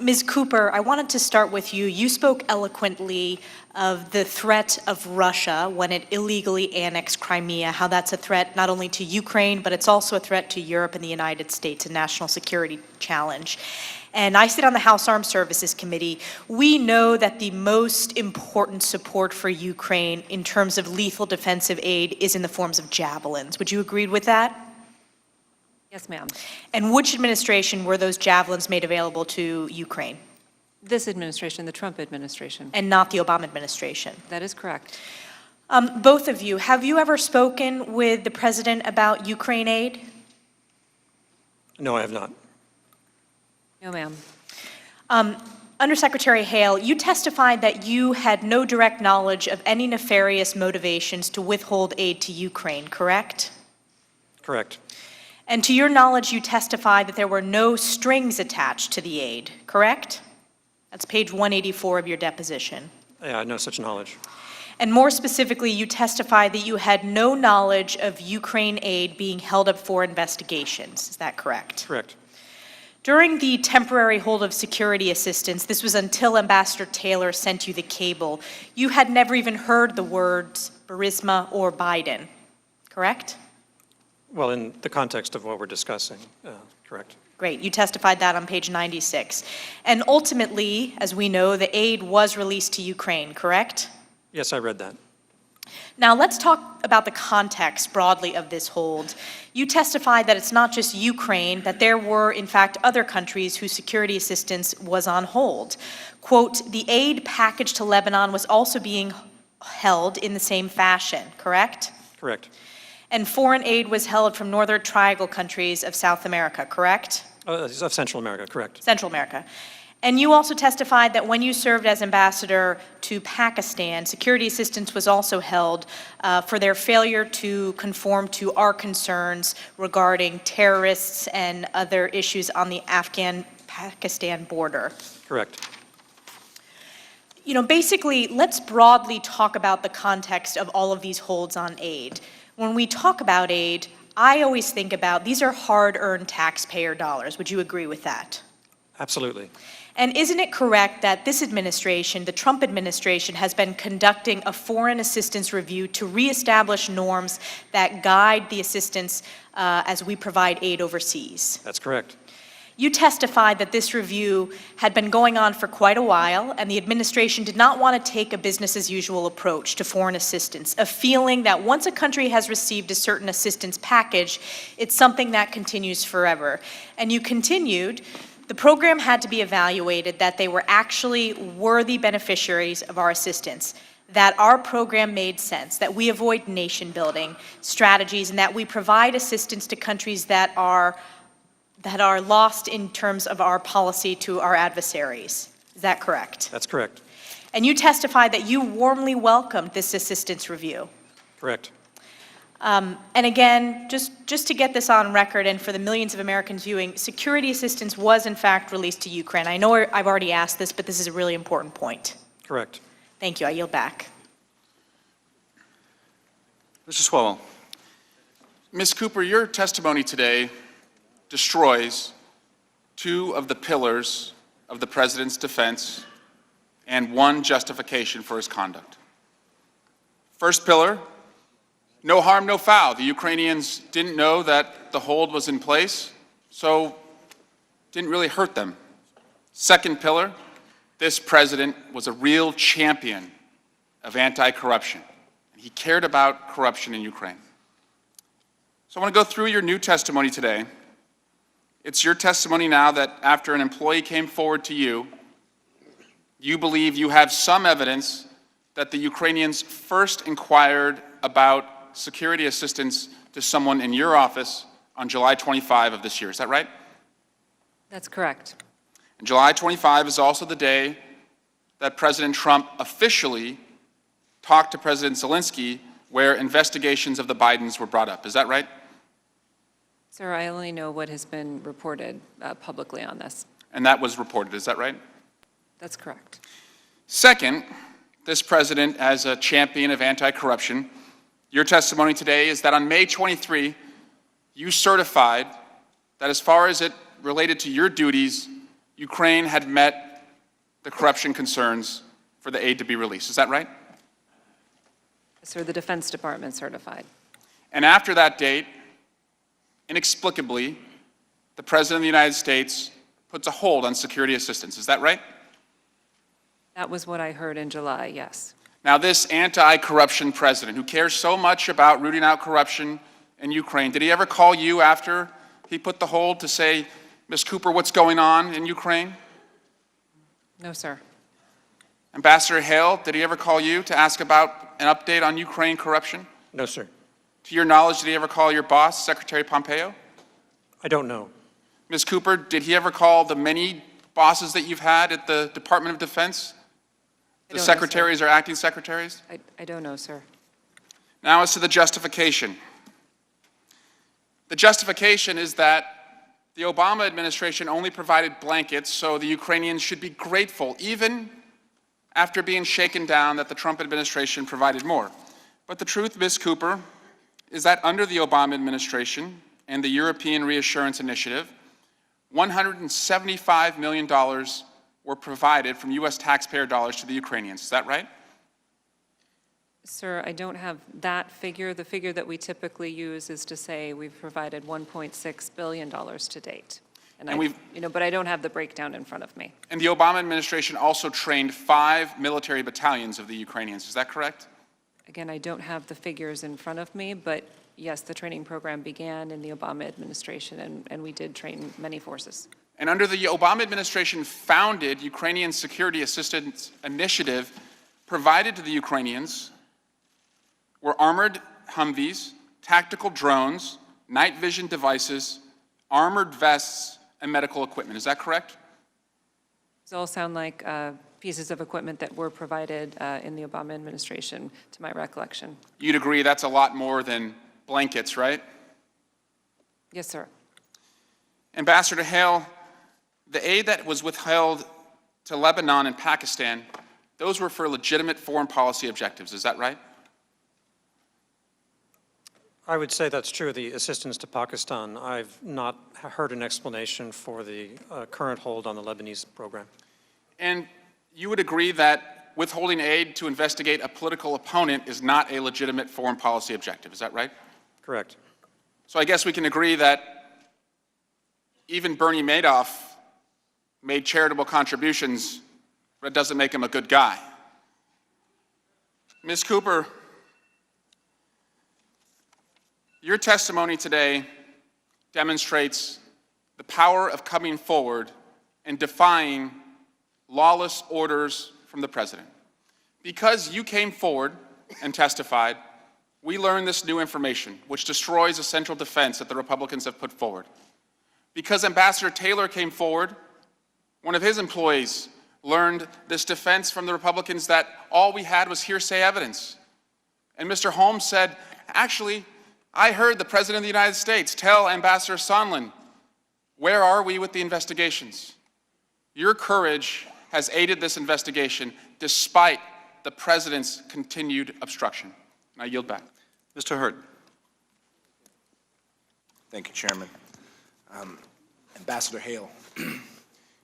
S16: Ms. Cooper, I wanted to start with you. You spoke eloquently of the threat of Russia when it illegally annexed Crimea, how that's a threat not only to Ukraine, but it's also a threat to Europe and the United States, a national security challenge. And I sit on the House Armed Services Committee. We know that the most important support for Ukraine in terms of lethal defensive aid is in the forms of javelins. Would you agree with that?
S4: Yes, ma'am.
S16: And which administration were those javelins made available to Ukraine?
S4: This administration, the Trump administration.
S16: And not the Obama administration?
S4: That is correct.
S16: Both of you, have you ever spoken with the president about Ukraine aid?
S3: No, I have not.
S4: No, ma'am.
S16: Undersecretary Hale, you testified that you had no direct knowledge of any nefarious motivations to withhold aid to Ukraine, correct?
S3: Correct.
S16: And to your knowledge, you testified that there were no strings attached to the aid, correct? That's page 184 of your deposition.
S3: Yeah, no such knowledge.
S16: And more specifically, you testified that you had no knowledge of Ukraine aid being held up for investigations. Is that correct?
S3: Correct.
S16: During the temporary hold of security assistance, this was until Ambassador Taylor sent you the cable, you had never even heard the words Burisma or Biden, correct?
S3: Well, in the context of what we're discussing, correct.
S16: Great, you testified that on page 96. And ultimately, as we know, the aid was released to Ukraine, correct?
S3: Yes, I read that.
S16: Now, let's talk about the context broadly of this hold. You testified that it's not just Ukraine, that there were, in fact, other countries whose security assistance was on hold. Quote, the aid package to Lebanon was also being held in the same fashion, correct?
S3: Correct.
S16: And foreign aid was held from Northern Triangle countries of South America, correct?
S3: Of Central America, correct.
S16: Central America. And you also testified that when you served as ambassador to Pakistan, security assistance was also held for their failure to conform to our concerns regarding terrorists and other issues on the Afghan-Pakistan border.
S3: Correct.
S16: You know, basically, let's broadly talk about the context of all of these holds on aid. When we talk about aid, I always think about these are hard-earned taxpayer dollars. Would you agree with that?
S3: Absolutely.
S16: And isn't it correct that this administration, the Trump administration, has been conducting a foreign assistance review to reestablish norms that guide the assistance as we provide aid overseas?
S3: That's correct.
S16: You testified that this review had been going on for quite a while, and the administration did not want to take a business-as-usual approach to foreign assistance, a feeling that once a country has received a certain assistance package, it's something that continues forever. And you continued, the program had to be evaluated that they were actually worthy beneficiaries of our assistance, that our program made sense, that we avoid nation-building strategies, and that we provide assistance to countries that are lost in terms of our policy to our adversaries. Is that correct?
S3: That's correct.
S16: And you testified that you warmly welcomed this assistance review.
S3: Correct.
S16: And again, just to get this on record and for the millions of Americans viewing, security assistance was in fact released to Ukraine. I know I've already asked this, but this is a really important point.
S3: Correct.
S16: Thank you. I yield back.
S1: Mr. Swalwell.
S17: Ms. Cooper, your testimony today destroys two of the pillars of the president's defense and one justification for his conduct. First pillar, no harm, no foul. The Ukrainians didn't know that the hold was in place, so didn't really hurt them. Second pillar, this president was a real champion of anti-corruption. He cared about corruption in Ukraine. So I want to go through your new testimony today. It's your testimony now that after an employee came forward to you, you believe you have some evidence that the Ukrainians first inquired about security assistance to someone in your office on July 25 of this year. Is that right?
S4: That's correct.
S17: And July 25 is also the day that President Trump officially talked to President Szalinski, where investigations of the Bidens were brought up. Is that right?
S4: Sir, I only know what has been reported publicly on this.
S17: And that was reported. Is that right?
S4: That's correct.
S17: Second, this president, as a champion of anti-corruption, your testimony today is that on May 23, you certified that as far as it related to your duties, Ukraine had met the corruption concerns for the aid to be released. Is that right?
S4: Sir, the Defense Department certified.
S17: And after that date, inexplicably, the President of the United States puts a hold on security assistance. Is that right?
S4: That was what I heard in July, yes.
S17: Now, this anti-corruption president who cares so much about rooting out corruption in Ukraine, did he ever call you after he put the hold to say, Ms. Cooper, what's going on in Ukraine?
S4: No, sir.
S17: Ambassador Hale, did he ever call you to ask about an update on Ukraine corruption?
S3: No, sir.
S17: To your knowledge, did he ever call your boss, Secretary Pompeo?
S3: I don't know.
S17: Ms. Cooper, did he ever call the many bosses that you've had at the Department of Defense? The secretaries or acting secretaries?
S4: I don't know, sir.
S17: Now, as to the justification. The justification is that the Obama administration only provided blankets, so the Ukrainians should be grateful, even after being shaken down, that the Trump administration provided more. But the truth, Ms. Cooper, is that under the Obama administration and the European Reassurance Initiative, $175 million were provided from U.S. taxpayer dollars to the Ukrainians. Is that right?
S4: Sir, I don't have that figure. The figure that we typically use is to say we've provided $1.6 billion to date. But I don't have the breakdown in front of me.
S17: And the Obama administration also trained 5 military battalions of the Ukrainians. Is that correct?
S4: Again, I don't have the figures in front of me, but yes, the training program began in the Obama administration, and we did train many forces.
S17: And under the Obama administration founded Ukrainian Security Assistance Initiative, provided to the Ukrainians were armored Humvees, tactical drones, night vision devices, armored vests, and medical equipment. Is that correct?
S4: These all sound like pieces of equipment that were provided in the Obama administration, to my recollection.
S17: You'd agree that's a lot more than blankets, right?
S4: Yes, sir.
S17: Ambassador Hale, the aid that was withheld to Lebanon and Pakistan, those were for legitimate foreign policy objectives. Is that right?
S3: I would say that's true. The assistance to Pakistan, I've not heard an explanation for the current hold on the Lebanese program.
S17: And you would agree that withholding aid to investigate a political opponent is not a legitimate foreign policy objective. Is that right?
S3: Correct.
S17: So I guess we can agree that even Bernie Madoff made charitable contributions, but it doesn't make him a good guy. Ms. Cooper, your testimony today demonstrates the power of coming forward and defying lawless orders from the president. Because you came forward and testified, we learned this new information, which destroys a central defense that the Republicans have put forward. Because Ambassador Taylor came forward, one of his employees learned this defense from the Republicans that all we had was hearsay evidence. And Mr. Holmes said, actually, I heard the President of the United States tell Ambassador Zhanlin, where are we with the investigations? Your courage has aided this investigation despite the President's continued obstruction. And I yield back.
S1: Mr. Hurd.
S18: Thank you, Chairman. Ambassador Hale,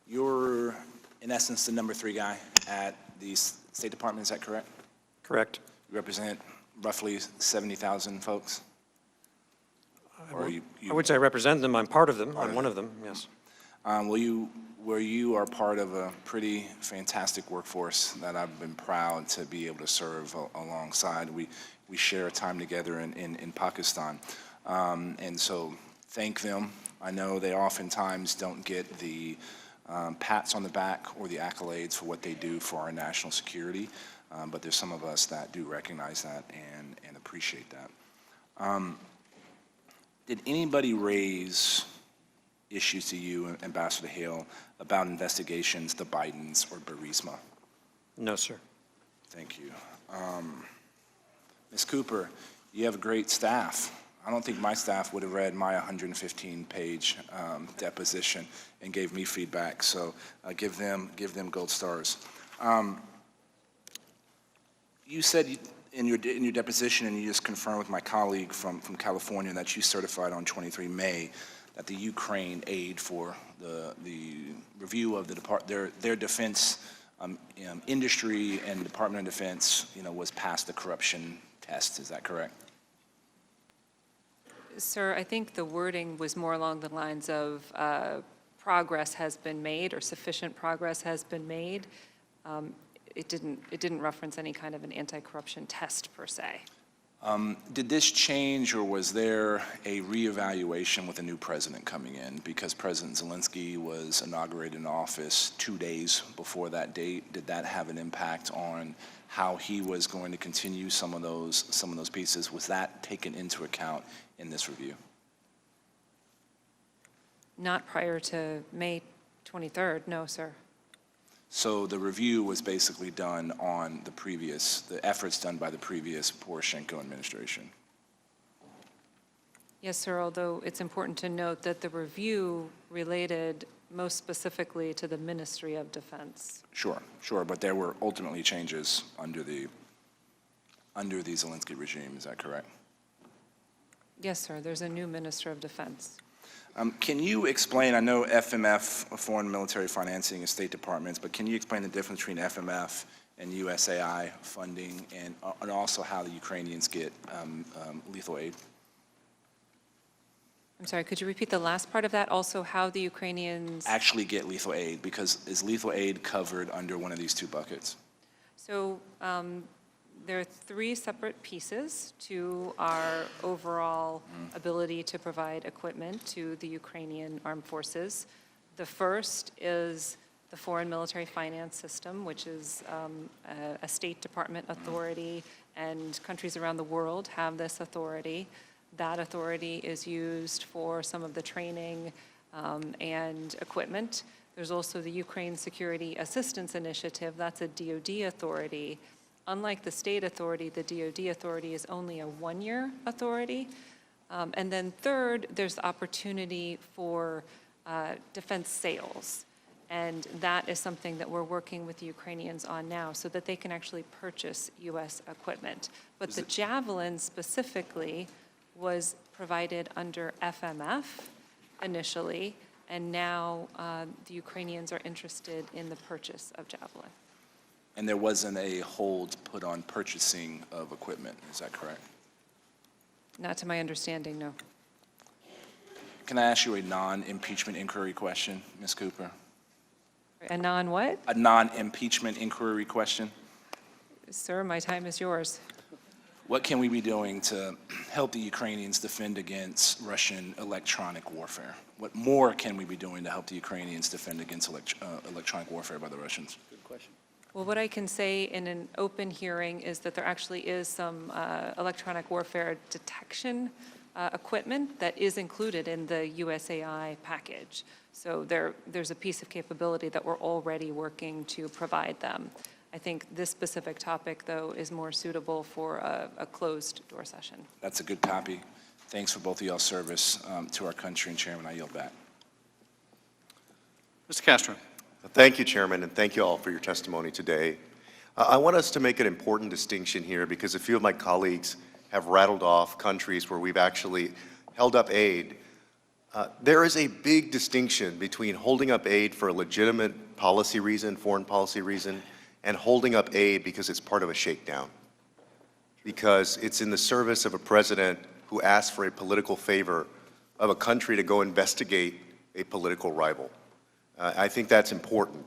S18: you're in essence the number 3 guy at the State Department, is that correct?
S3: Correct.
S18: You represent roughly 70,000 folks?
S3: I would say I represent them. I'm part of them. I'm one of them, yes.
S18: You are part of a pretty fantastic workforce that I've been proud to be able to serve alongside. We share a time together in Pakistan. And so thank them. I know they oftentimes don't get the pats on the back or the accolades for what they do for our national security, but there's some of us that do recognize that and appreciate that. Did anybody raise issues to you, Ambassador Hale, about investigations to Bidens or Burisma?
S3: No, sir.
S18: Thank you. Ms. Cooper, you have a great staff. I don't think my staff would have read my 115-page deposition and gave me feedback, so give them gold stars. You said in your deposition, and you just confirmed with my colleague from California, that you certified on 23 May that the Ukraine aid for the review of their defense industry and Department of Defense, was past the corruption test. Is that correct?
S4: Sir, I think the wording was more along the lines of progress has been made or sufficient progress has been made. It didn't reference any kind of an anti-corruption test per se.
S18: Did this change, or was there a reevaluation with a new president coming in? Because President Szalinski was inaugurated in office 2 days before that date. Did that have an impact on how he was going to continue some of those pieces? Was that taken into account in this review?
S4: Not prior to May 23rd, no, sir.
S18: So the review was basically done on the efforts done by the previous Poroshenko administration.
S4: Yes, sir, although it's important to note that the review related most specifically to the Ministry of Defense.
S18: Sure, but there were ultimately changes under the Szalinski regime, is that correct?
S4: Yes, sir, there's a new Minister of Defense.
S18: Can you explain, I know FMF, Foreign Military Financing, is State Departments, but can you explain the difference between FMF and USAI funding, and also how the Ukrainians get lethal aid?
S4: I'm sorry, could you repeat the last part of that? Also, how the Ukrainians
S18: Actually get lethal aid, because is lethal aid covered under one of these two buckets?
S4: So there are three separate pieces to our overall ability to provide equipment to the Ukrainian armed forces. The first is the Foreign Military Finance System, which is a State Department authority, and countries around the world have this authority. That authority is used for some of the training and equipment. There's also the Ukraine Security Assistance Initiative. That's a DoD authority. Unlike the state authority, the DoD authority is only a one-year authority. And then third, there's the opportunity for defense sales. And that is something that we're working with the Ukrainians on now so that they can actually purchase U.S. equipment. But the Javelin specifically was provided under FMF initially, and now the Ukrainians are interested in the purchase of Javelin.
S18: And there wasn't a hold put on purchasing of equipment, is that correct?
S4: Not to my understanding, no.
S18: Can I ask you a non-impeachment inquiry question, Ms. Cooper?
S4: A non-what?
S18: A non-impeachment inquiry question.
S4: Sir, my time is yours.
S18: What can we be doing to help the Ukrainians defend against Russian electronic warfare? What more can we be doing to help the Ukrainians defend against electronic warfare by the Russians? Good question.
S4: Well, what I can say in an open hearing is that there actually is some electronic warfare detection equipment that is included in the USAI package. So there's a piece of capability that we're already working to provide them. I think this specific topic, though, is more suitable for a closed-door session.
S18: That's a good copy. Thanks for both of y'all's service to our country, and Chairman, I yield back.
S1: Mr. Castro.
S19: Thank you, Chairman, and thank you all for your testimony today. I want us to make an important distinction here because a few of my colleagues have rattled off countries where we've actually held up aid. There is a big distinction between holding up aid for a legitimate policy reason, foreign policy reason, and holding up aid because it's part of a shakedown, because it's in the service of a president who asked for a political favor of a country to go investigate a political rival. I think that's important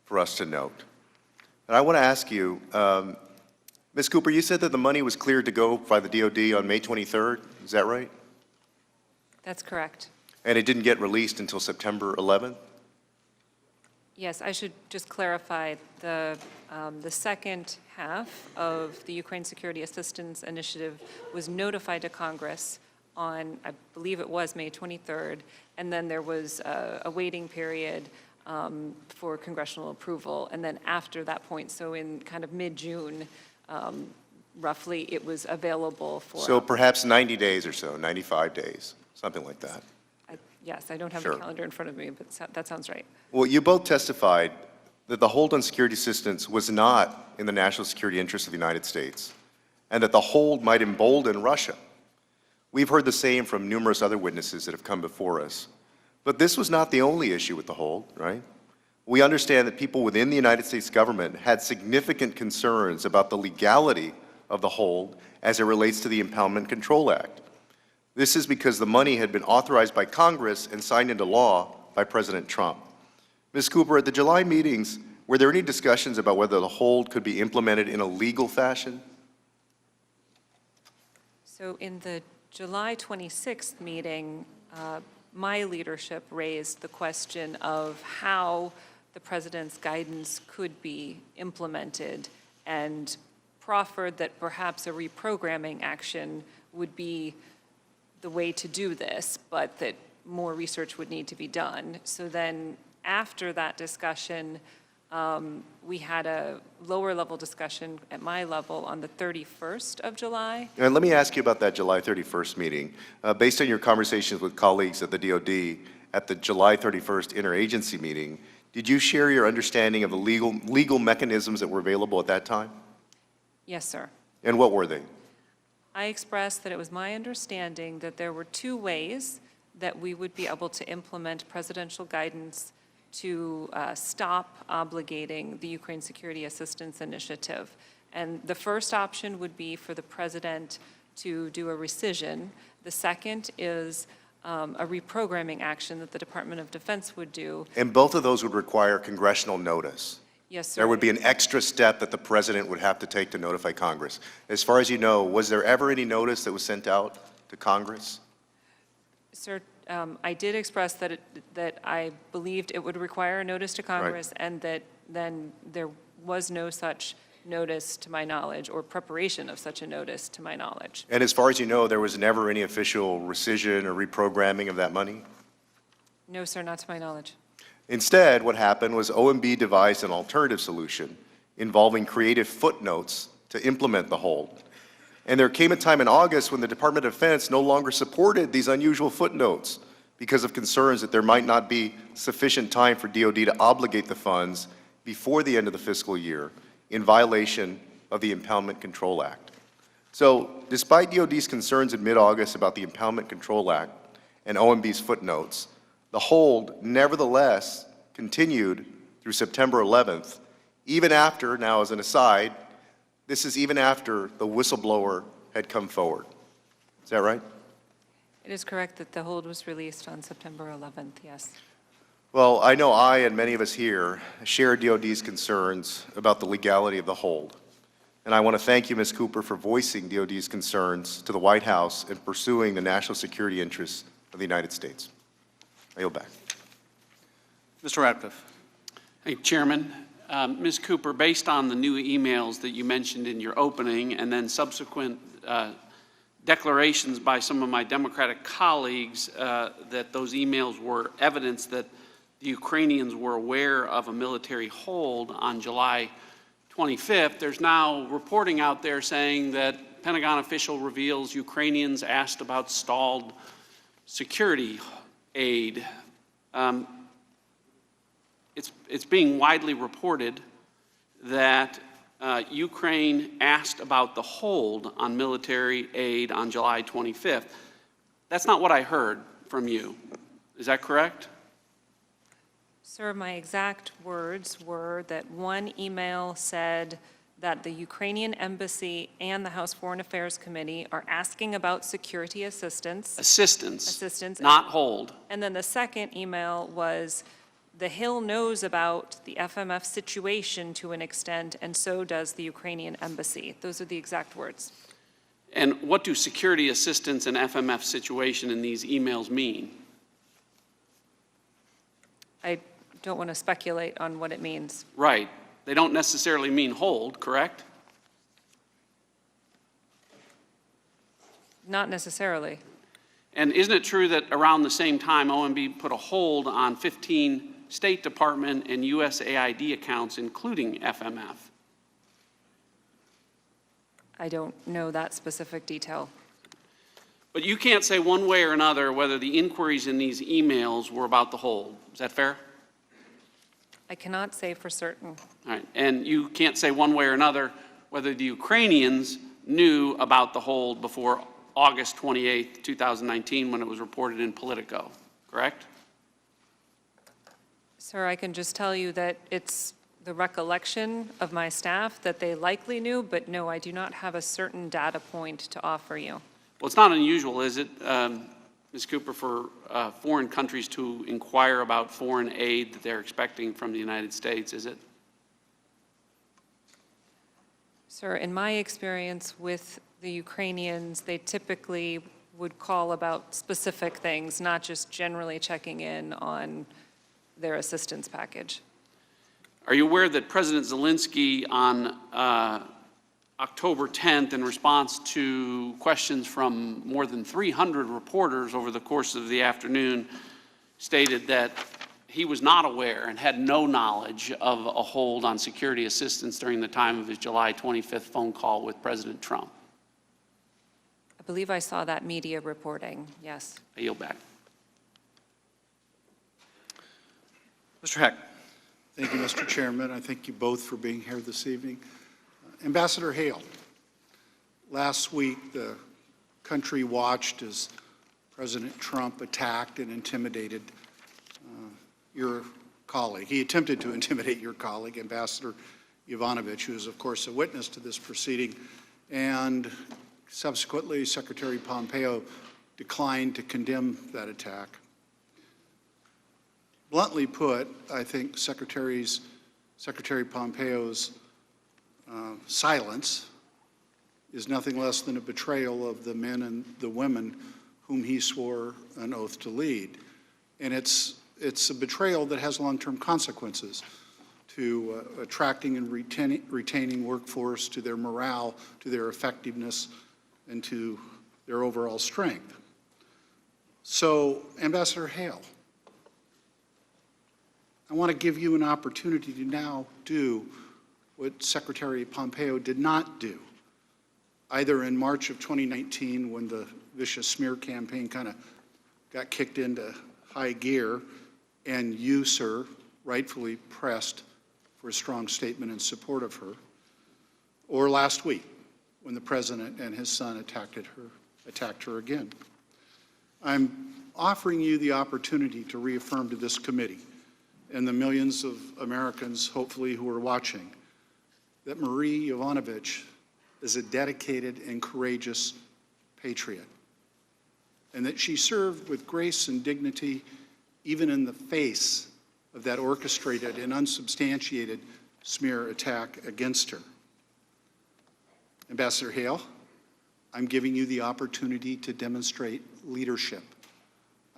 S19: for us to note. And I want to ask you, Ms. Cooper, you said that the money was cleared to go by the DoD on May 23rd. Is that right?
S4: That's correct.
S19: And it didn't get released until September 11th?
S4: Yes, I should just clarify, the second half of the Ukraine Security Assistance Initiative was notified to Congress on, I believe it was May 23rd, and then there was a waiting period for congressional approval. And then after that point, so in kind of mid-June, roughly, it was available for.
S19: So perhaps 90 days or so, 95 days, something like that.
S4: Yes, I don't have
S19: Sure.
S4: the calendar in front of me, but that sounds right.
S19: Well, you both testified that the hold on security assistance was not in the national security interests of the United States, and that the hold might embolden Russia. We've heard the same from numerous other witnesses that have come before us. But this was not the only issue with the hold, right? We understand that people within the United States government had significant concerns about the legality of the hold as it relates to the Impeachment Control Act. This is because the money had been authorized by Congress and signed into law by President Trump. Ms. Cooper, at the July meetings, were there any discussions about whether the hold could be implemented in a legal fashion?
S4: So in the July 26th meeting, my leadership raised the question of how the president's guidance could be implemented and proffered that perhaps a reprogramming action would be the way to do this, but that more research would need to be done. So then after that discussion, we had a lower level discussion at my level on the 31st of July.
S19: And let me ask you about that July 31st meeting. Based on your conversations with colleagues at the DOD at the July 31st interagency meeting, did you share your understanding of the legal mechanisms that were available at that time?
S4: Yes, sir.
S19: And what were they?
S4: I expressed that it was my understanding that there were two ways that we would be able to implement presidential guidance to stop obligating the Ukraine Security Assistance Initiative. And the first option would be for the president to do a rescission. The second is a reprogramming action that the Department of Defense would do.
S19: And both of those would require congressional notice.
S4: Yes, sir.
S19: There would be an extra step that the president would have to take to notify Congress. As far as you know, was there ever any notice that was sent out to Congress?
S4: Sir, I did express that that I believed it would require a notice to Congress, and that then there was no such notice to my knowledge, or preparation of such a notice to my knowledge.
S19: And as far as you know, there was never any official rescission or reprogramming of that money?
S4: No, sir, not to my knowledge.
S19: Instead, what happened was OMB devised an alternative solution involving creative footnotes to implement the hold. And there came a time in August when the Department of Defense no longer supported these unusual footnotes because of concerns that there might not be sufficient time for DOD to obligate the funds before the end of the fiscal year in violation of the Impeachment Control Act. So despite DOD's concerns in mid-August about the Impeachment Control Act and OMB's footnotes, the hold nevertheless continued through September 11th, even after, now as an aside, this is even after the whistleblower had come forward. Is that right?
S4: It is correct that the hold was released on September 11th, yes.
S19: Well, I know I and many of us here share DOD's concerns about the legality of the hold. And I want to thank you, Ms. Cooper, for voicing DOD's concerns to the White House and pursuing the national security interests of the United States. I yield back.
S1: Mr. Ratcliffe.
S5: Hey, Chairman. Ms. Cooper, based on the new emails that you mentioned in your opening and then subsequent declarations by some of my Democratic colleagues that those emails were evidence that the Ukrainians were aware of a military hold on July 25th, there's now reporting out there saying that Pentagon official reveals Ukrainians asked about stalled security aid. It's being widely reported that Ukraine asked about the hold on military aid on July 25th. That's not what I heard from you. Is that correct?
S4: Sir, my exact words were that one email said that the Ukrainian Embassy and the House Foreign Affairs Committee are asking about security assistance.
S5: Assistance, not hold.
S4: And then the second email was, the Hill knows about the FMF situation to an extent, and so does the Ukrainian Embassy. Those are the exact words.
S5: And what do security assistance and FMF situation in these emails mean?
S4: I don't want to speculate on what it means.
S5: Right. They don't necessarily mean hold, correct?
S4: Not necessarily.
S5: And isn't it true that around the same time, OMB put a hold on 15 State Department and USAID accounts, including FMF?
S4: I don't know that specific detail.
S5: But you can't say one way or another whether the inquiries in these emails were about the hold. Is that fair?
S4: I cannot say for certain.
S5: All right. And you can't say one way or another whether the Ukrainians knew about the hold before August 28, 2019, when it was reported in Politico, correct?
S4: Sir, I can just tell you that it's the recollection of my staff that they likely knew, but no, I do not have a certain data point to offer you.
S5: Well, it's not unusual, is it, Ms. Cooper, for foreign countries to inquire about foreign aid that they're expecting from the United States, is it?
S4: Sir, in my experience with the Ukrainians, they typically would call about specific things, not just generally checking in on their assistance package.
S5: Are you aware that President Szalinski on October 10th, in response to questions from more than 300 reporters over the course of the afternoon, stated that he was not aware and had no knowledge of a hold on security assistance during the time of his July 25th phone call with President Trump?
S4: I believe I saw that media reporting, yes.
S5: I yield back.
S20: Mr. Heck. Thank you, Mr. Chairman. I thank you both for being here this evening. Ambassador Hale, last week the country watched as President Trump attacked and intimidated your colleague. He attempted to intimidate your colleague, Ambassador Yovanovitch, who is, of course, a witness to this proceeding, and subsequently Secretary Pompeo declined to condemn that attack. Bluntly put, I think Secretary Pompeo's silence is nothing less than a betrayal of the men and the women whom he swore an oath to lead. And it's a betrayal that has long-term consequences to attracting and retaining workforce, to their morale, to their effectiveness, and to their overall strength. So, Ambassador Hale, I want to give you an opportunity to now do what Secretary Pompeo did not do, either in March of 2019 when the vicious smear campaign kind of got kicked into high gear and you, sir, rightfully pressed for a strong statement in support of her, or last week when the President and his son attacked her again. I'm offering you the opportunity to reaffirm to this committee and the millions of Americans, hopefully, who are watching, that Marie Yovanovitch is a dedicated and courageous patriot, and that she served with grace and dignity even in the face of that orchestrated and unsubstantiated smear attack against her. Ambassador Hale, I'm giving you the opportunity to demonstrate leadership.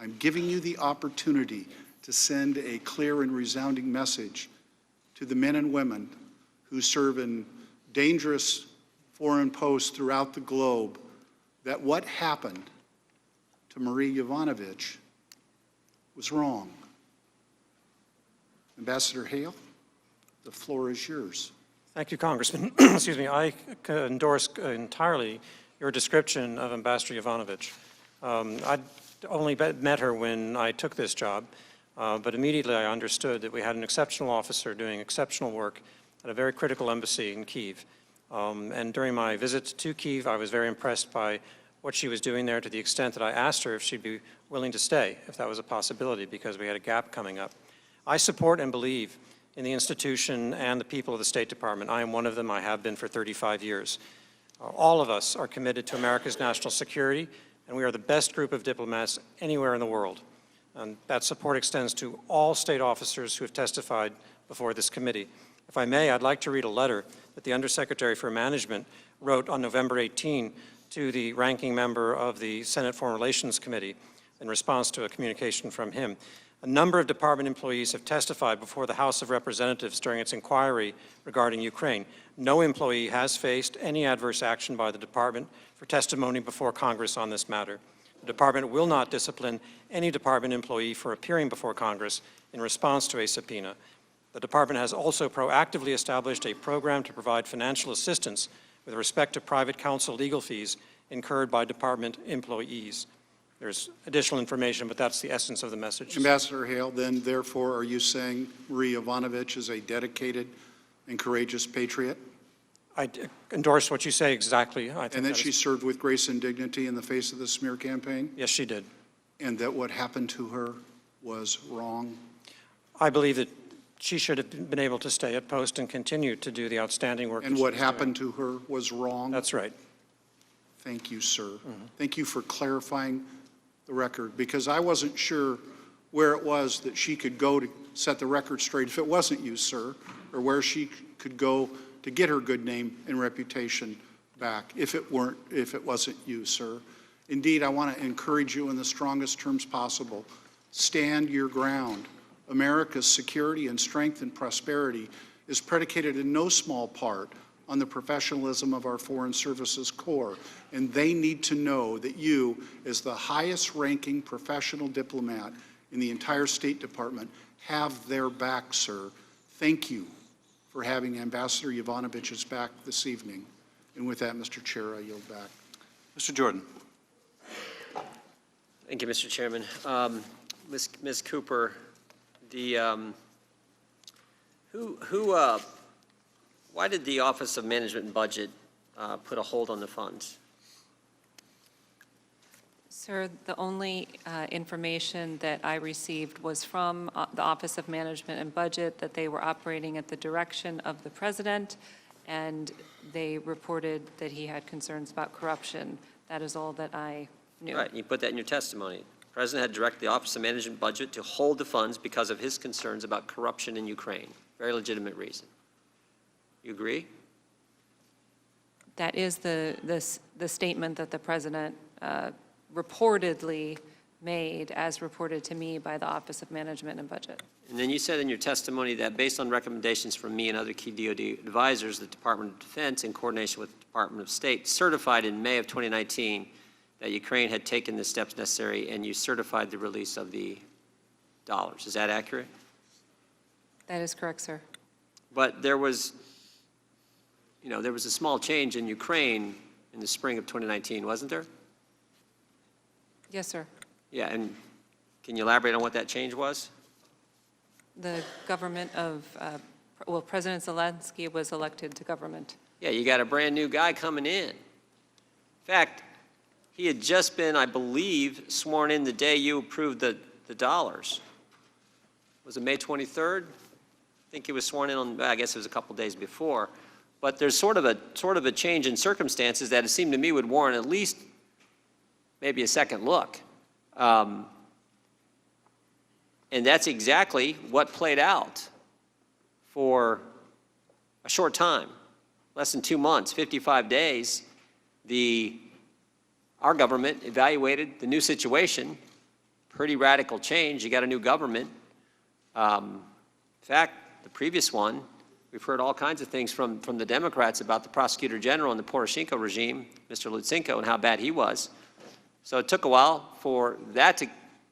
S20: I'm giving you the opportunity to send a clear and resounding message to the men and women who serve in dangerous foreign posts throughout the globe that what happened to Marie Yovanovitch was wrong. Ambassador Hale, the floor is yours.
S3: Thank you, Congressman. Excuse me. I endorse entirely your description of Ambassador Yovanovitch. I'd only met her when I took this job, but immediately I understood that we had an exceptional officer doing exceptional work at a very critical embassy in Kyiv. And during my visit to Kyiv, I was very impressed by what she was doing there, to the extent that I asked her if she'd be willing to stay, if that was a possibility, because we had a gap coming up. I support and believe in the institution and the people of the State Department. I am one of them. I have been for 35 years. All of us are committed to America's national security, and we are the best group of diplomats anywhere in the world. And that support extends to all state officers who have testified before this committee. If I may, I'd like to read a letter that the Undersecretary for Management wrote on November 18 to the ranking member of the Senate Foreign Relations Committee in response to a communication from him. A number of department employees have testified before the House of Representatives during its inquiry regarding Ukraine. No employee has faced any adverse action by the department for testimony before Congress on this matter. The department will not discipline any department employee for appearing before Congress in response to a subpoena. The department has also proactively established a program to provide financial assistance with respect to private counsel legal fees incurred by department employees. There's additional information, but that's the essence of the message.
S20: Ambassador Hale, then therefore are you saying Marie Yovanovitch is a dedicated and courageous patriot?
S3: I endorse what you say exactly.
S20: And that she served with grace and dignity in the face of the smear campaign?
S3: Yes, she did.
S20: And that what happened to her was wrong?
S3: I believe that she should have been able to stay at post and continue to do the outstanding work.
S20: And what happened to her was wrong?
S3: That's right.
S20: Thank you, sir. Thank you for clarifying the record, because I wasn't sure where it was that she could go to set the record straight if it wasn't you, sir, or where she could go to get her good name and reputation back if it wasn't you, sir. Indeed, I want to encourage you in the strongest terms possible. Stand your ground. America's security and strength and prosperity is predicated in no small part on the professionalism of our Foreign Services Corps, and they need to know that you, as the highest-ranking professional diplomat in the entire State Department, have their back, sir. Thank you for having Ambassador Yovanovitch's back this evening. And with that, Mr. Chair, I yield back.
S1: Mr. Jordan.
S10: Thank you, Mr. Chairman. Ms. Cooper, why did the Office of Management and Budget put a hold on the funds?
S4: Sir, the only information that I received was from the Office of Management and Budget that they were operating at the direction of the President, and they reported that he had concerns about corruption. That is all that I knew.
S10: Right, you put that in your testimony. The President had directed the Office of Management and Budget to hold the funds because of his concerns about corruption in Ukraine. Very legitimate reason. You agree?
S4: That is the statement that the President reportedly made, as reported to me by the Office of Management and Budget.
S10: And then you said in your testimony that based on recommendations from me and other key DoD advisors, the Department of Defense, in coordination with the Department of State, certified in May of 2019 that Ukraine had taken the steps necessary, and you certified the release of the dollars. Is that accurate?
S4: That is correct, sir.
S10: But there was a small change in Ukraine in the spring of 2019, wasn't there?
S4: Yes, sir.
S10: Yeah, and can you elaborate on what that change was?
S4: The government of, President Szalinski was elected to government.
S10: Yeah, you got a brand new guy coming in. In fact, he had just been, I believe, sworn in the day you approved the dollars. Was it May 23rd? I think he was sworn in on, I guess it was a couple days before. But there's sort of a change in circumstances that it seemed to me would warrant at least maybe a second look. And that's exactly what played out for a short time, less than 2 months, 55 days. Our government evaluated the new situation, pretty radical change. You got a new government. In fact, the previous one, we've heard all kinds of things from the Democrats about the Prosecutor General and the Poroshenko regime, Mr. Lutsenko, and how bad he was. So it took a while for that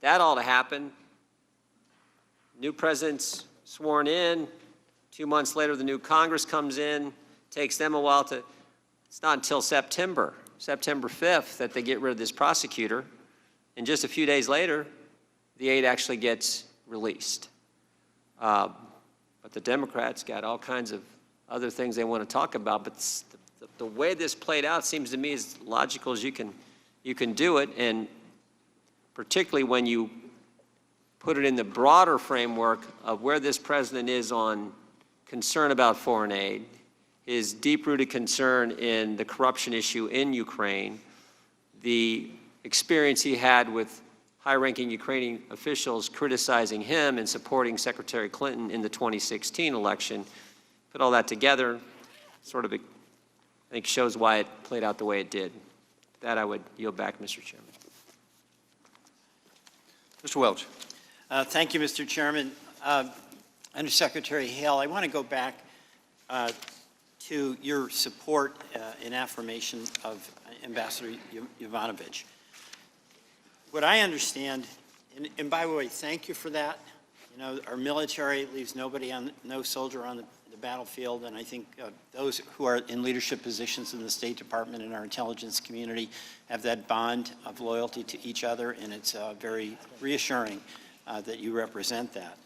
S10: all to happen. New president's sworn in. 2 months later, the new Congress comes in. Takes them a while to, it's not until September 5th, that they get rid of this prosecutor. And just a few days later, the aid actually gets released. But the Democrats got all kinds of other things they want to talk about. But the way this played out seems to me as logical as you can do it, and particularly when you put it in the broader framework of where this president is on concern about foreign aid, his deep-rooted concern in the corruption issue in Ukraine, the experience he had with high-ranking Ukrainian officials criticizing him and supporting Secretary Clinton in the 2016 election. Put all that together, sort of, I think, shows why it played out the way it did. That I would yield back, Mr. Chairman.
S1: Mr. Welch.
S21: Thank you, Mr. Chairman. Undersecretary Hale, I want to go back to your support and affirmation of Ambassador Yovanovitch. What I understand, and by the way, thank you for that. You know, our military leaves no soldier on the battlefield, and I think those who are in leadership positions in the State Department and our intelligence community have that bond of loyalty to each other, and it's very reassuring that you represent that.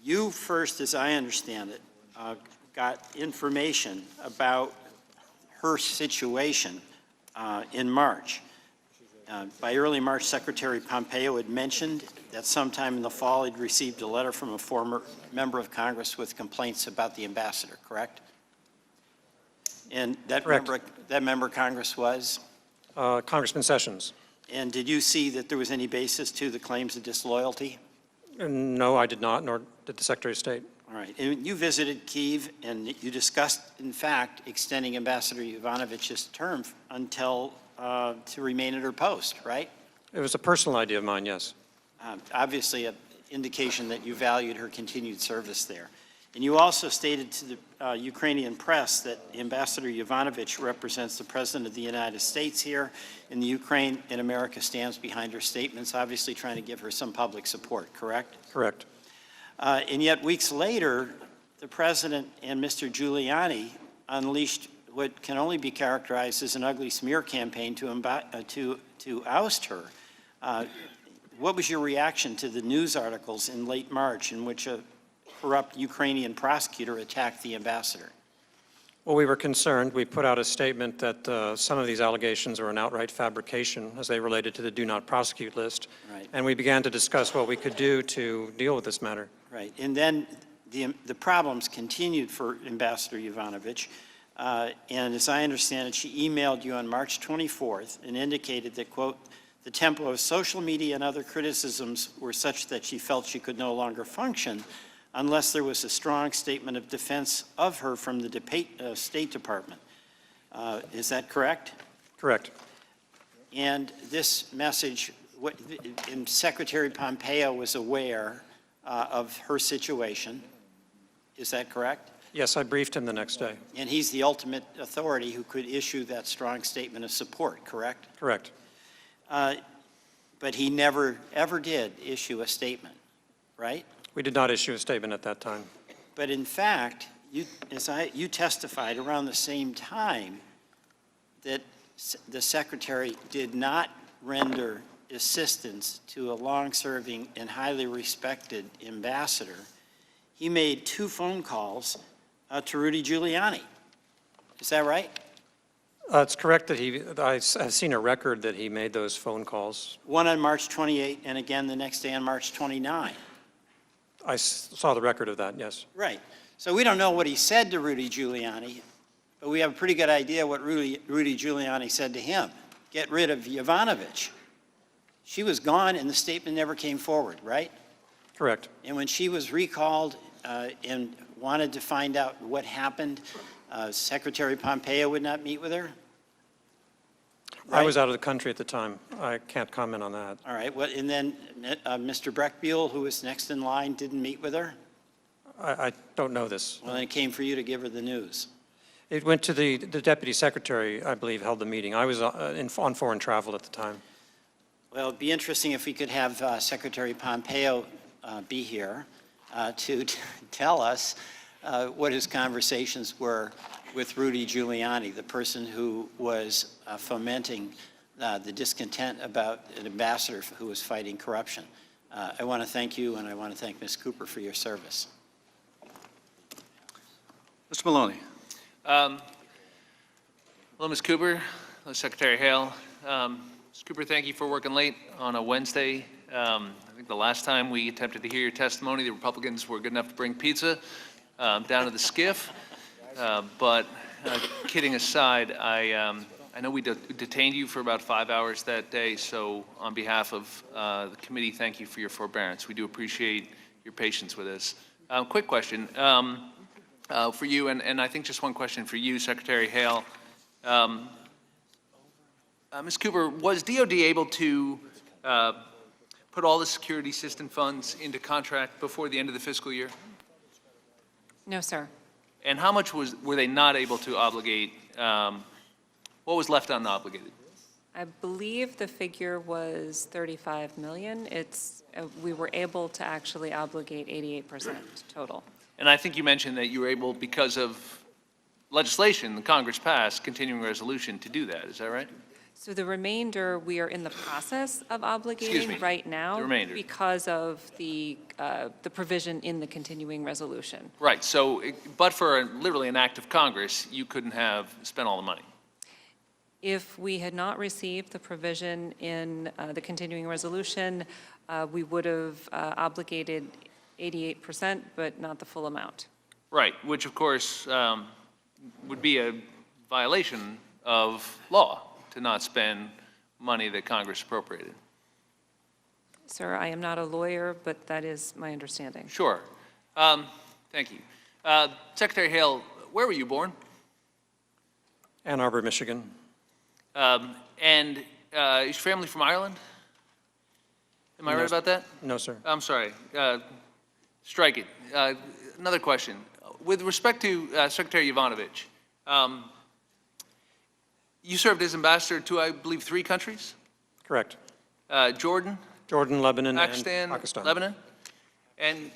S21: You first, as I understand it, got information about her situation in March. By early March, Secretary Pompeo had mentioned that sometime in the fall he'd received a letter from a former member of Congress with complaints about the ambassador, correct? And that member of Congress was?
S3: Congressman Sessions.
S21: And did you see that there was any basis to the claims of disloyalty?
S3: No, I did not, nor did the Secretary of State.
S21: All right. And you visited Kyiv, and you discussed, in fact, extending Ambassador Yovanovitch's term until to remain at her post, right?
S3: It was a personal idea of mine, yes.
S21: Obviously, an indication that you valued her continued service there. And you also stated to the Ukrainian press that Ambassador Yovanovitch represents the President of the United States here in the Ukraine, and America stands behind her statements, obviously trying to give her some public support, correct?
S3: Correct.
S21: And yet, weeks later, the President and Mr. Giuliani unleashed what can only be characterized as an ugly smear campaign to oust her. What was your reaction to the news articles in late March in which a corrupt Ukrainian prosecutor attacked the ambassador?
S3: Well, we were concerned. We put out a statement that some of these allegations are an outright fabrication as they related to the do not prosecute list.
S21: Right.
S3: And we began to discuss what we could do to deal with this matter.
S21: Right. And then the problems continued for Ambassador Yovanovitch. And as I understand it, she emailed you on March 24th and indicated that, quote, the tempo of social media and other criticisms were such that she felt she could no longer function unless there was a strong statement of defense of her from the State Department. Is that correct?
S3: Correct.
S21: And this message, and Secretary Pompeo was aware of her situation. Is that correct?
S3: Yes, I briefed him the next day.
S21: And he's the ultimate authority who could issue that strong statement of support, correct?
S3: Correct.
S21: But he never, ever did issue a statement, right?
S3: We did not issue a statement at that time.
S21: But in fact, you testified around the same time that the Secretary did not render assistance to a long-serving and highly respected ambassador. He made 2 phone calls to Rudy Giuliani. Is that right?
S3: It's correct that I've seen a record that he made those phone calls.
S21: One on March 28 and again the next day on March 29.
S3: I saw the record of that, yes.
S21: Right. So we don't know what he said to Rudy Giuliani, but we have a pretty good idea what Rudy Giuliani said to him. Get rid of Yovanovitch. She was gone and the statement never came forward, right?
S3: Correct.
S21: And when she was recalled and wanted to find out what happened, Secretary Pompeo would not meet with her? Right?
S3: I was out of the country at the time. I can't comment on that.
S21: All right. And then Mr. Breckbuell, who was next in line, didn't meet with her?
S3: I don't know this.
S21: Well, then it came for you to give her the news.
S3: It went to the Deputy Secretary, I believe, held the meeting. I was on foreign travel at the time.
S21: Well, it'd be interesting if we could have Secretary Pompeo be here to tell us what his conversations were with Rudy Giuliani, the person who was fomenting the discontent about an ambassador who was fighting corruption. I want to thank you, and I want to thank Ms. Cooper for your service.
S1: Mr. Maloney.
S22: Hello, Ms. Cooper. Hello, Secretary Hale. Ms. Cooper, thank you for working late on a Wednesday. I think the last time we attempted to hear your testimony, the Republicans were good enough to bring pizza down to the skiff. But kidding aside, I know we detained you for about 5 hours that day, so on behalf of the committee, thank you for your forbearance. We do appreciate your patience with us. Quick question for you, and I think just one question for you, Secretary Hale. Ms. Cooper, was DOD able to put all the security assistance funds into contract before the end of the fiscal year?
S4: No, sir.
S22: And how much were they not able to obligate? What was left unobligated?
S4: I believe the figure was 35 million. We were able to actually obligate 88% total.
S22: And I think you mentioned that you were able, because of legislation the Congress passed, continuing resolution, to do that. Is that right?
S4: So the remainder, we are in the process of obligating right now
S22: the remainder.
S4: because of the provision in the continuing resolution.
S22: Right. So, but for literally an act of Congress, you couldn't have spent all the money.
S4: If we had not received the provision in the continuing resolution, we would have obligated 88%, but not the full amount.
S22: Right, which of course would be a violation of law to not spend money that Congress appropriated.
S4: Sir, I am not a lawyer, but that is my understanding.
S22: Sure. Thank you. Secretary Hale, where were you born?
S3: Ann Arbor, Michigan.
S22: And is your family from Ireland? Am I right about that?
S3: No, sir.
S22: I'm sorry. Strike it. Another question. With respect to Secretary Yovanovitch, you served as ambassador to, I believe, 3 countries?
S3: Correct.
S22: Jordan,
S3: Lebanon,
S22: Pakistan,
S3: and Pakistan.
S22: Lebanon. And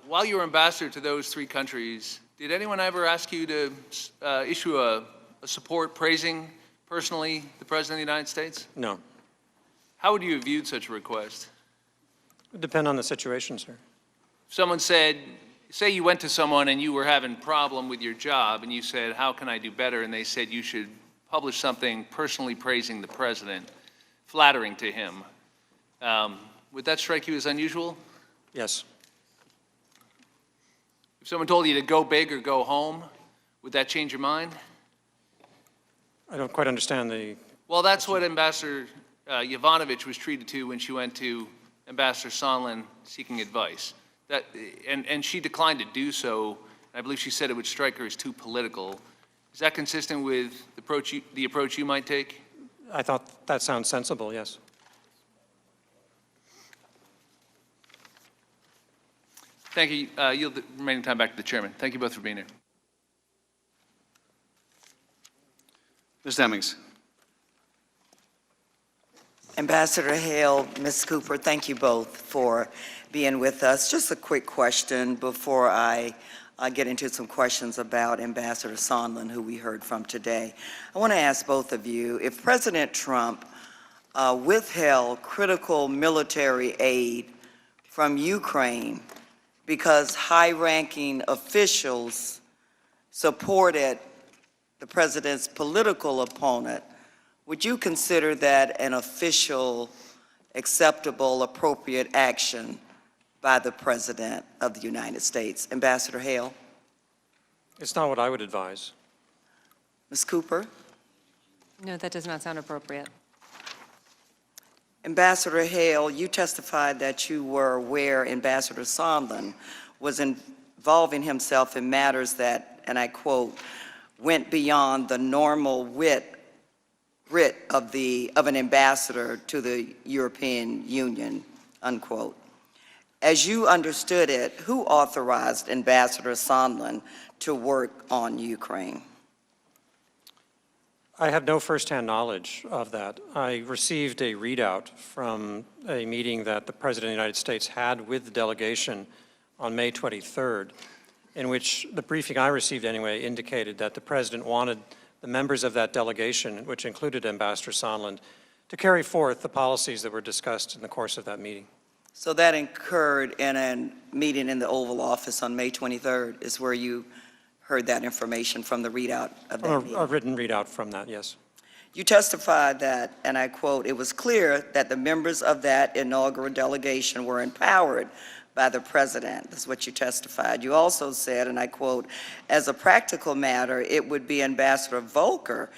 S22: while you were ambassador to those 3 countries, did anyone ever ask you to issue a support praising personally the President of the United States?
S3: No.
S22: How would you have viewed such a request?
S3: It would depend on the situation, sir.
S22: If someone said, say you went to someone and you were having a problem with your job and you said, how can I do better? And they said you should publish something personally praising the President, flattering to him. Would that strike you as unusual?
S3: Yes.
S22: If someone told you to go big or go home, would that change your mind?
S3: I don't quite understand the...
S22: Well, that's what Ambassador Yovanovitch was treated to when she went to Ambassador Zhanlin seeking advice. And she declined to do so. I believe she said it would strike her as too political. Is that consistent with the approach you might take?
S3: I thought that sounds sensible, yes.
S22: Thank you. Yield the remaining time back to the chairman. Thank you both for being here.
S1: Ms. Demings.
S2: Ambassador Hale, Ms. Cooper, thank you both for being with us. Just a quick question before I get into some questions about Ambassador Zhanlin, who we heard from today. I want to ask both of you, if President Trump withheld critical military aid from Ukraine because high-ranking officials supported the president's political opponent, would you consider that an official, acceptable, appropriate action by the President of the United States? Ambassador Hale?
S3: It's not what I would advise.
S2: Ms. Cooper?
S4: No, that does not sound appropriate.
S2: Ambassador Hale, you testified that you were aware Ambassador Zhanlin was involving himself in matters that, and I quote, went beyond the normal writ of an ambassador to the European Union, unquote. As you understood it, who authorized Ambassador Zhanlin to work on Ukraine?
S3: I have no firsthand knowledge of that. I received a readout from a meeting that the President of the United States had with the delegation on May 23rd, in which the briefing I received anyway indicated that the President wanted the members of that delegation, which included Ambassador Zhanlin, to carry forth the policies that were discussed in the course of that meeting.
S2: So that occurred in a meeting in the Oval Office on May 23rd is where you heard that information from the readout of that meeting?
S3: A written readout from that, yes.
S2: You testified that, and I quote, it was clear that the members of that inaugural delegation were empowered by the President. That's what you testified. You also said, and I quote, as a practical matter, it would be Ambassador Volker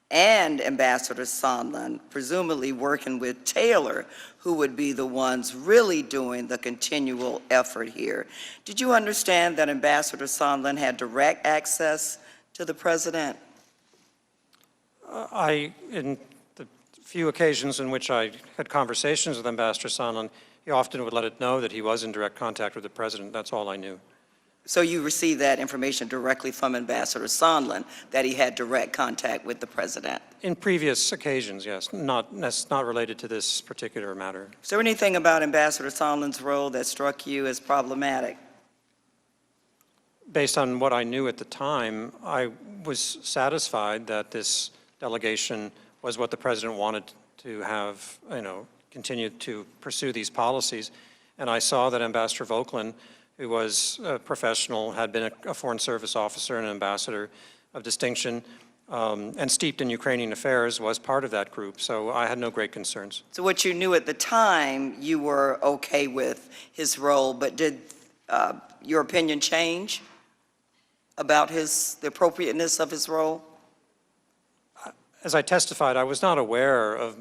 S2: and Ambassador Zhanlin, presumably working with Taylor, who would be the ones really doing the continual effort here. Did you understand that Ambassador Zhanlin had direct access to the President?
S3: In few occasions in which I had conversations with Ambassador Zhanlin, he often would let it know that he was in direct contact with the president. That's all I knew.
S2: So you received that information directly from Ambassador Sondland, that he had direct contact with the president?
S3: In previous occasions, yes. That's not related to this particular matter.
S2: Is there anything about Ambassador Sondland's role that struck you as problematic?
S3: Based on what I knew at the time, I was satisfied that this delegation was what the president wanted to have, continue to pursue these policies. And I saw that Ambassador Volker, who was a professional, had been a Foreign Service officer and an ambassador of distinction, and steeped in Ukrainian affairs, was part of that group. So I had no great concerns.
S2: So what you knew at the time, you were okay with his role, but did your opinion change about the appropriateness of his role?
S3: As I testified, I was not aware of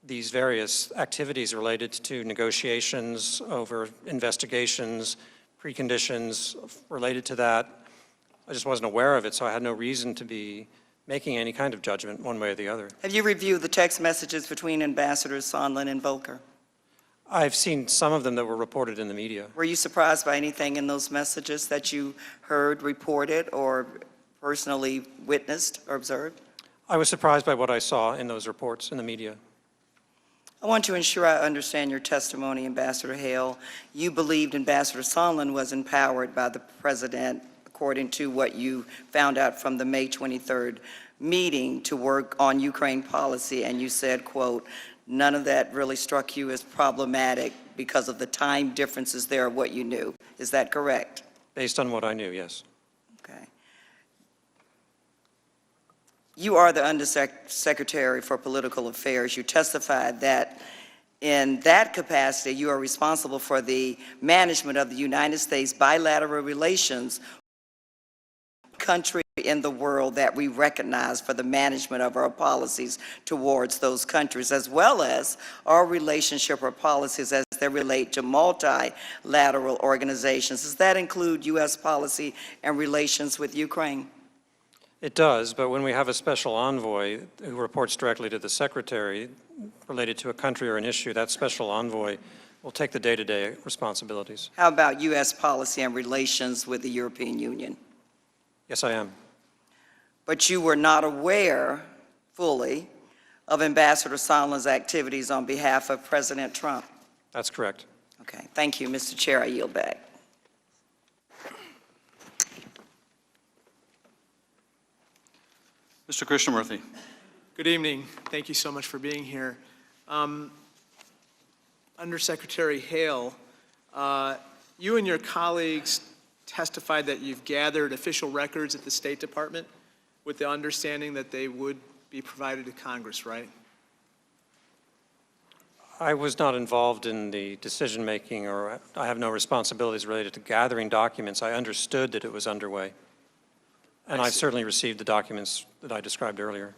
S3: these various activities related to negotiations over investigations, preconditions related to that. I just wasn't aware of it, so I had no reason to be making any kind of judgment one way or the other.
S2: Have you reviewed the text messages between Ambassadors Sondland and Volker?
S3: I've seen some of them that were reported in the media.
S2: Were you surprised by anything in those messages that you heard reported or personally witnessed or observed?
S3: I was surprised by what I saw in those reports in the media.
S2: I want to ensure I understand your testimony, Ambassador Hale. You believed Ambassador Sondland was empowered by the president, according to what you found out from the May 23rd meeting, to work on Ukraine policy, and you said, quote, none of that really struck you as problematic because of the time differences there of what you knew. Is that correct?
S3: Based on what I knew, yes.
S2: Okay. You are the Undersecretary for Political Affairs. You testified that in that capacity, you are responsible for the management of the United States bilateral relations with the country in the world that we recognize for the management of our policies towards those countries, as well as our relationship or policies as they relate to multilateral organizations. Does that include U.S. policy and relations with Ukraine?
S3: It does, but when we have a special envoy who reports directly to the secretary related to a country or an issue, that special envoy will take the day-to-day responsibilities.
S2: How about U.S. policy and relations with the European Union?
S3: Yes, I am.
S2: But you were not aware fully of Ambassador Sondland's activities on behalf of President Trump?
S3: That's correct.
S2: Okay, thank you, Mr. Chair. I yield back.
S1: Mr. Krishnamurthy.
S6: Good evening. Thank you so much for being here. Undersecretary Hale, you and your colleagues testified that you've gathered official records at the State Department with the understanding that they would be provided to Congress, right?
S3: I was not involved in the decision-making, or I have no responsibilities related to gathering documents. I understood that it was underway. And I've certainly received the documents that I described earlier.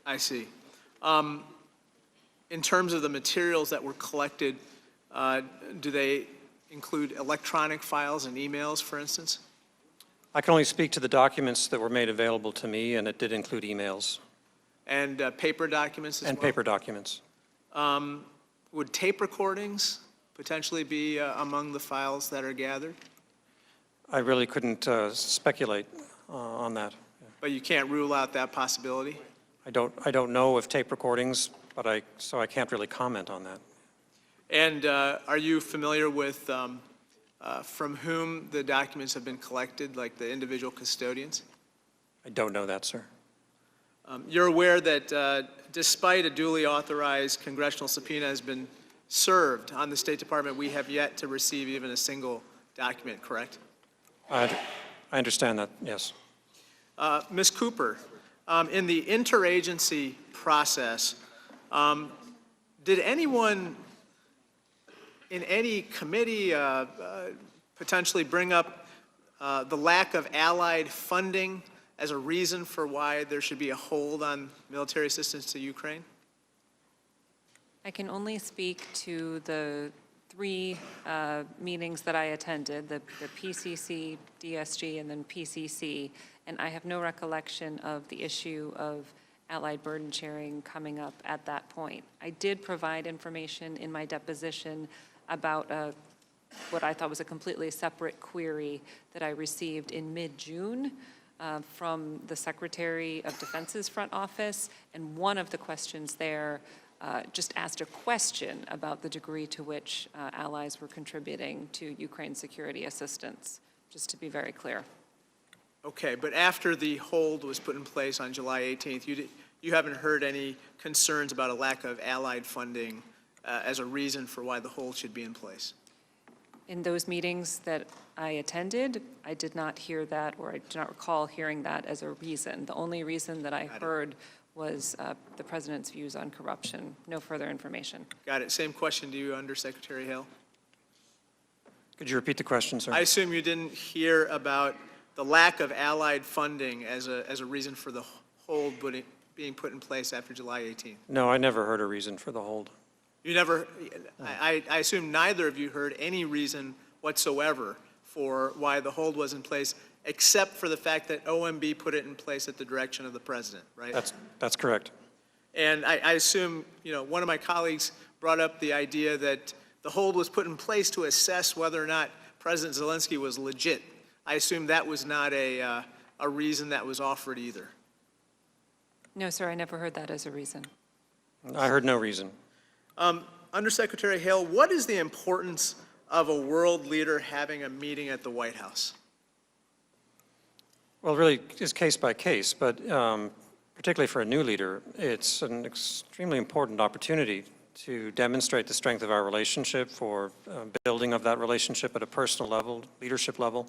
S6: I see. In terms of the materials that were collected, do they include electronic files and emails, for instance?
S3: I can only speak to the documents that were made available to me, and it did include emails.
S6: And paper documents as well?
S3: And paper documents.
S6: Would tape recordings potentially be among the files that are gathered?
S3: I really couldn't speculate on that.
S6: But you can't rule out that possibility?
S3: I don't know of tape recordings, but so I can't really comment on that.
S6: And are you familiar with from whom the documents have been collected, like the individual custodians?
S3: I don't know that, sir.
S6: You're aware that despite a duly authorized congressional subpoena has been served on the State Department, we have yet to receive even a single document, correct?
S3: I understand that, yes.
S6: Ms. Cooper, in the interagency process, did anyone in any committee potentially bring up the lack of allied funding as a reason for why there should be a hold on military assistance to Ukraine?
S4: I can only speak to the three meetings that I attended, the PCC, DSG, and then PCC, and I have no recollection of the issue of allied burden sharing coming up at that point. I did provide information in my deposition about what I thought was a completely separate query that I received in mid-June from the Secretary of Defense's front office, and one of the questions there just asked a question about the degree to which allies were contributing to Ukraine's security assistance, just to be very clear.
S6: Okay, but after the hold was put in place on July 18th, you haven't heard any concerns about a lack of allied funding as a reason for why the hold should be in place?
S4: In those meetings that I attended, I did not hear that, or I do not recall hearing that as a reason. The only reason that I heard was the President's views on corruption. No further information.
S6: Got it. Same question to you, Undersecretary Hale.
S3: Could you repeat the question, sir?
S6: I assume you didn't hear about the lack of allied funding as a reason for the hold being put in place after July 18th.
S3: No, I never heard a reason for the hold.
S6: You never, I assume neither of you heard any reason whatsoever for why the hold was in place, except for the fact that OMB put it in place at the direction of the President, right?
S3: That's correct.
S6: And I assume, one of my colleagues brought up the idea that the hold was put in place to assess whether or not President Szalinski was legit. I assume that was not a reason that was offered either.
S4: No, sir, I never heard that as a reason.
S3: I heard no reason.
S6: Undersecretary Hale, what is the importance of a world leader having a meeting at the White House?
S3: Well, really, it's case by case, but particularly for a new leader, it's an extremely important opportunity to demonstrate the strength of our relationship, for building of that relationship at a personal level, leadership level,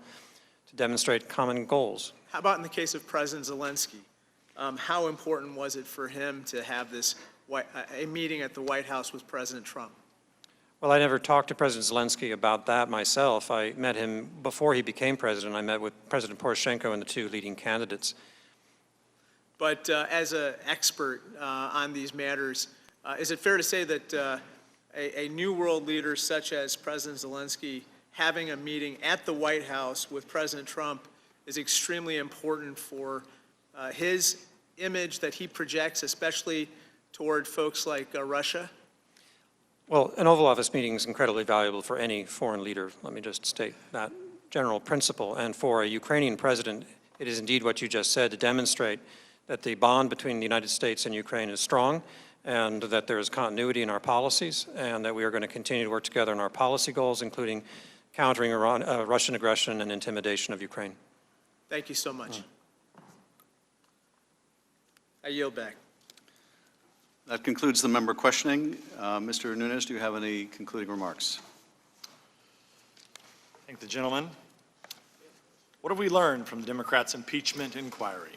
S3: to demonstrate common goals.
S6: How about in the case of President Szalinski? How important was it for him to have a meeting at the White House with President Trump?
S3: Well, I never talked to President Zelensky about that myself. I met him before he became president. I met with President Poroshenko and the two leading candidates.
S6: But as an expert on these matters, is it fair to say that a new world leader such as President Szalinski having a meeting at the White House with President Trump is extremely important for his image that he projects, especially toward folks like Russia?
S3: Well, an Oval Office meeting is incredibly valuable for any foreign leader. Let me just state that general principle. And for a Ukrainian president, it is indeed what you just said, to demonstrate that the bond between the United States and Ukraine is strong, and that there is continuity in our policies, and that we are going to continue to work together on our policy goals, including countering Russian aggression and intimidation of Ukraine.
S6: Thank you so much. I yield back.
S1: That concludes the member questioning. Mr. Nunes, do you have any concluding remarks?
S7: Thank the gentleman. What have we learned from the Democrats' impeachment inquiry?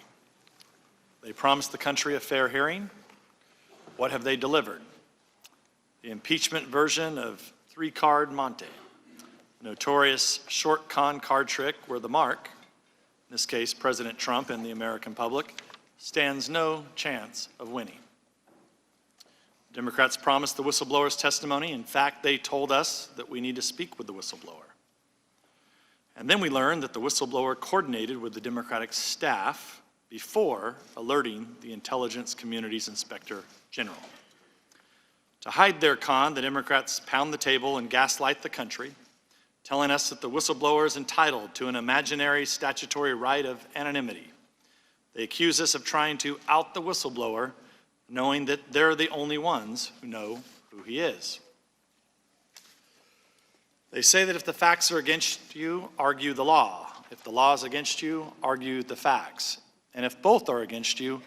S7: They promised the country a fair hearing. What have they delivered? The impeachment version of three-card Monte, the notorious short con card trick where the mark, in this case President Trump and the American public, stands no chance of winning. Democrats promised the whistleblower's testimony. In fact, they told us that we need to speak with the whistleblower. And then we learned that the whistleblower coordinated with the Democratic staff before alerting the intelligence community's inspector general. To hide their con, the Democrats pound the table and gaslight the country, telling us that the whistleblower is entitled to an imaginary statutory right of anonymity. They accuse us of trying to out the whistleblower, knowing that they're the only ones who know who he is. They say that if the facts are against you, argue the law. If the law is against you, argue the facts. And if both are against you,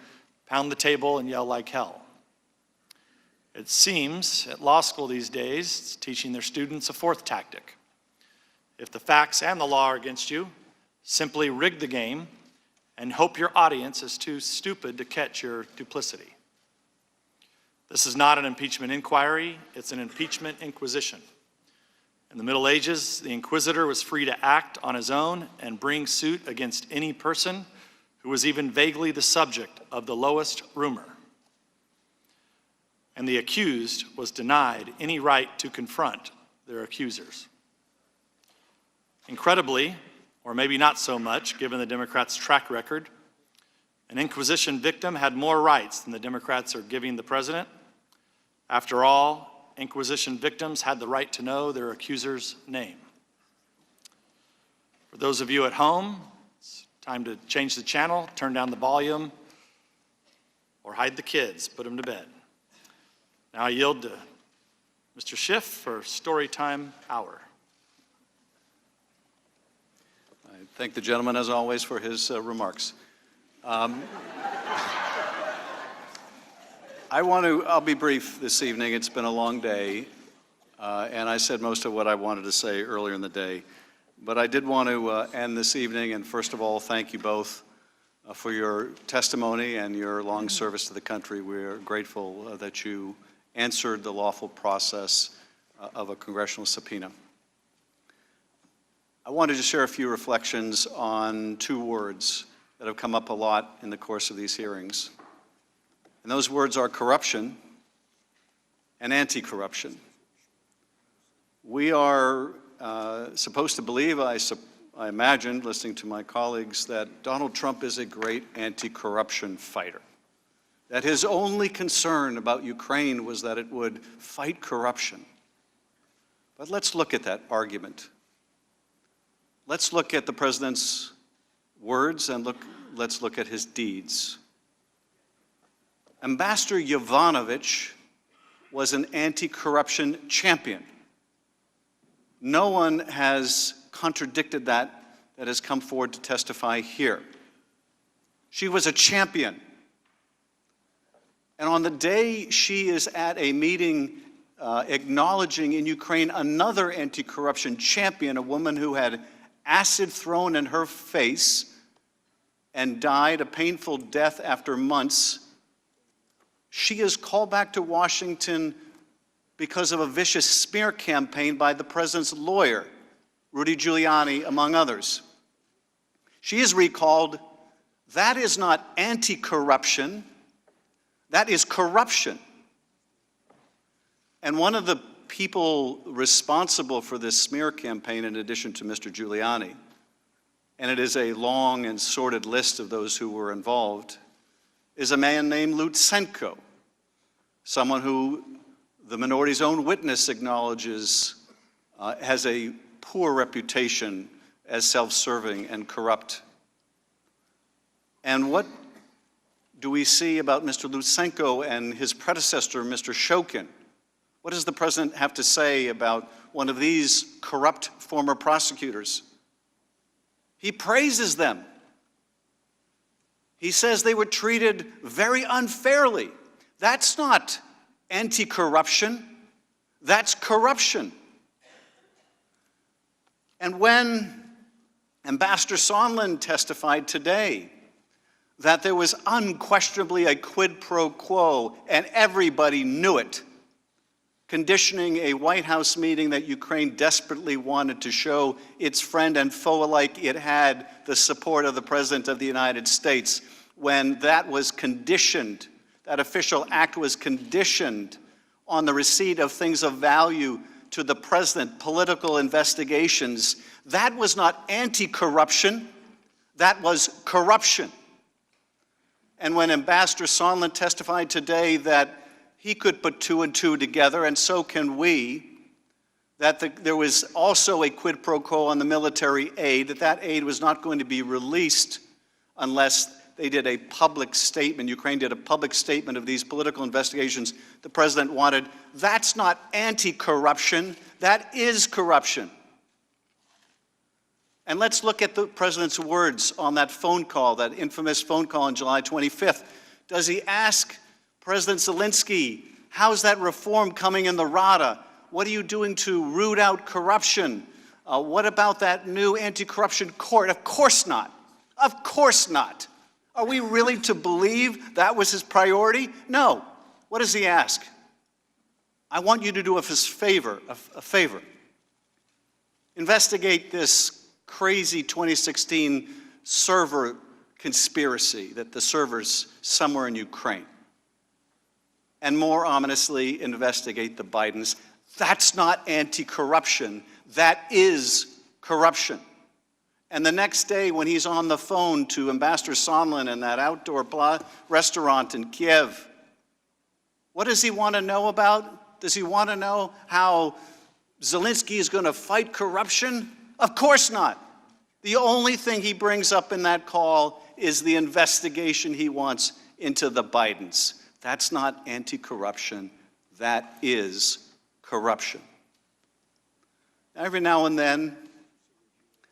S7: pound the table and yell like hell. It seems at law school these days, it's teaching their students a fourth tactic. If the facts and the law are against you, simply rig the game and hope your audience is too stupid to catch your duplicity. This is not an impeachment inquiry, it's an impeachment inquisition. In the Middle Ages, the inquisitor was free to act on his own and bring suit against any person who was even vaguely the subject of the lowest rumor. And the accused was denied any right to confront their accusers. Incredibly, or maybe not so much, given the Democrats' track record, An Inquisition victim had more rights than the Democrats are giving the president. After all, Inquisition victims had the right to know their accuser's name. For those of you at home, it's time to change the channel, turn down the volume, or hide the kids, put them to bed. Now I yield to Mr. Schiff for Storytime Hour.
S1: I thank the gentleman, as always, for his remarks. I'll be brief this evening. It's been a long day, and I said most of what I wanted to say earlier in the day. But I did want to end this evening, and first of all, thank you both for your testimony and your long service to the country. We're grateful that you answered the lawful process of a congressional subpoena. I wanted to share a few reflections on two words that have come up a lot in the course of these hearings. And those words are corruption and anti-corruption. We are supposed to believe, I imagine, listening to my colleagues, that Donald Trump is a great anti-corruption fighter, that his only concern about Ukraine was that it would fight corruption. But let's look at that argument. Let's look at the president's words and let's look at his deeds. Ambassador Yovanovitch was an anti-corruption champion. No one has contradicted that has come forward to testify here. She was a champion. And on the day she is at a meeting acknowledging in Ukraine another anti-corruption champion, a woman who had acid thrown in her face and died a painful death after months, she is called back to Washington because of a vicious smear campaign by the president's lawyer, Rudy Giuliani, among others. She is recalled. That is not anti-corruption. That is corruption. And one of the people responsible for this smear campaign, in addition to Mr. Giuliani, and it is a long and sordid list of those who were involved, is a man named Lutsenko, someone who the minority's own witness acknowledges has a poor reputation as self-serving and corrupt. And what do we see about Mr. Lutsenko and his predecessor, Mr. Shokin? What does the president have to say about one of these corrupt former prosecutors? He praises them. He says they were treated very unfairly. That's not anti-corruption. That's corruption. And when Ambassador Zhanlin testified today that there was unquestionably a quid pro quo, and everybody knew it, conditioning a White House meeting that Ukraine desperately wanted to show its friend and foe alike it had the support of the President of the United States, when that was conditioned, that official act was conditioned on the receipt of things of value to the President, political investigations, that was not anti-corruption, that was corruption. And when Ambassador Zhanlin testified today that he could put two and two together, and so can we, that there was also a quid pro quo on the military aid, that aid was not going to be released unless they did a public statement. Ukraine did a public statement of these political investigations the president wanted. That's not anti-corruption, that is corruption. And let's look at the president's words on that phone call, that infamous phone call on July 25th. Does he ask President Szalinski, how's that reform coming in the Rada? What are you doing to root out corruption? What about that new anti-corruption court? Of course not. Of course not. Are we really to believe that was his priority? No. What does he ask? I want you to do us a favor. Investigate this crazy 2016 server conspiracy, that the server's somewhere in Ukraine. And more ominously, investigate the Bidens. That's not anti-corruption. That is corruption. And the next day, when he's on the phone to Ambassador Zhanlin in that outdoor restaurant in Kiev, what does he want to know about? Does he want to know how Szalinski is going to fight corruption? Of course not. The only thing he brings up in that call is the investigation he wants into the Bidens. That's not anti-corruption. That is corruption. Every now and then,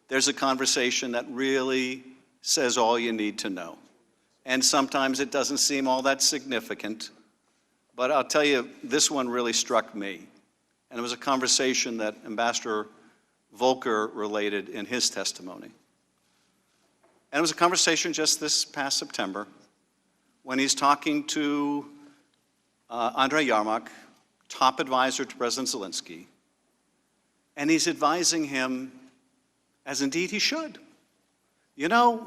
S1: there's a conversation that really says all you need to know. And sometimes it doesn't seem all that significant. But I'll tell you, this one really struck me. And it was a conversation that Ambassador Volker related in his testimony. And it was a conversation just this past September when he's talking to Andrei Yermak, top advisor to President Szalinski, and he's advising him, as indeed he should. You know,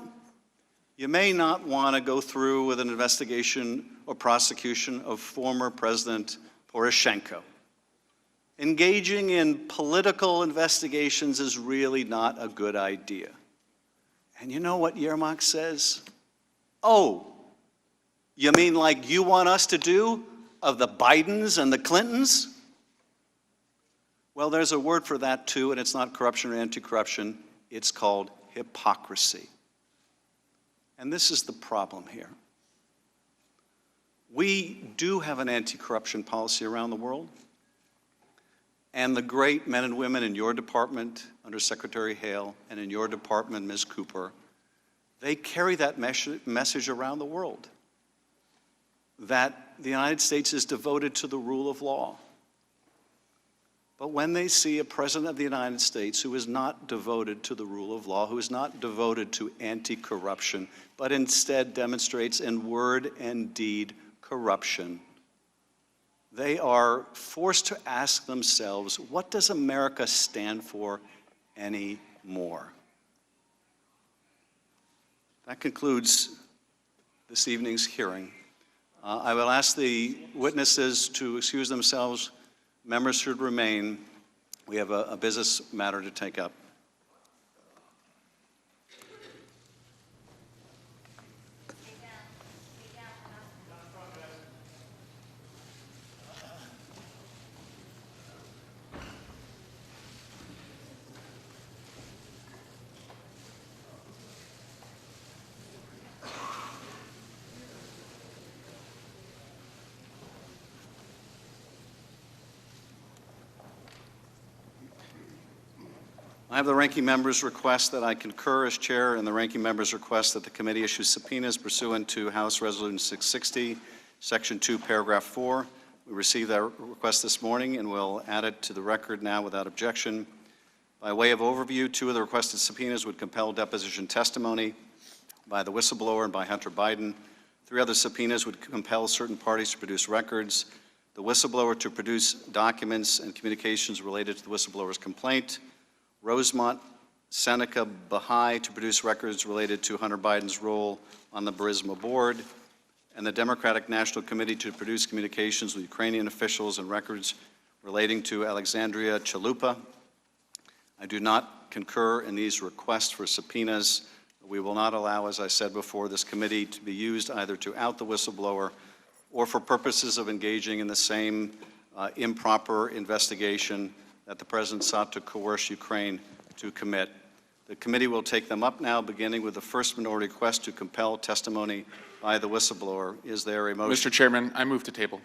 S1: you may not want to go through with an investigation or prosecution of former President Poroshenko. Engaging in political investigations is really not a good idea. And you know what Yermak says? Oh, you mean like you want us to do of the Bidens and the Clintons? Well, there's a word for that too, and it's not corruption or anti-corruption. It's called hypocrisy. And this is the problem here. We do have an anti-corruption policy around the world. And the great men and women in your department, Undersecretary Hale, and in your department, Ms. Cooper, they carry that message around the world, that the United States is devoted to the rule of law. But when they see a president of the United States who is not devoted to the rule of law, who is not devoted to anti-corruption, but instead demonstrates in word and deed corruption, they are forced to ask themselves, what does America stand for anymore? That concludes this evening's hearing. I will ask the witnesses to excuse themselves. Members should remain. We have a business matter to take up. I have the ranking member's request that I concur as chair, and the ranking member's request that the committee issue subpoenas pursuant to House Resolution 660, Section 2, Paragraph 4. We received that request this morning, and we'll add it to the record now without objection. By way of overview, 2 of the requested subpoenas would compel deposition testimony by the whistleblower and by Hunter Biden. 3 other subpoenas would compel certain parties to produce records, the whistleblower to produce documents and communications related to the whistleblower's complaint, Rosemont Seneca Bahai to produce records related to Hunter Biden's role on the Burisma board, and the Democratic National Committee to produce communications with Ukrainian officials and records relating to Alexandria Chalupa. I do not concur in these requests for subpoenas. We will not allow, as I said before, this committee to be used either to out the whistleblower or for purposes of engaging in the same improper investigation that the President sought to coerce Ukraine to commit. The committee will take them up now, beginning with the first minority request to compel testimony by the whistleblower. Is there a motion?
S17: Mr. Chairman, I move to table.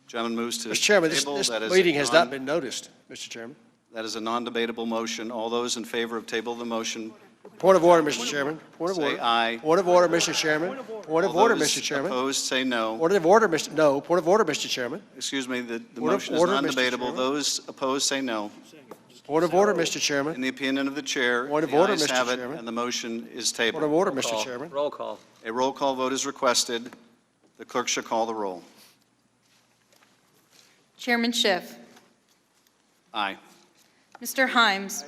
S1: Gentleman moves to
S8: Mr. Chairman,
S1: table.
S8: this
S1: That is
S8: meeting has not been noticed, Mr. Chairman.
S1: That is a non-debatable motion. All those in favor of table the motion,
S8: Point of order, Mr. Chairman. Point of
S1: say
S8: order.
S1: aye.
S8: Point of order, Mr. Chairman. Point of
S1: All
S8: order,
S1: those
S8: Mr. Chairman.
S1: opposed, say no.
S8: Point of order, Mr. No. Point of order, Mr. Chairman.
S1: Excuse me, the
S8: Point of
S1: motion is
S8: order, Mr.
S1: non-debatable.
S8: Chairman.
S1: Those opposed, say no.
S8: Point of order, Mr. Chairman.
S1: In the opinion of the chair,
S8: Point of
S1: the
S8: order,
S1: ayes
S8: Mr.
S1: have it,
S8: Chairman.
S1: and the motion is
S8: Point of
S1: tabled.
S8: order, Mr. Chairman.
S10: Roll call.
S1: A roll call vote is requested. The clerk shall call the roll.
S9: Chairman Schiff,
S1: Aye.
S9: Mr. Himes,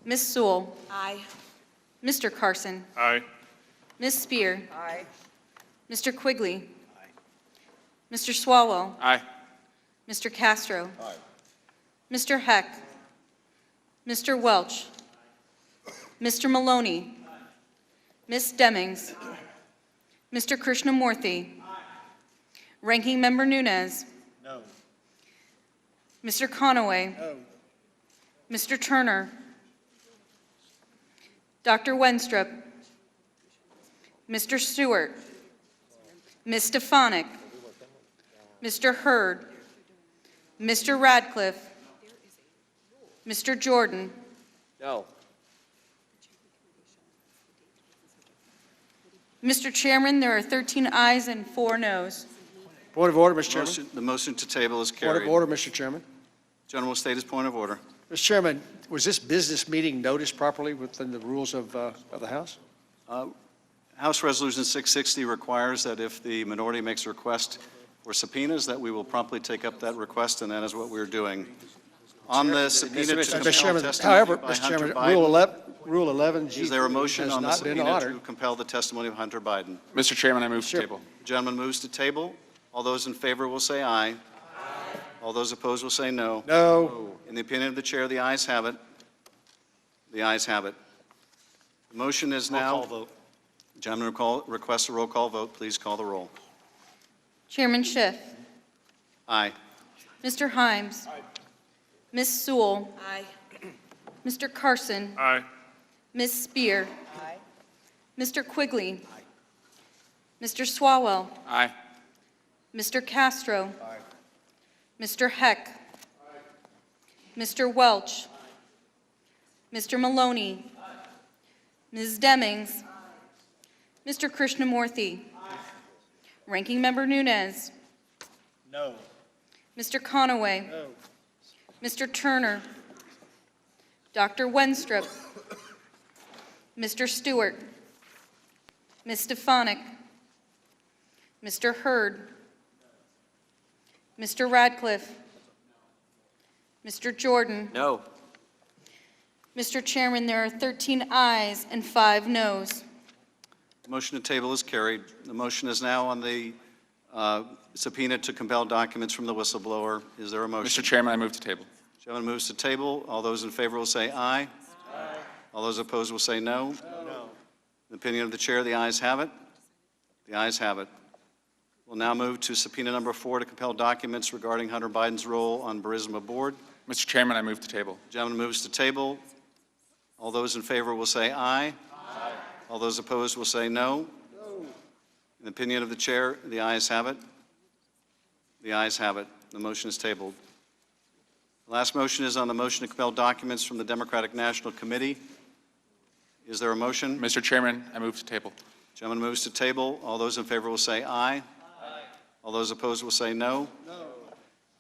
S9: Ms. Sewell,
S13: Aye.
S9: Mr. Carson,
S11: Aye.
S9: Ms. Spear,
S13: Aye.
S9: Mr. Quigley, Mr. Swalwell,
S17: Aye.
S9: Mr. Castro, Mr. Heck, Mr. Welch, Mr. Maloney, Ms. Demings, Mr. Krishnamurthy, Ranking Member Nunes,
S6: No.
S9: Mr. Conaway,
S6: No.
S9: Mr. Turner, Dr. Wenstrup, Mr. Stewart, Ms. Stefanik, Mr. Hurd, Mr. Radcliffe, Mr. Jordan,
S10: No.
S9: Mr. Chairman, there are 13 ayes and 4 noes.
S8: Point of order, Mr. Chairman.
S1: The motion to table is
S8: Point
S1: carried.
S8: of order, Mr. Chairman.
S1: Gentleman will state his point of order.
S8: Mr. Chairman, was this business meeting noticed properly within the rules of the House?
S1: House Resolution 660 requires that if the minority makes a request for subpoenas, that we will promptly take up that request, and that is what we're doing. On the subpoena to
S8: Mr.
S1: compel
S8: Chairman,
S1: testimony
S8: however,
S1: by
S8: Mr.
S1: Hunter
S8: Chairman,
S1: Biden.
S8: Rule 11G
S1: Is there a motion
S8: has
S1: on the
S8: not been
S1: subpoena to
S8: honored.
S1: compel the testimony of Hunter Biden?
S17: Mr. Chairman, I move to
S8: Sure.
S17: table.
S1: Gentleman moves to table. All those in favor will say aye. All those opposed will say no.
S8: No.
S1: In the opinion of the chair, the ayes have it. The ayes have it. The motion is now.
S6: Roll call vote.
S1: Gentleman requests a roll call vote. Please call the roll.
S9: Chairman Schiff,
S1: Aye.
S9: Mr. Himes, Ms. Sewell, Mr. Carson,
S11: Aye.
S9: Ms. Spear, Mr. Quigley, Mr. Swalwell,
S17: Aye.
S9: Mr. Castro, Mr. Heck, Mr. Welch, Mr. Maloney, Ms. Demings, Mr. Krishnamurthy, Ranking Member Nunes,
S6: No.
S9: Mr. Conaway,
S6: No.
S9: Mr. Turner, Dr. Wenstrup, Mr. Stewart, Ms. Stefanik, Mr. Hurd, Mr. Radcliffe, Mr. Jordan.
S10: No.
S9: Mr. Chairman, there are 13 ayes and 5 noes.
S1: Motion to table is carried. The motion is now on the subpoena to compel documents from the whistleblower. Is there a motion?
S17: Mr. Chairman, I move to table.
S1: Gentleman moves to table. All those in favor will say aye. All those opposed will say no.
S6: No.
S1: In the opinion of the chair, the ayes have it. The ayes have it. We'll now move to subpoena number 4 to compel documents regarding Hunter Biden's role on Burisma board.
S17: Mr. Chairman, I move to table.
S1: Gentleman moves to table. All those in favor will say aye. All those opposed will say no. In the opinion of the chair, the ayes have it. The ayes have it. The motion is tabled. The last motion is on the motion to compel documents from the Democratic National Committee. Is there a motion?
S17: Mr. Chairman, I move to table.
S1: Gentleman moves to table. All those in favor will say aye. All those opposed will say no.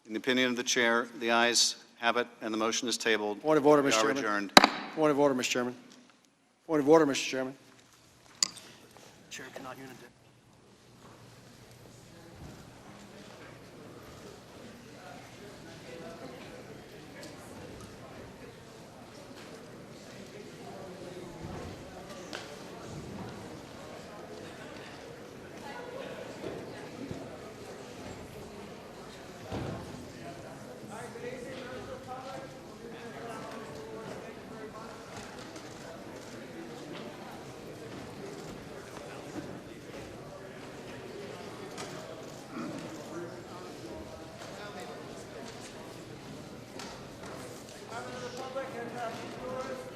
S1: In the opinion of the chair, the ayes have it, and the motion is tabled.
S8: Point of order,
S1: We
S8: Mr.
S1: are
S8: Chairman.
S1: adjourned.
S8: Point of order, Mr. Chairman. Point of order, Mr. Chairman.
S6: Chair cannot unanimous. Republic and